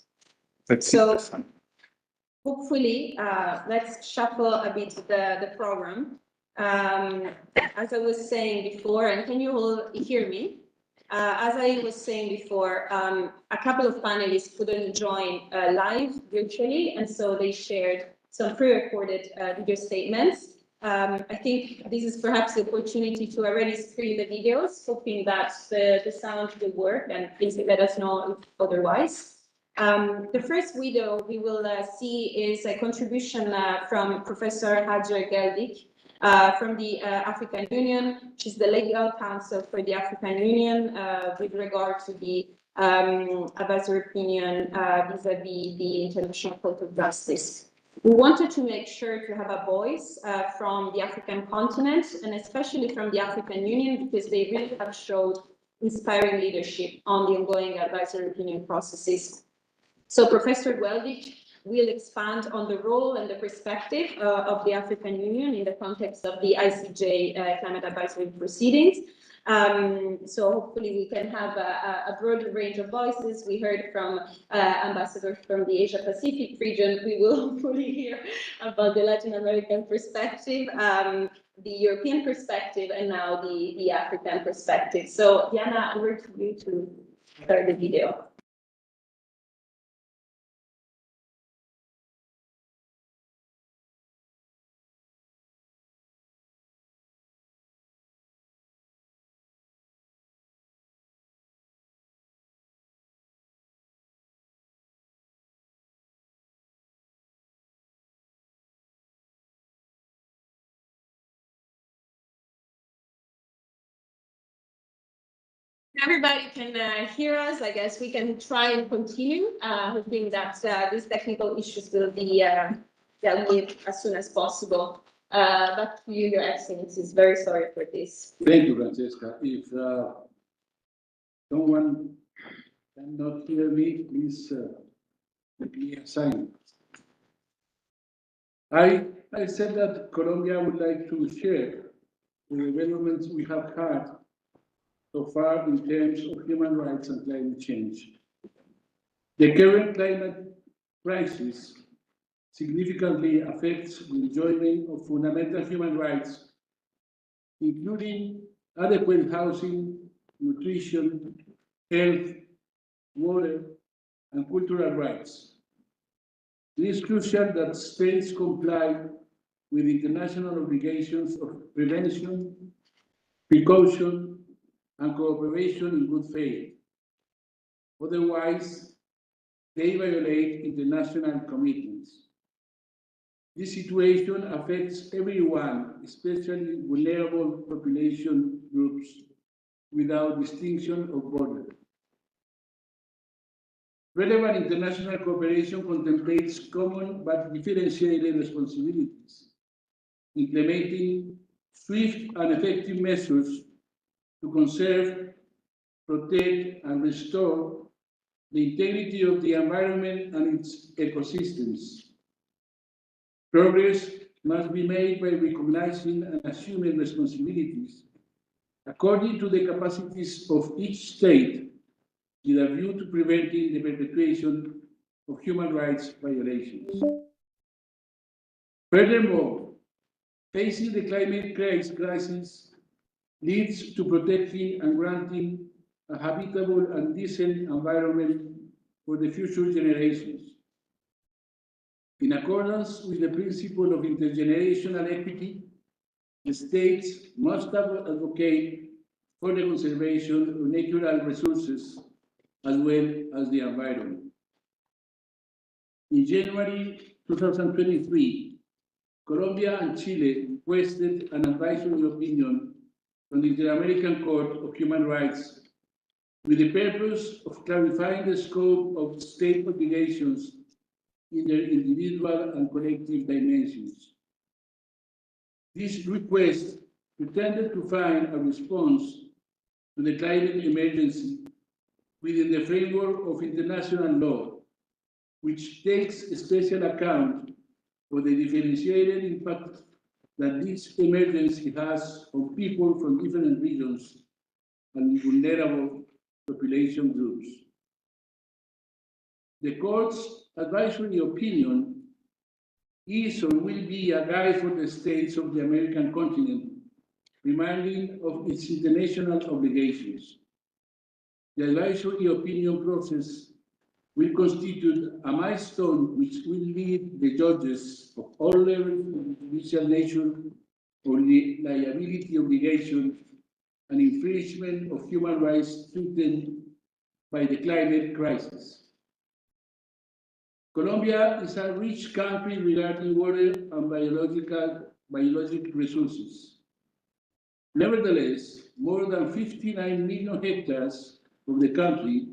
Speaker 2: Let's
Speaker 1: So
Speaker 2: see.
Speaker 1: hopefully, let's shuffle a bit the program. As I was saying before, and can you all hear me? As I was saying before, a couple of panelists couldn't join live virtually, and so they shared some pre-recorded video statements. I think this is perhaps the opportunity to already screen the videos, hoping that the sound will work, and please let us know if otherwise. The first video we will see is a contribution from Professor Hajar Geldik from the African Union. She's the legal counsel for the African Union with regard to the advisory opinion vis-a-vis the International Court of Justice. We wanted to make sure to have a voice from the African continent and especially from the African Union because they really have showed inspiring leadership on the ongoing advisory opinion processes. So Professor Geldik will expand on the role and the perspective of the African Union in the context of the ICJ climate advisory proceedings. So hopefully we can have a broader range of voices. We heard from ambassadors from the Asia Pacific region. We will hopefully hear about the Latin American perspective, the European perspective, and now the African perspective. So Diana, over to you to start the video. Everybody can hear us. I guess we can try and continue, hoping that these technical issues will be dealt with as soon as possible. Back to you, Your Excellencies. Very sorry for this.
Speaker 15: Thank you, Francesca. If someone cannot hear me, please give me a sign. I said that Colombia would like to share the developments we have had so far in terms of human rights and climate change. The current climate crisis significantly affects the enjoyment of fundamental human rights, including adequate housing, nutrition, health, water, and cultural rights. It is crucial that states comply with international obligations of prevention, precaution, and cooperation in good faith. Otherwise, they violate international commitments. This situation affects everyone, especially vulnerable population groups, without distinction of border. Relevant international cooperation contemplates common but differentiated responsibilities, implementing swift and effective measures to conserve, protect, and restore the integrity of the environment and its ecosystems. Progress must be made by recognizing and assuming responsibilities according to the capacities of each state with a view to preventing the perpetration of human rights violations. Furthermore, facing the climate crisis leads to protecting and granting a habitable and decent environment for the future generations. In accordance with the principle of intergenerational equity, the states must advocate for the conservation of natural resources as well as the environment. In January 2023, Colombia and Chile requested an advisory opinion from the Inter-American Court of Human Rights with the purpose of clarifying the scope of state obligations in their individual and collective dimensions. This request pretended to find a response to the climate emergency within the framework of international law, which takes special account for the differentiated impact that this emergency has on people from different regions and vulnerable population groups. The court's advisory opinion is or will be a guide for the states of the American continent, reminding of its international obligations. The advisory opinion process will constitute a milestone which will lead the judges of all levels of judicial nature or the liability obligation and infringement of human rights threatened by the climate crisis. Colombia is a rich country regarding water and biological resources. Nevertheless, more than 59 million hectares of the country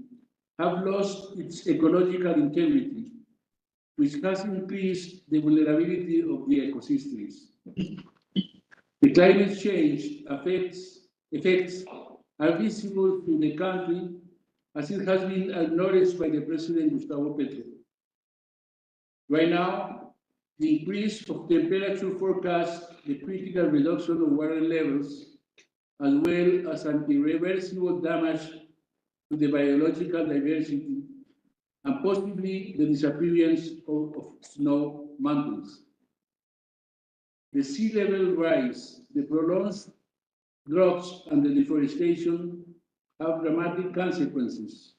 Speaker 15: have lost its ecological integrity, which has increased the vulnerability of the ecosystems. The climate change effects are visible through the country, as it has been acknowledged by the President Gustavo Petro. Right now, the increase of temperature forecasts the critical reduction of water levels, as well as an irreversible damage to the biological diversity and possibly the disappearance of snow mountains. The sea level rise, the prolonged droughts, and the deforestation have dramatic consequences,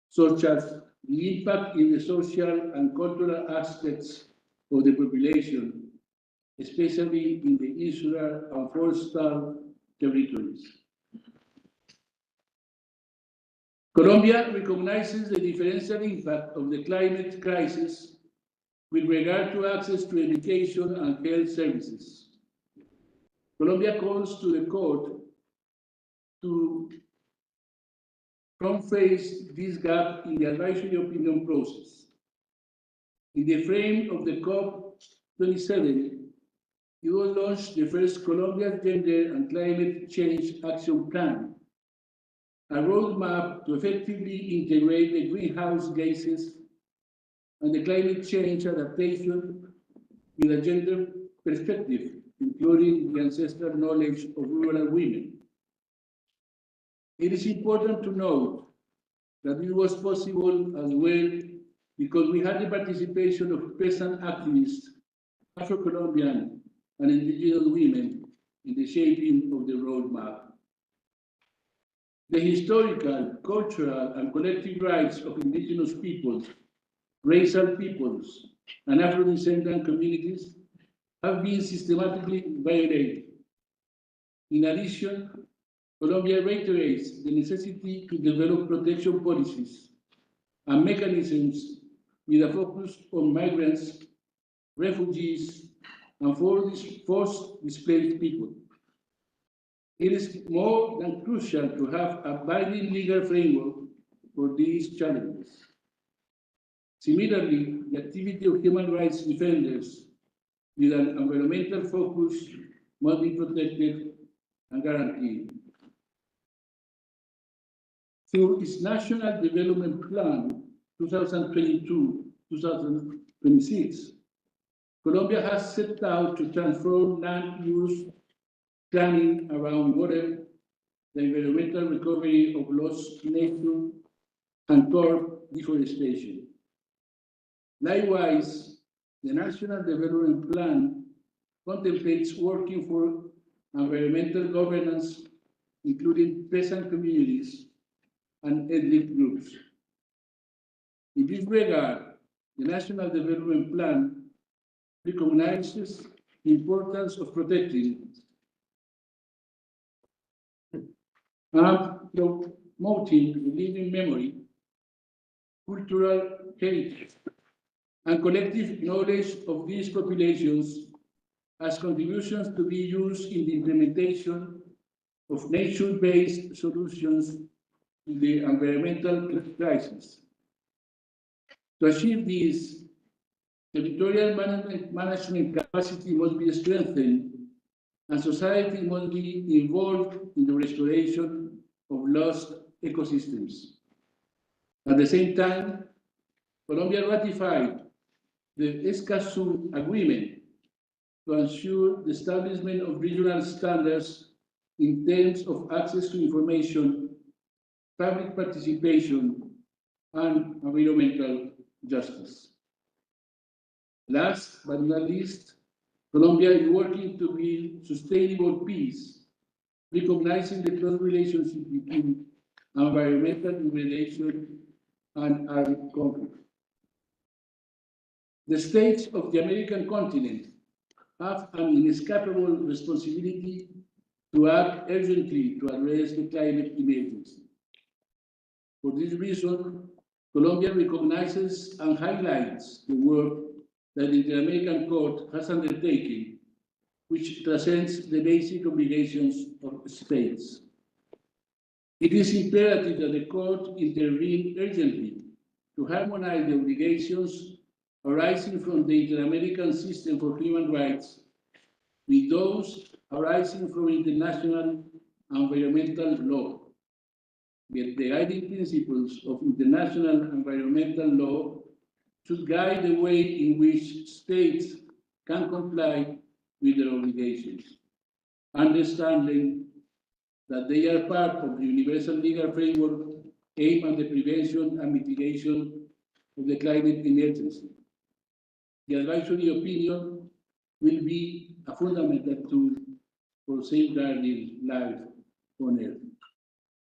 Speaker 15: such as the impact in the social and cultural aspects of the population, especially in the insular and coastal territories. Colombia recognizes the differential impact of the climate crisis with regard to access to education and health services. Colombia calls to the court to face this gap in the advisory opinion process. In the frame of the COP27, it was launched the first Colombia Gender and Climate Change Action Plan, a roadmap to effectively integrate the greenhouse gases and the climate change adaptation with a gender perspective, including the ancestral knowledge of rural women. It is important to note that it was possible as well because we had the participation of peasant activists, Afro-Colombian and indigenous women in the shaping of the roadmap. The historical, cultural, and collective rights of indigenous peoples, racial peoples, and Afro-descendant communities have been systematically violated. In addition, Colombia reiterates the necessity to develop protection policies and mechanisms with a focus on migrants, refugees, and forced displaced people. It is more than crucial to have a binding legal framework for these challenges. Similarly, the activity of human rights defenders with an environmental focus must be protected and guaranteed. Through its National Development Plan 2022-2026, Colombia has set out to transform land use planning around water, the environmental recovery of lost nature, and curb deforestation. Likewise, the National Development Plan contemplates working for environmental governance, including peasant communities and ethnic groups. In this regard, the National Development Plan recognizes the importance of protecting and promoting the living memory, cultural heritage, and collective knowledge of these populations as contributions to be used in the implementation of nature-based solutions to the environmental crisis. To achieve this, territorial management capacity must be strengthened and society must be involved in the restoration of lost ecosystems. At the same time, Colombia ratified the Escazú Agreement to ensure the establishment of regional standards in terms of access to information public participation, and environmental justice. Last but not least, Colombia is working to build sustainable peace, recognizing the close relationship between environmental degradation and armed conflict. The states of the American continent have an inescapable responsibility to act urgently to address the climate emergency. For this reason, Colombia recognizes and highlights the work that the Inter-American Court has undertaken, which transcends the basic obligations of states. It is imperative that the Court intervene urgently to harmonize the obligations arising from the Inter-American System for Human Rights with those arising from international environmental law. The guiding principles of international environmental law should guide the way in which states can comply with their obligations, understanding that they are part of the universal legal framework aimed at the prevention and mitigation of the climate emergency. The advisory opinion will be a fundamental tool for safeguarding life on Earth.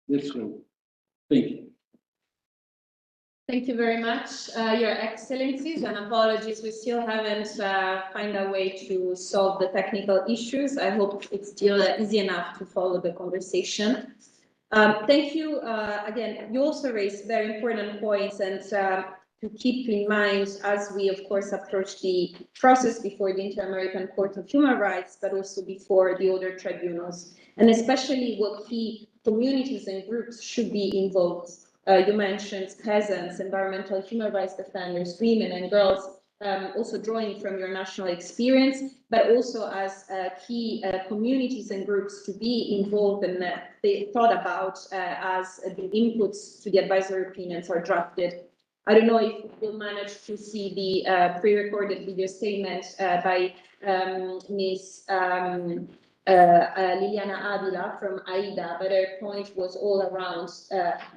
Speaker 15: Let's go. Thank you.
Speaker 16: Thank you very much, Your Excellencies, and apologies, we still haven't found a way to solve the technical issues. I hope it's still easy enough to follow the conversation. Thank you again. You also raised very important points, and to keep in mind as we, of course, approach the process before the Inter-American Court of Human Rights, but also before the other tribunals, and especially what key communities and groups should be involved. You mentioned peasants, environmental human rights defenders, women and girls, also drawing from your national experience, but also as key communities and groups to be involved and they thought about as the inputs to the advisory opinions are drafted. I don't know if we'll manage to see the pre-recorded video statement by Ms. Liliana Avila from AIDA, but her point was all around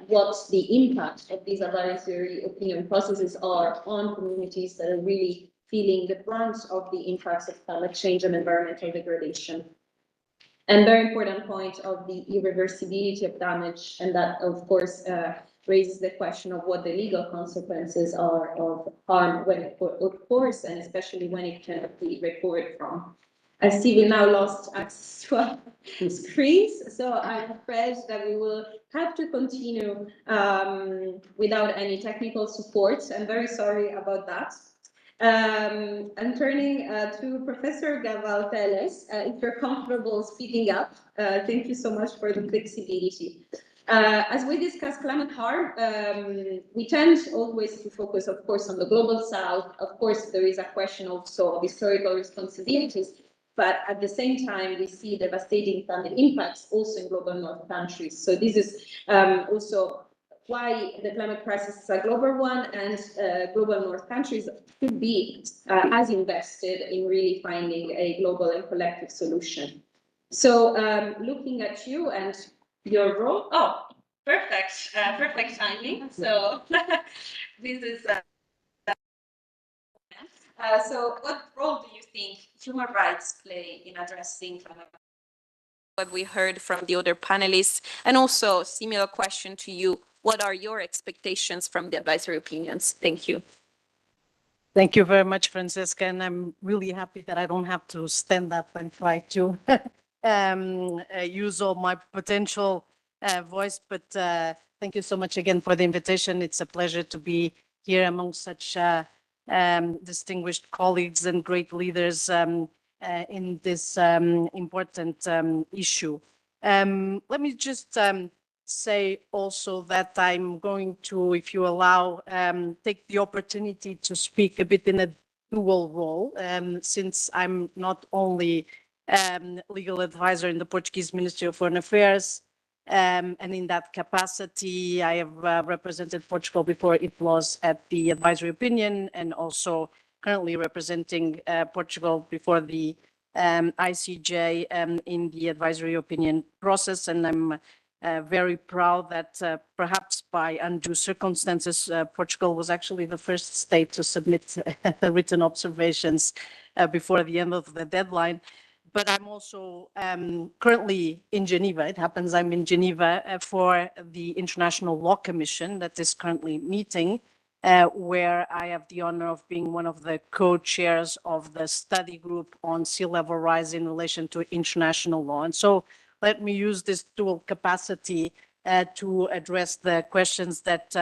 Speaker 16: what the impact of these advisory opinion processes are on communities that are really feeling the brunt of the impacts of climate change and environmental degradation. And very important point of the irreversibility of damage, and that, of course, raises the question of what the legal consequences are of harm when it occurs, and especially when it cannot be recovered from. I see we now lost access to our screens, so I'm afraid that we will have to continue without any technical support. I'm very sorry about that. I'm turning to Professor Gaval Teles, if you're comfortable speaking up. Thank you so much for the flexibility. As we discuss climate harm, we tend always to focus, of course, on the global south. Of course, there is a question also of historical responsibilities, but at the same time, we see devastating climate impacts also in global north countries. So this is also why the climate crisis is a global one, and global north countries should be as invested in really finding a global and collective solution. So looking at you and your role, oh, perfect, perfect timing. So this is, so what role do you think human rights play in addressing climate? What we heard from the other panelists, and also similar question to you, what are your expectations from the advisory opinions? Thank you.
Speaker 17: Thank you very much, Francesca, and I'm really happy that I don't have to stand up and try to use all my potential voice, but thank you so much again for the invitation. It's a pleasure to be here among such distinguished colleagues and great leaders in this important issue. Let me just say also that I'm going to, if you allow, take the opportunity to speak a bit in a dual role, since I'm not only legal advisor in the Portuguese Ministry of Foreign Affairs, and in that capacity, I have represented Portugal before it was at the advisory opinion, and also currently representing Portugal before the ICJ in the advisory opinion process. And I'm very proud that perhaps by undue circumstances, Portugal was actually the first state to submit the written observations before the end of the deadline. But I'm also currently in Geneva. It happens I'm in Geneva for the International Law Commission that is currently meeting, where I have the honor of being one of the co-chairs of the study group on sea level rise in relation to international law. And so let me use this dual capacity to address the questions that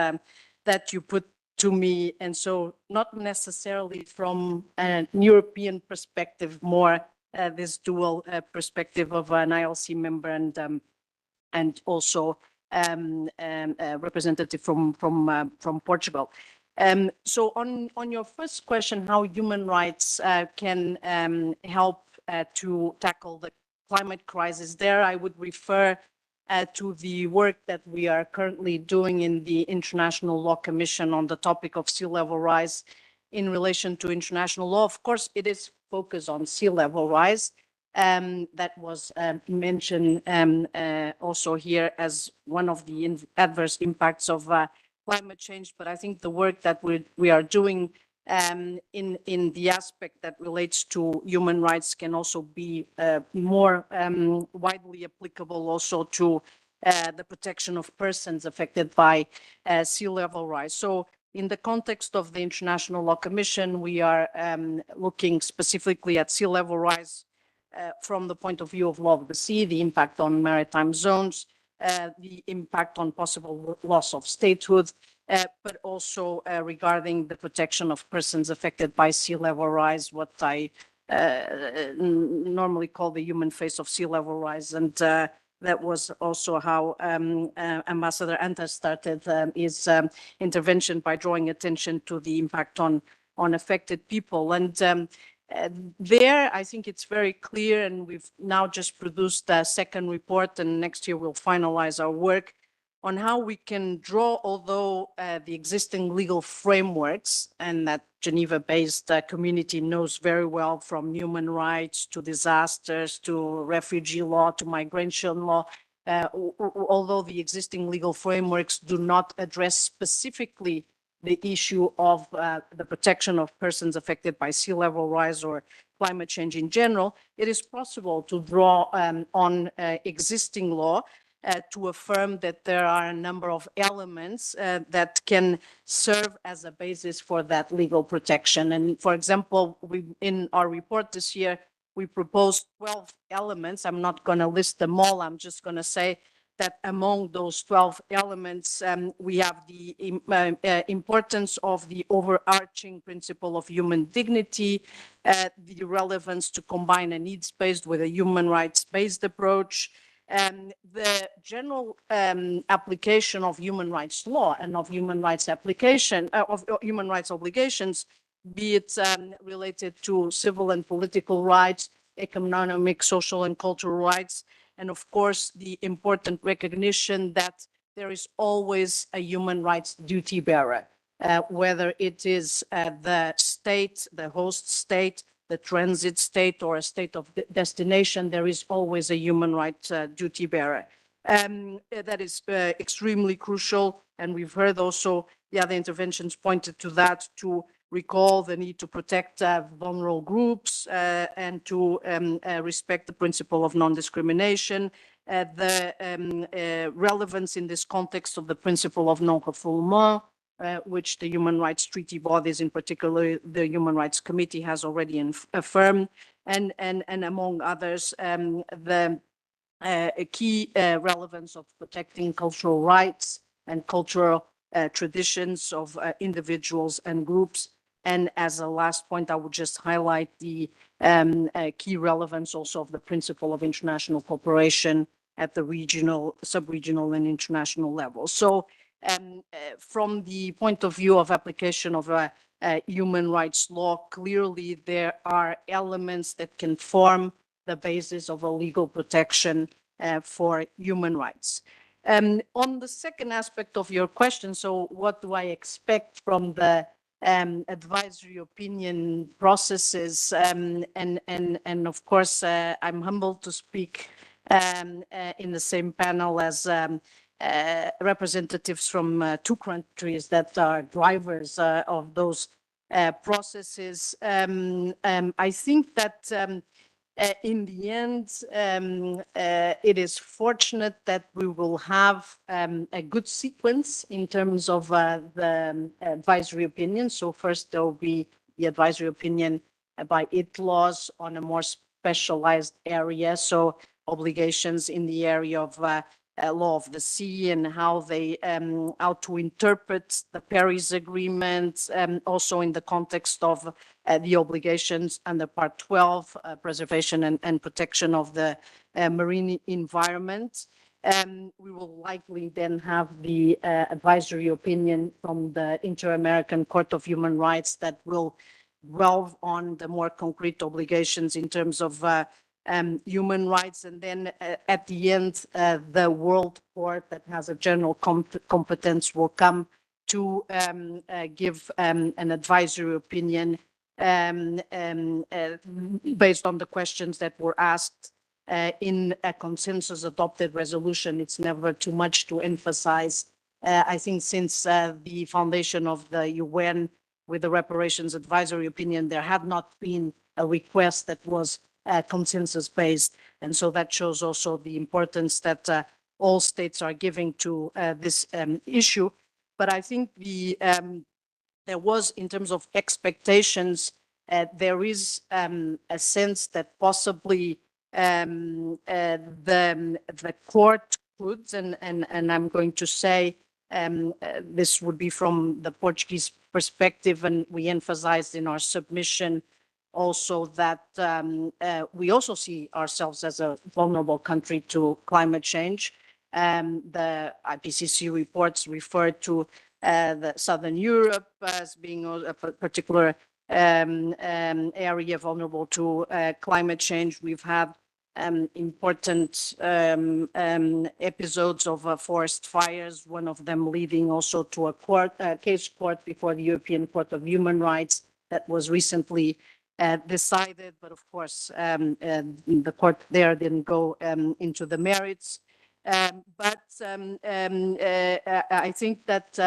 Speaker 17: that you put to me. And so not necessarily from an European perspective, more this dual perspective of an ILC member and also representative from Portugal. So on your first question, how human rights can help to tackle the climate crisis, there I would refer to the work that we are currently doing in the International Law Commission on the topic of sea level rise in relation to international law. Of course, it is focused on sea level rise. That was mentioned also here as one of the adverse impacts of climate change. But I think the work that we are doing in the aspect that relates to human rights can also be more widely applicable also to the protection of persons affected by sea level rise. So in the context of the International Law Commission, we are looking specifically at sea level rise from the point of view of law of the sea, the impact on maritime zones, the impact on possible loss of statehood, but also regarding the protection of persons affected by sea level rise, what I normally call the human face of sea level rise. And that was also how Ambassador Anta started his intervention, by drawing attention to the impact on affected people. And there, I think it's very clear, and we've now just produced a second report, and next year we'll finalize our work on how we can draw, although the existing legal frameworks, and that Geneva-based community knows very well, from human rights to disasters to refugee law to migration law, although the existing legal frameworks do not address specifically the issue of the protection of persons affected by sea level rise or climate change in general, it is possible to draw on existing law to affirm that there are a number of elements that can serve as a basis for that legal protection. And for example, in our report this year, we proposed 12 elements. I'm not going to list them all. I'm just going to say that among those 12 elements, we have the importance of the overarching principle of human dignity, the relevance to combine a needs-based with a human rights-based approach, the general application of human rights law and of human rights application, of human rights obligations, be it related to civil and political rights, economic, social, and cultural rights, and of course, the important recognition that there is always a human rights duty bearer, whether it is the state, the host state, the transit state, or a state of destination, there is always a human rights duty bearer. That is extremely crucial, and we've heard also the other interventions pointed to that, to recall the need to protect vulnerable groups and to respect the principle of non-discrimination, the relevance in this context of the principle of non-refoulement, which the human rights treaty bodies, in particular the Human Rights Committee, has already affirmed, and among others, the key relevance of protecting cultural rights and cultural traditions of individuals and groups. And as a last point, I would just highlight the key relevance also of the principle of international cooperation at the regional, sub-regional, and international level. So from the point of view of application of human rights law, clearly there are elements that can form the basis of a legal protection for human rights. On the second aspect of your question, so what do I expect from the advisory opinion processes? And of course, I'm humbled to speak in the same panel as representatives from two countries that are drivers of those processes. I think that in the end, it is fortunate that we will have a good sequence in terms of the advisory opinion. So first there will be the advisory opinion by ITLAWs on a more specialized area. So obligations in the area of law of the sea and how they how to interpret the Paris Agreement, also in the context of the obligations under Part 12, preservation and protection of the marine environment. We will likely then have the advisory opinion from the Inter-American Court of Human Rights that will delve on the more concrete obligations in terms of human rights. And then at the end, the World Court that has a general competence will come to give an advisory opinion based on the questions that were asked in a consensus adopted resolution. It's never too much to emphasize. I think since the foundation of the UN with the reparations advisory opinion, there had not been a request that was consensus based. And so that shows also the importance that all states are giving to this issue. But I think there was, in terms of expectations, there is a sense that possibly the court could, and I'm going to say this would be from the Portuguese perspective, and we emphasized in our submission also that we also see ourselves as a vulnerable country to climate change. The IPCC reports refer to the Southern Europe as being a particular area vulnerable to climate change. We've had important episodes of forest fires, one of them leading also to a case court before the European Court of Human Rights that was recently decided, but of course the court there didn't go into the merits. But I think that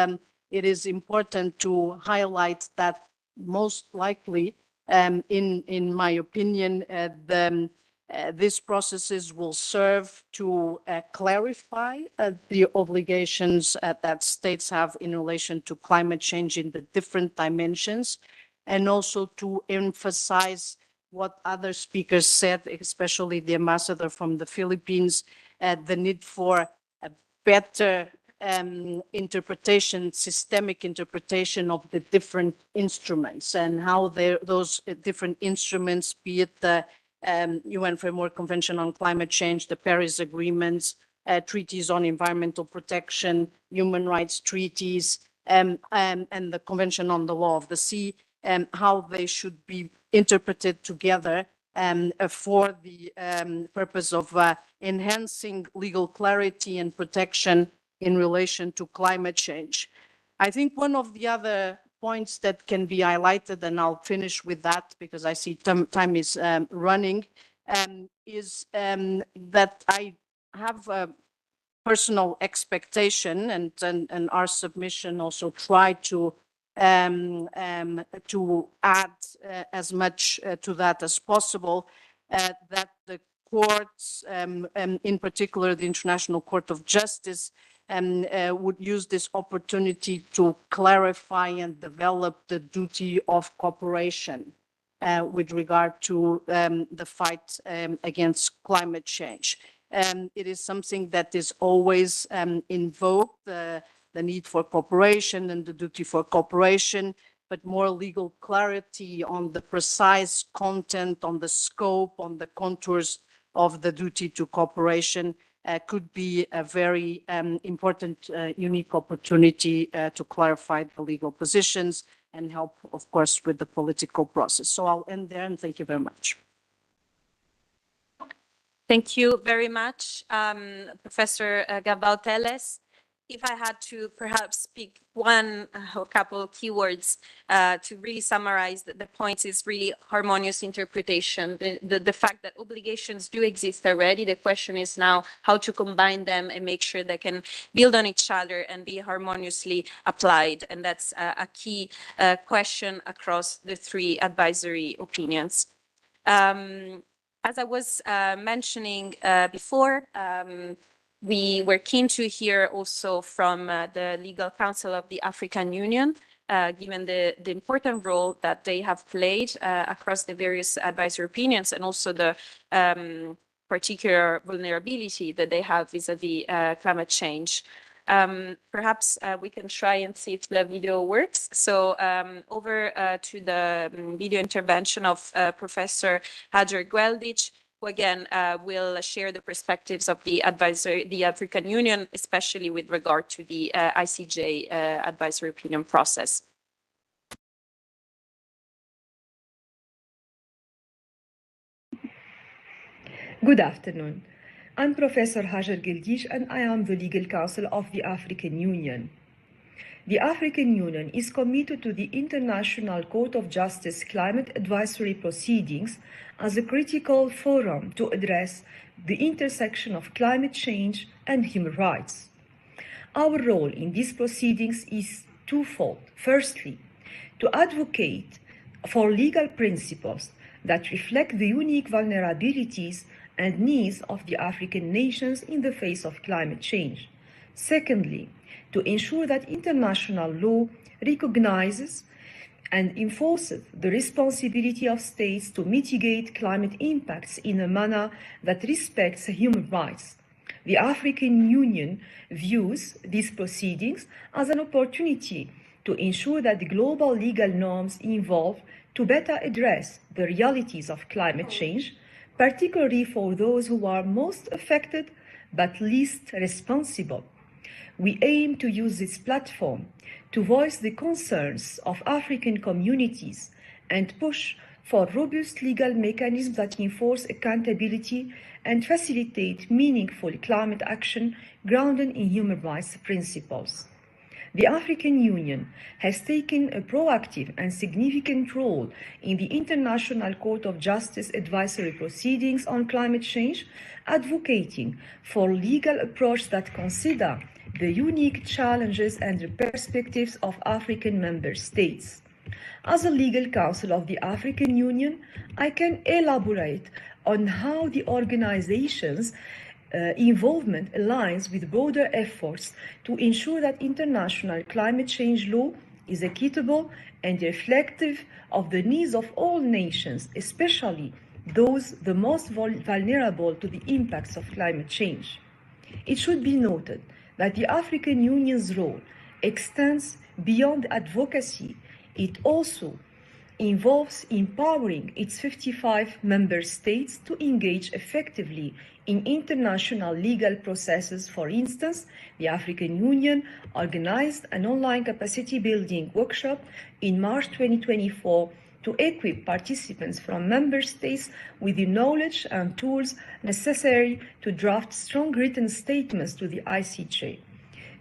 Speaker 17: it is important to highlight that most likely, in my opinion, these processes will serve to clarify the obligations that states have in relation to climate change in the different dimensions, and also to emphasize what other speakers said, especially the ambassador from the Philippines, the need for a better interpretation, systemic interpretation of the different instruments and how those different instruments, be it the UN Framework Convention on Climate Change, the Paris Agreements, treaties on environmental protection, human rights treaties, and the Convention on the Law of the Sea, how they should be interpreted together for the purpose of enhancing legal clarity and protection in relation to climate change. I think one of the other points that can be highlighted, and I'll finish with that because I see time is running, is that I have a personal expectation, and our submission also tried to add as much to that as possible, that the courts, in particular the International Court of Justice, would use this opportunity to clarify and develop the duty of cooperation with regard to the fight against climate change. It is something that is always invoked, the need for cooperation and the duty for cooperation, but more legal clarity on the precise content, on the scope, on the contours of the duty to cooperation could be a very important, unique opportunity to clarify the legal positions and help, of course, with the political process. So I'll end there, and thank you very much.
Speaker 1: Thank you very much, Professor Gabal Teles. if I had to perhaps pick one or couple keywords to really summarize the points, is really harmonious interpretation. The fact that obligations do exist already. The question is now how to combine them and make sure they can build on each other and be harmoniously applied. And that's a key question across the three advisory opinions. As I was mentioning before, we were keen to hear also from the Legal Counsel of the African Union, given the important role that they have played across the various advisory opinions, and also the particular vulnerability that they have vis-a-vis climate change. Perhaps we can try and see if the video works. So over to the video intervention of Professor Hajar Gweldic, who again will share the perspectives of the African Union, especially with regard to the ICJ advisory opinion process.
Speaker 18: Good afternoon. I'm Professor Hajar Gweldic, and I am the Legal Counsel of the African Union. The African Union is committed to the International Court of Justice climate advisory proceedings as a critical forum to address the intersection of climate change and human rights. Our role in these proceedings is twofold. Firstly, to advocate for legal principles that reflect the unique vulnerabilities and needs of the African nations in the face of climate change. Secondly, to ensure that international law recognizes and enforces the responsibility of states to mitigate climate impacts in a manner that respects human rights. The African Union views these proceedings as an opportunity to ensure that the global legal norms evolve to better address the realities of climate change, particularly for those who are most affected but least responsible. We aim to use this platform to voice the concerns of African communities and push for robust legal mechanisms that enforce accountability and facilitate meaningful climate action grounded in human rights principles. The African Union has taken a proactive and significant role in the International Court of Justice advisory proceedings on climate change, advocating for legal approaches that consider the unique challenges and the perspectives of African member states. As a legal counsel of the African Union, I can elaborate on how the organization's involvement aligns with broader efforts to ensure that international climate change law is equitable and reflective of the needs of all nations, especially those the most vulnerable to the impacts of climate change. It should be noted that the African Union's role extends beyond advocacy. It also involves empowering its 55 member states to engage effectively in international legal processes. For instance, the African Union organized an online capacity building workshop in March 2024 to equip participants from member states with the knowledge and tools necessary to draft strong written statements to the ICJ.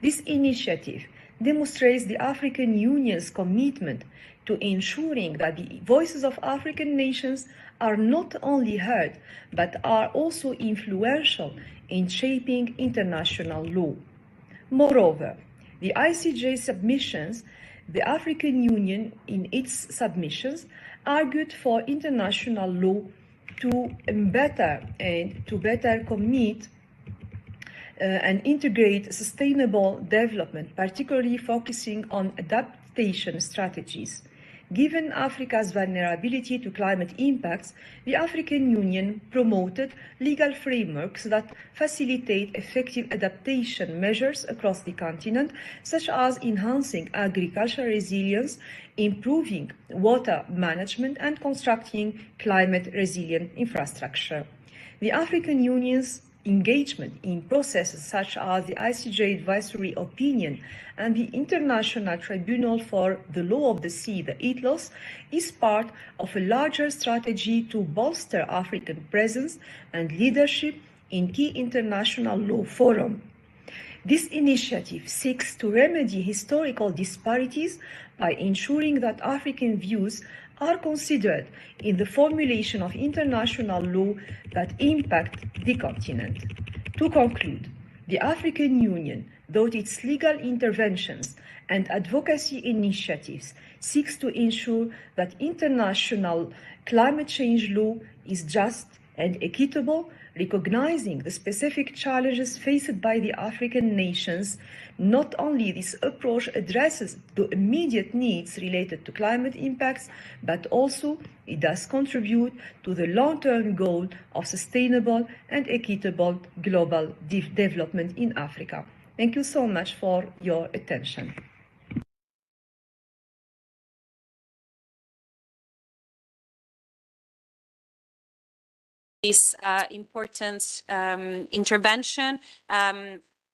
Speaker 18: This initiative demonstrates the African Union's commitment to ensuring that the voices of African nations are not only heard, but are also influential in shaping international law. Moreover, the ICJ submissions, the African Union in its submissions argued for international law to better commit and integrate sustainable development, particularly focusing on adaptation strategies. Given Africa's vulnerability to climate impacts, the African Union promoted legal frameworks that facilitate effective adaptation measures across the continent, such as enhancing agricultural resilience, improving water management, and constructing climate-resilient infrastructure. The African Union's engagement in processes such as the ICJ advisory opinion and the International Tribunal for the Law of the Sea, the ITLOS, is part of a larger strategy to bolster African presence and leadership in key international law forums. This initiative seeks to remedy historical disparities by ensuring that African views are considered in the formulation of international law that impact the continent. To conclude, the African Union, though its legal interventions and advocacy initiatives, seeks to ensure that international climate change law is just and equitable, recognizing the specific challenges faced by the African nations. Not only this approach addresses the immediate needs related to climate impacts, but also it does contribute to the long-term goal of sustainable and equitable global development in Africa. Thank you so much for your attention.
Speaker 1: This important intervention.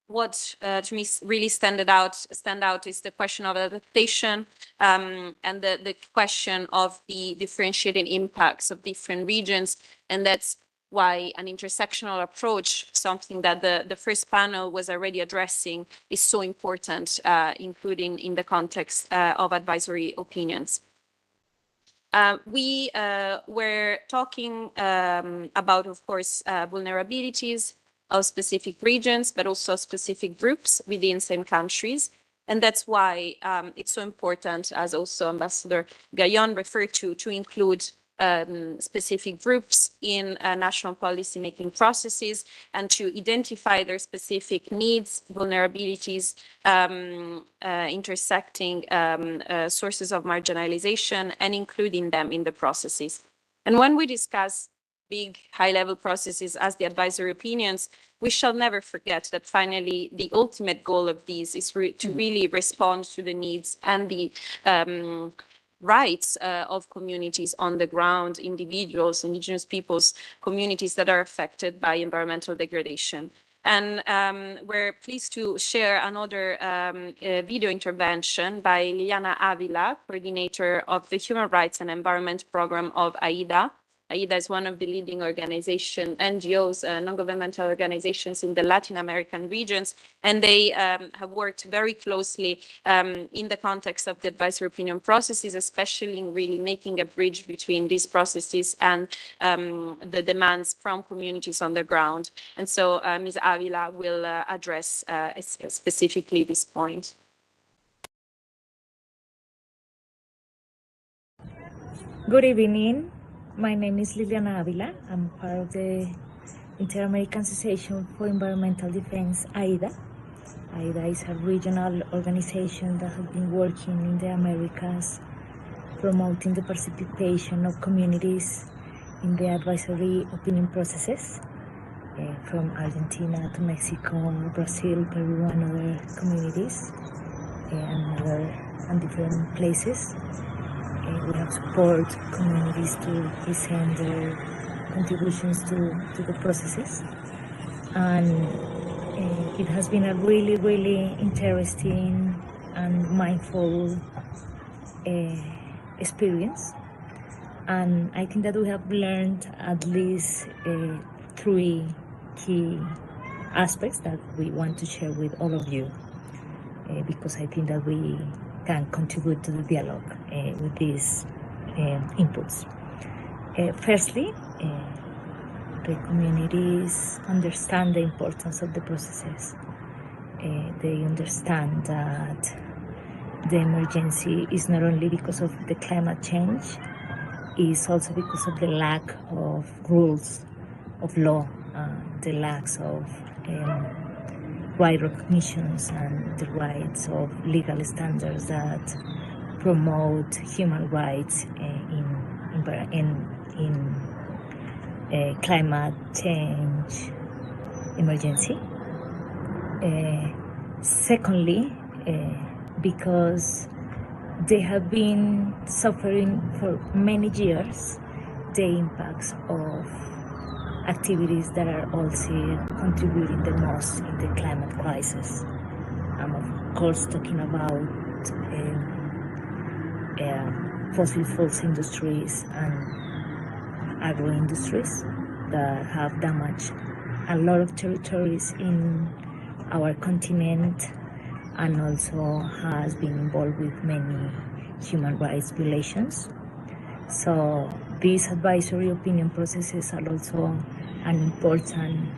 Speaker 1: What to me really stand out is the question of adaptation and the question of the differentiating impacts of different regions, and that's why an intersectional approach, something that the first panel was already addressing, is so important, including in the context of advisory opinions. We were talking about, of course, vulnerabilities of specific regions, but also specific groups within same countries. And that's why it's so important, as also Ambassador Gaillon referred to include specific groups in national policy-making processes and to identify their specific needs, vulnerabilities, intersecting sources of marginalization, and including them in the processes. And when we discuss big high-level processes as the advisory opinions, we shall never forget that finally the ultimate goal of these is to really respond to the needs and the rights of communities on the ground, individuals, indigenous peoples, communities that are affected by environmental degradation. And we're pleased to share another video intervention by Liliana Avila, coordinator of the Human Rights and Environment Program of AIDA. AIDA is one of the leading organizations, NGOs, non-governmental organizations in the Latin American regions, and they have worked very closely in the context of the advisory opinion processes, especially in really making a bridge between these processes and the demands from communities on the ground. And so Ms. Avila will address specifically this point.
Speaker 19: Good evening. My name is Liliana Avila. I'm part of the Inter-American Association for Environmental Defense, AIDA. AIDA is a regional organization that has been working in the Americas, promoting the participation of communities in the advisory opinion processes, from Argentina to Mexico, Brazil, Peru, and other communities, and different places. We have support communities to present their contributions to the processes. And it has been a really, really interesting and mindful experience. And I think that we have learned at least 3 key aspects that we want to share with all of you, because I think that we can contribute to the dialogue with these inputs. Firstly, the communities understand the importance of the processes. They understand that the emergency is not only because of the climate change, it's also because of the lack of rules of law, the lack of right recognitions and the rights of legal standards that promote human rights in climate change emergency. Secondly, because they have been suffering for many years the impacts of activities that are also contributing the most in the climate crisis. I'm of course talking about fossil fuels industries and agro industries that have damaged a lot of territories in our continent and also has been involved with many human rights violations. So these advisory opinion processes are also an important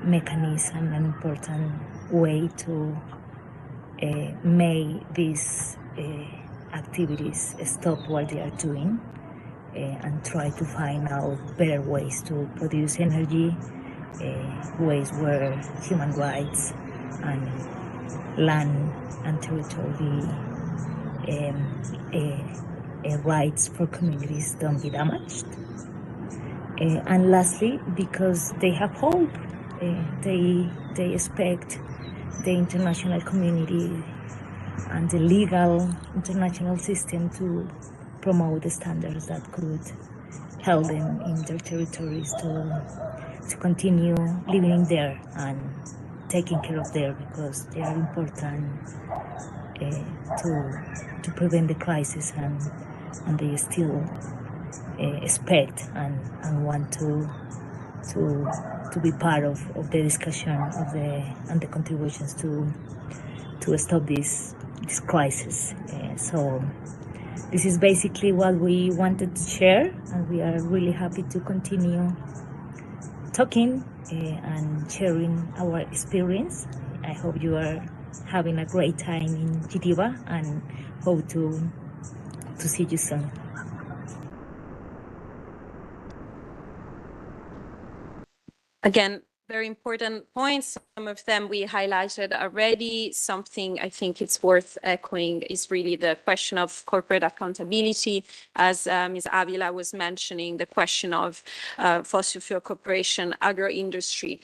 Speaker 19: mechanism, an important way to make these activities stop what they are doing and try to find out better ways to produce energy, ways where human rights and land and territory rights for communities don't be damaged. And lastly, because they have hope, they expect the international community and the legal international system to promote the standards that could help them in their territories to continue living there and taking care of them, because they are important to prevent the crisis, and they still expect and want to be part of the discussion and the contributions to stop this crisis. So this is basically what we wanted to share, and we are really happy to continue talking and sharing our experience. I hope you are having a great time in Geneva and hope to see you soon.
Speaker 1: Again, very important points. Some of them we highlighted already. Something I think it's worth echoing is really the question of corporate accountability. As Ms. Avila was mentioning, the question of fossil fuel corporation, agro-industry.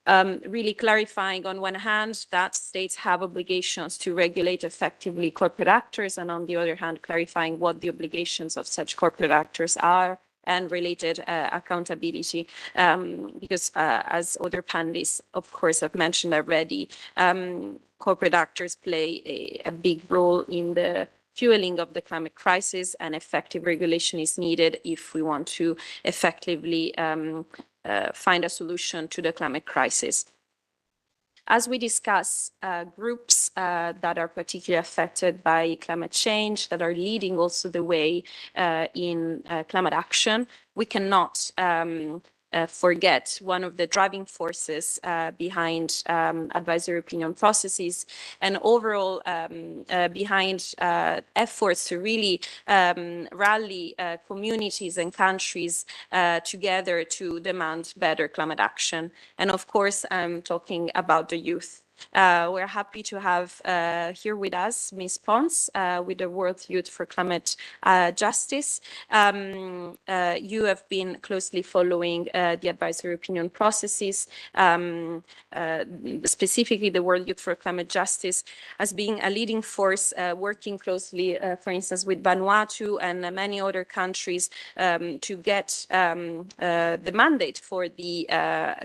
Speaker 1: Really clarifying on one hand that states have obligations to regulate effectively corporate actors, and on the other hand, clarifying what the obligations of such corporate actors are and related accountability, because as other panelists, of course, have mentioned already, corporate actors play a big role in the fueling of the climate crisis, and effective regulation is needed if we want to effectively find a solution to the climate crisis. As we discuss groups that are particularly affected by climate change, that are leading also the way in climate action, we cannot forget one of the driving forces behind advisory opinion processes and overall behind efforts to really rally communities and countries together to demand better climate action. And of course, I'm talking about the youth. We're happy to have here with us Ms. Pons with the World Youth for Climate Justice. You have been closely following the advisory opinion processes, specifically the World Youth for Climate Justice, as being a leading force working closely, for instance, with Vanuatu and many other countries to get the mandate for the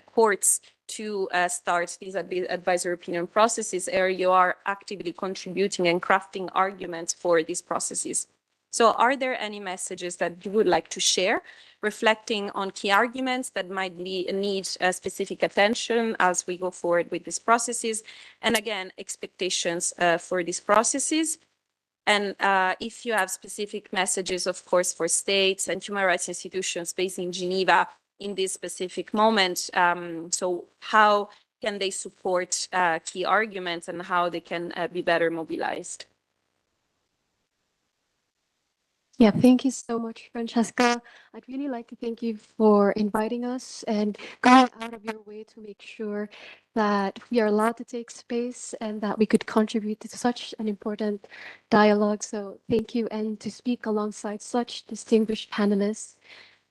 Speaker 1: courts to start these advisory opinion processes, or you are actively contributing and crafting arguments for these processes. So are there any messages that you would like to share, reflecting on key arguments that might need specific attention as we go forward with these processes? And again, expectations for these processes. And if you have specific messages, of course, for states and human rights institutions based in Geneva, in this specific moment, so how can they support key arguments and how they can be better mobilized?
Speaker 20: Yeah, thank you so much, Francesca. I'd really like to thank you for inviting us and going out of your way to make sure that we are allowed to take space and that we could contribute to such an important dialogue. So thank you, and to speak alongside such distinguished panelists.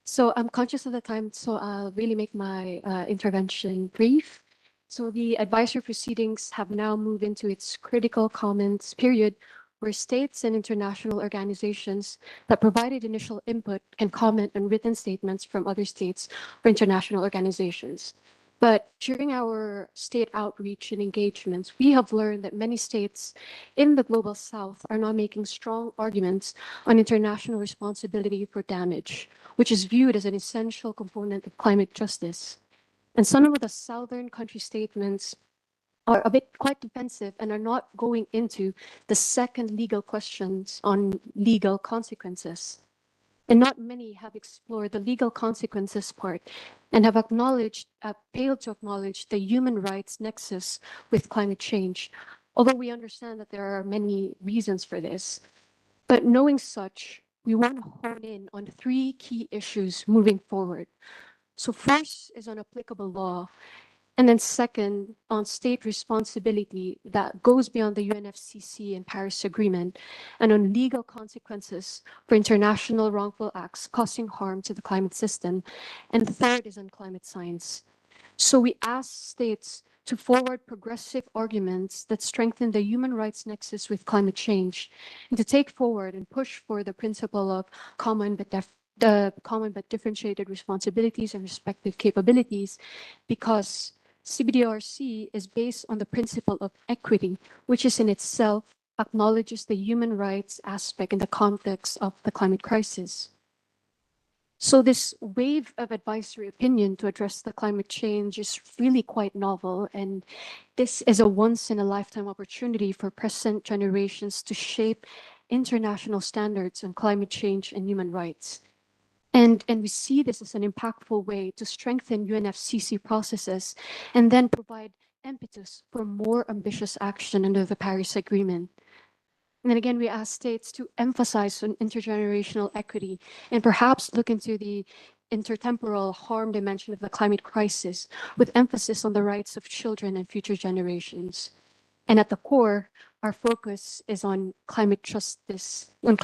Speaker 20: So I'm conscious of the time, so I'll really make my intervention brief. So the advisory proceedings have now moved into its critical comments period, where states and international organizations that provided initial input can comment on written statements from other states or international organizations. But during our state outreach and engagements, we have learned that many states in the global south are now making strong arguments on international responsibility for damage, which is viewed as an essential component of climate justice. And some of the southern country statements are a bit quite defensive and are not going into the second legal questions on legal consequences. And not many have explored the legal consequences part and have failed to acknowledge the human rights nexus with climate change. Although we understand that there are many reasons for this, but knowing such, we want to hone in on three key issues moving forward. So first is on applicable law, and then second, on state responsibility that goes beyond the UNFCCC and Paris Agreement, and on legal consequences for international wrongful acts causing harm to the climate system. And third is on climate science. So we ask states to forward progressive arguments that strengthen the human rights nexus with climate change, and to take forward and push for the principle of common but differentiated responsibilities and respective capabilities, because CBDRC is based on the principle of equity, which is in itself acknowledges the human rights aspect in the context of the climate crisis. So this wave of advisory opinion to address the climate change is really quite novel, and this is a once-in-a-lifetime opportunity for present generations to shape international standards on climate change and human rights. And we see this as an impactful way to strengthen UNFCCC processes and then provide impetus for more ambitious action under the Paris Agreement. And then again, we ask states to emphasize on intergenerational equity and perhaps look into the intertemporal harm dimension of the climate crisis with emphasis on the rights of children and future generations. And at the core, our focus is on climate justice and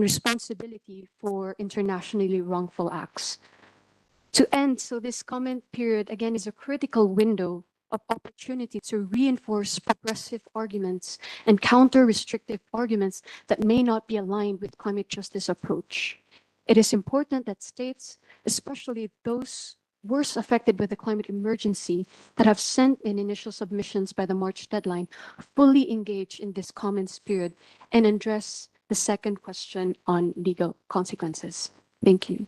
Speaker 20: responsibility for internationally wrongful acts. To end, so this comment period again is a critical window of opportunity to reinforce progressive arguments and counter restrictive arguments that may not be aligned with climate justice approach. It is important that states, especially those worst affected by the climate emergency that have sent in initial submissions by the March deadline, fully engage in this comments period and address the second question on legal consequences. Thank you.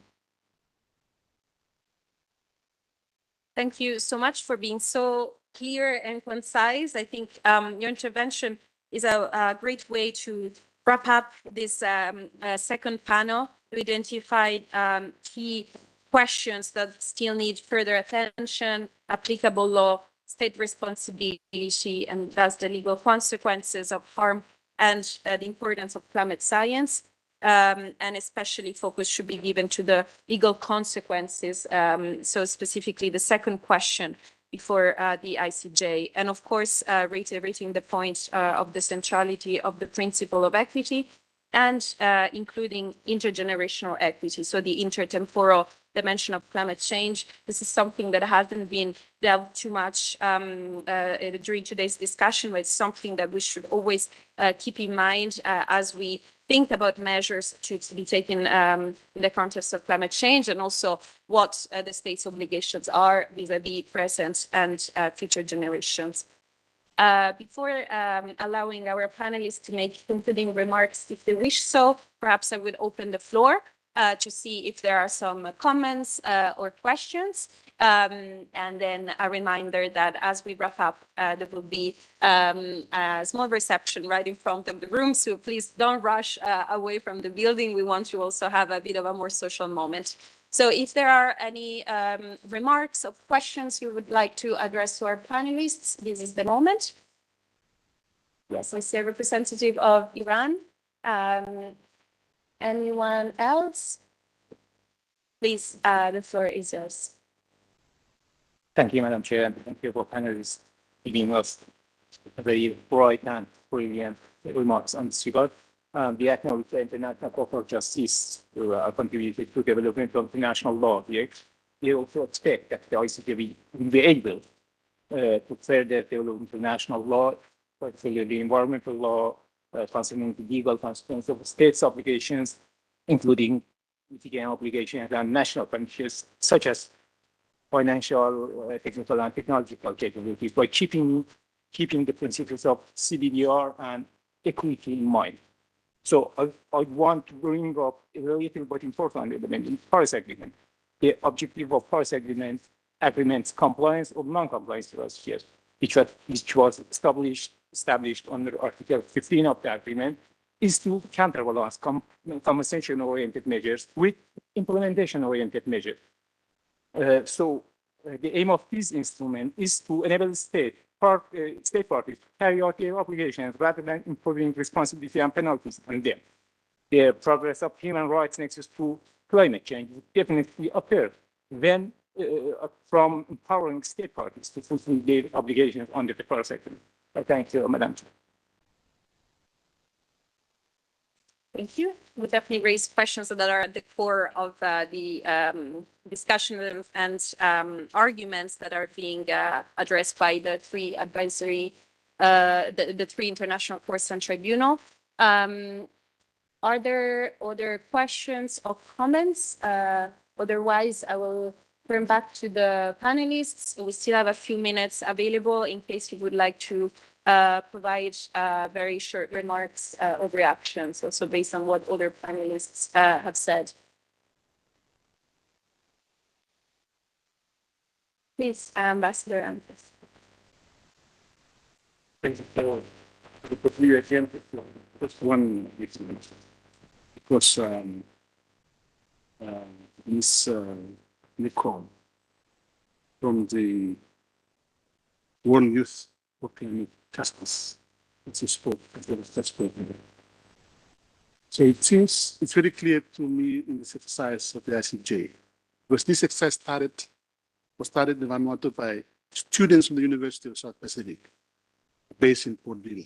Speaker 1: Thank you so much for being so clear and concise. I think your intervention is a great way to wrap up this second panel. We identified key questions that still need further attention: applicable law, state responsibility, and thus the legal consequences of harm, and the importance of climate science. And especially focus should be given to the legal consequences. So specifically the second question before the ICJ. And of course, reiterating the point of the centrality of the principle of equity and including intergenerational equity. So the intertemporal dimension of climate change. This is something that hasn't been delved too much during today's discussion, but it's something that we should always keep in mind as we think about measures to be taken in the context of climate change, and also what the state's obligations are vis-a-vis present and future generations. Before allowing our panelists to make concluding remarks, if they wish so, perhaps I would open the floor to see if there are some comments or questions. And then a reminder that as we wrap up, there will be a small reception right in front of the room. So please don't rush away from the building. We want to also have a bit of a more social moment. So if there are any remarks or questions you would like to address to our panelists, this is the moment. Yes, I see a representative of Iran. Anyone else? Please, the floor is yours.
Speaker 11: Thank you, Madam Chair, and thank you for panelists giving us very bright and brilliant remarks on this regard. We acknowledge the International Court of Justice contributed to development of international law here. We also expect that the ICJ will be able to further develop international law, particularly environmental law, concerning the legal consequences of states' obligations, including mitigating obligations and national conditions, such as financial, technical, and technological capabilities, by keeping the principles of CBDR and equity in mind. So I want to bring up a little but important element in the Paris Agreement. The objective of Paris agreements compliance or non-compliance to us here. which was established under Article 15 of the agreement, is to counterbalance compensation-oriented measures with implementation-oriented measures. The aim of this instrument is to enable state parties to carry out their obligations rather than imposing responsibility and penalties on them. The progress of human rights nexus to climate change would definitely appear when from empowering state parties to fulfill their obligations under the Paris Agreement. Thank you, Madam Chair.
Speaker 1: Thank you. We definitely raise questions that are at the core of the discussion and arguments that are being addressed by the three advisory, the three international courts and tribunal. Are there other questions or comments? Otherwise, I will turn back to the panelists. We still have a few minutes available in case you would like to provide very short remarks or reactions, also based on what other panelists have said. Please, Ambassador Antes.
Speaker 13: Thank you for the again. Just one example. Because Ms. Nicole from the World Youth for Climate Justice, it's a sport, so it seems it's very clear to me in this exercise of the ICJ, because this exercise was started in Vanuatu by students from the University of South Pacific, based in Port Vila.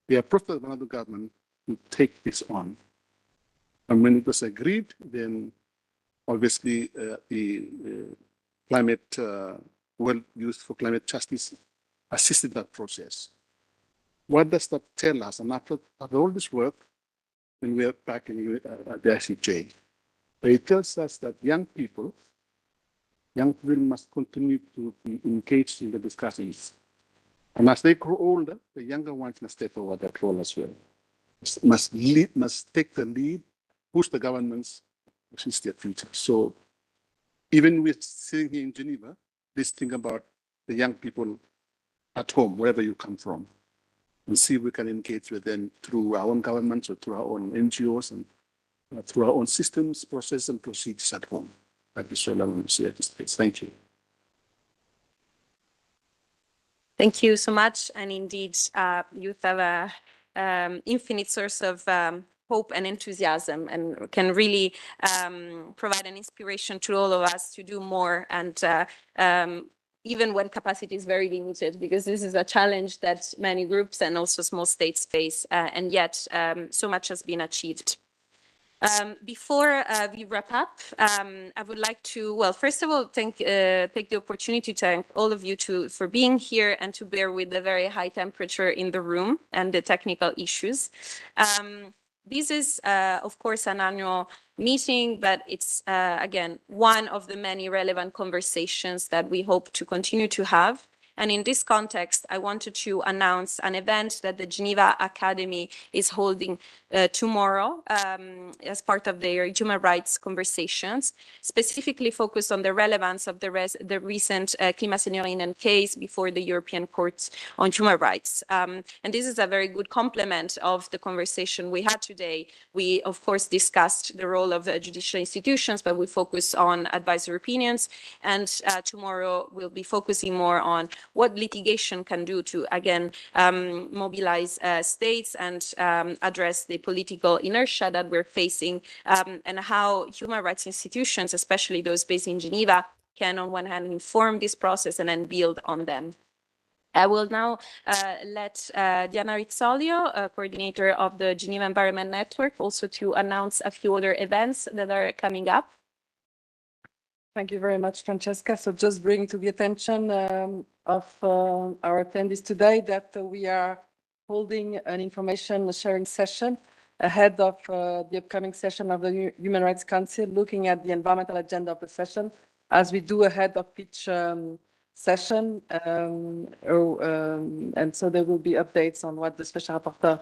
Speaker 13: They approached the Vanuatu government to take this on. And when it was agreed, then obviously the climate World Youth for Climate Justice assisted that process. What does that tell us? And after all this work, when we are back in the ICJ, it tells us that young people must continue to be engaged in the discussions. And as they grow older, the younger ones must take over that role as well. Must take the lead, push the governments to assist their future. So even we're sitting here in Geneva, let's think about the young people at home, wherever you come from, and see if we can engage with them through our own governments or through our own NGOs and through our own systems, processes, and procedures at home. That is all I want to say at this stage. Thank you.
Speaker 1: Thank you so much. And indeed, youth have an infinite source of hope and enthusiasm, and can really provide an inspiration to all of us to do more. And even when capacity is very limited, because this is a challenge that many groups and also small states face, and yet so much has been achieved. Before we wrap up, I would like to, well, first of all, take the opportunity to thank all of you for being here and to bear with the very high temperature in the room and the technical issues. This is, of course, an annual meeting, but it's, again, one of the many relevant conversations that we hope to continue to have. And in this context, I wanted to announce an event that the Geneva Academy is holding tomorrow as part of their human rights conversations, specifically focused on the relevance of the recent Klimasenioringen case before the European Court on Human Rights. And this is a very good complement of the conversation we had today. We, of course, discussed the role of judicial institutions, but we focus on advisory opinions. And tomorrow we'll be focusing more on what litigation can do to, again, mobilize states and address the political inertia that we're facing, and how human rights institutions, especially those based in Geneva, can on one hand inform this process and then build on them. I will now let Diana Rizzolio, coordinator of the Geneva Environment Network, also to announce a few other events that are coming up.
Speaker 21: Thank you very much, Francesca. So just bring to the attention of our attendees today that we are holding an information sharing session ahead of the upcoming session of the Human Rights Council, looking at the environmental agenda of the session, as we do ahead of each session. And so there will be updates on what the Special Rapporteur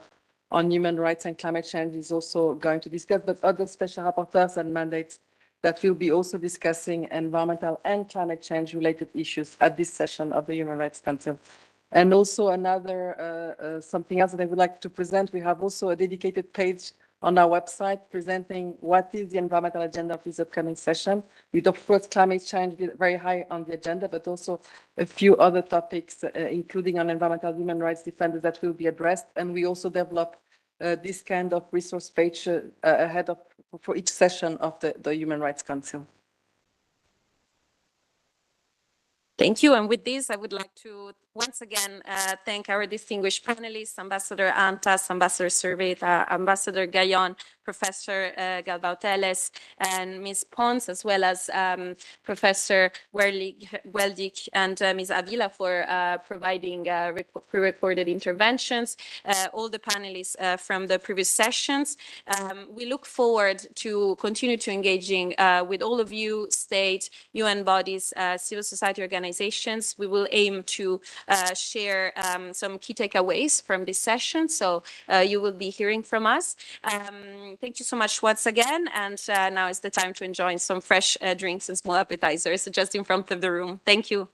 Speaker 21: on Human Rights and Climate Change is also going to discuss, but other Special Rapporteurs and mandates that will be also discussing environmental and climate change related issues at this session of the Human Rights Council. And also something else that I would like to present, we have also a dedicated page on our website presenting what is the environmental agenda of this upcoming session, with of course climate change very high on the agenda, but also a few other topics, including on environmental human rights defenders that will be addressed. And we also develop this kind of resource page for each session of the Human Rights Council.
Speaker 1: Thank you. And with this, I would like to once again thank our distinguished panelists, Ambassador Antas, Ambassador Cerveta, Ambassador Gayon, Professor Galbauteles, and Ms. Pons, as well as Professor Weldig and Ms. Avila for providing pre-recorded interventions, all the panelists from the previous sessions. We look forward to continue to engaging with all of you, state, UN bodies, civil society organizations. We will aim to share some key takeaways from this session. So you will be hearing from us. Thank you so much once again. And now is the time to enjoy some fresh drinks and small appetizers just in front of the room. Thank you.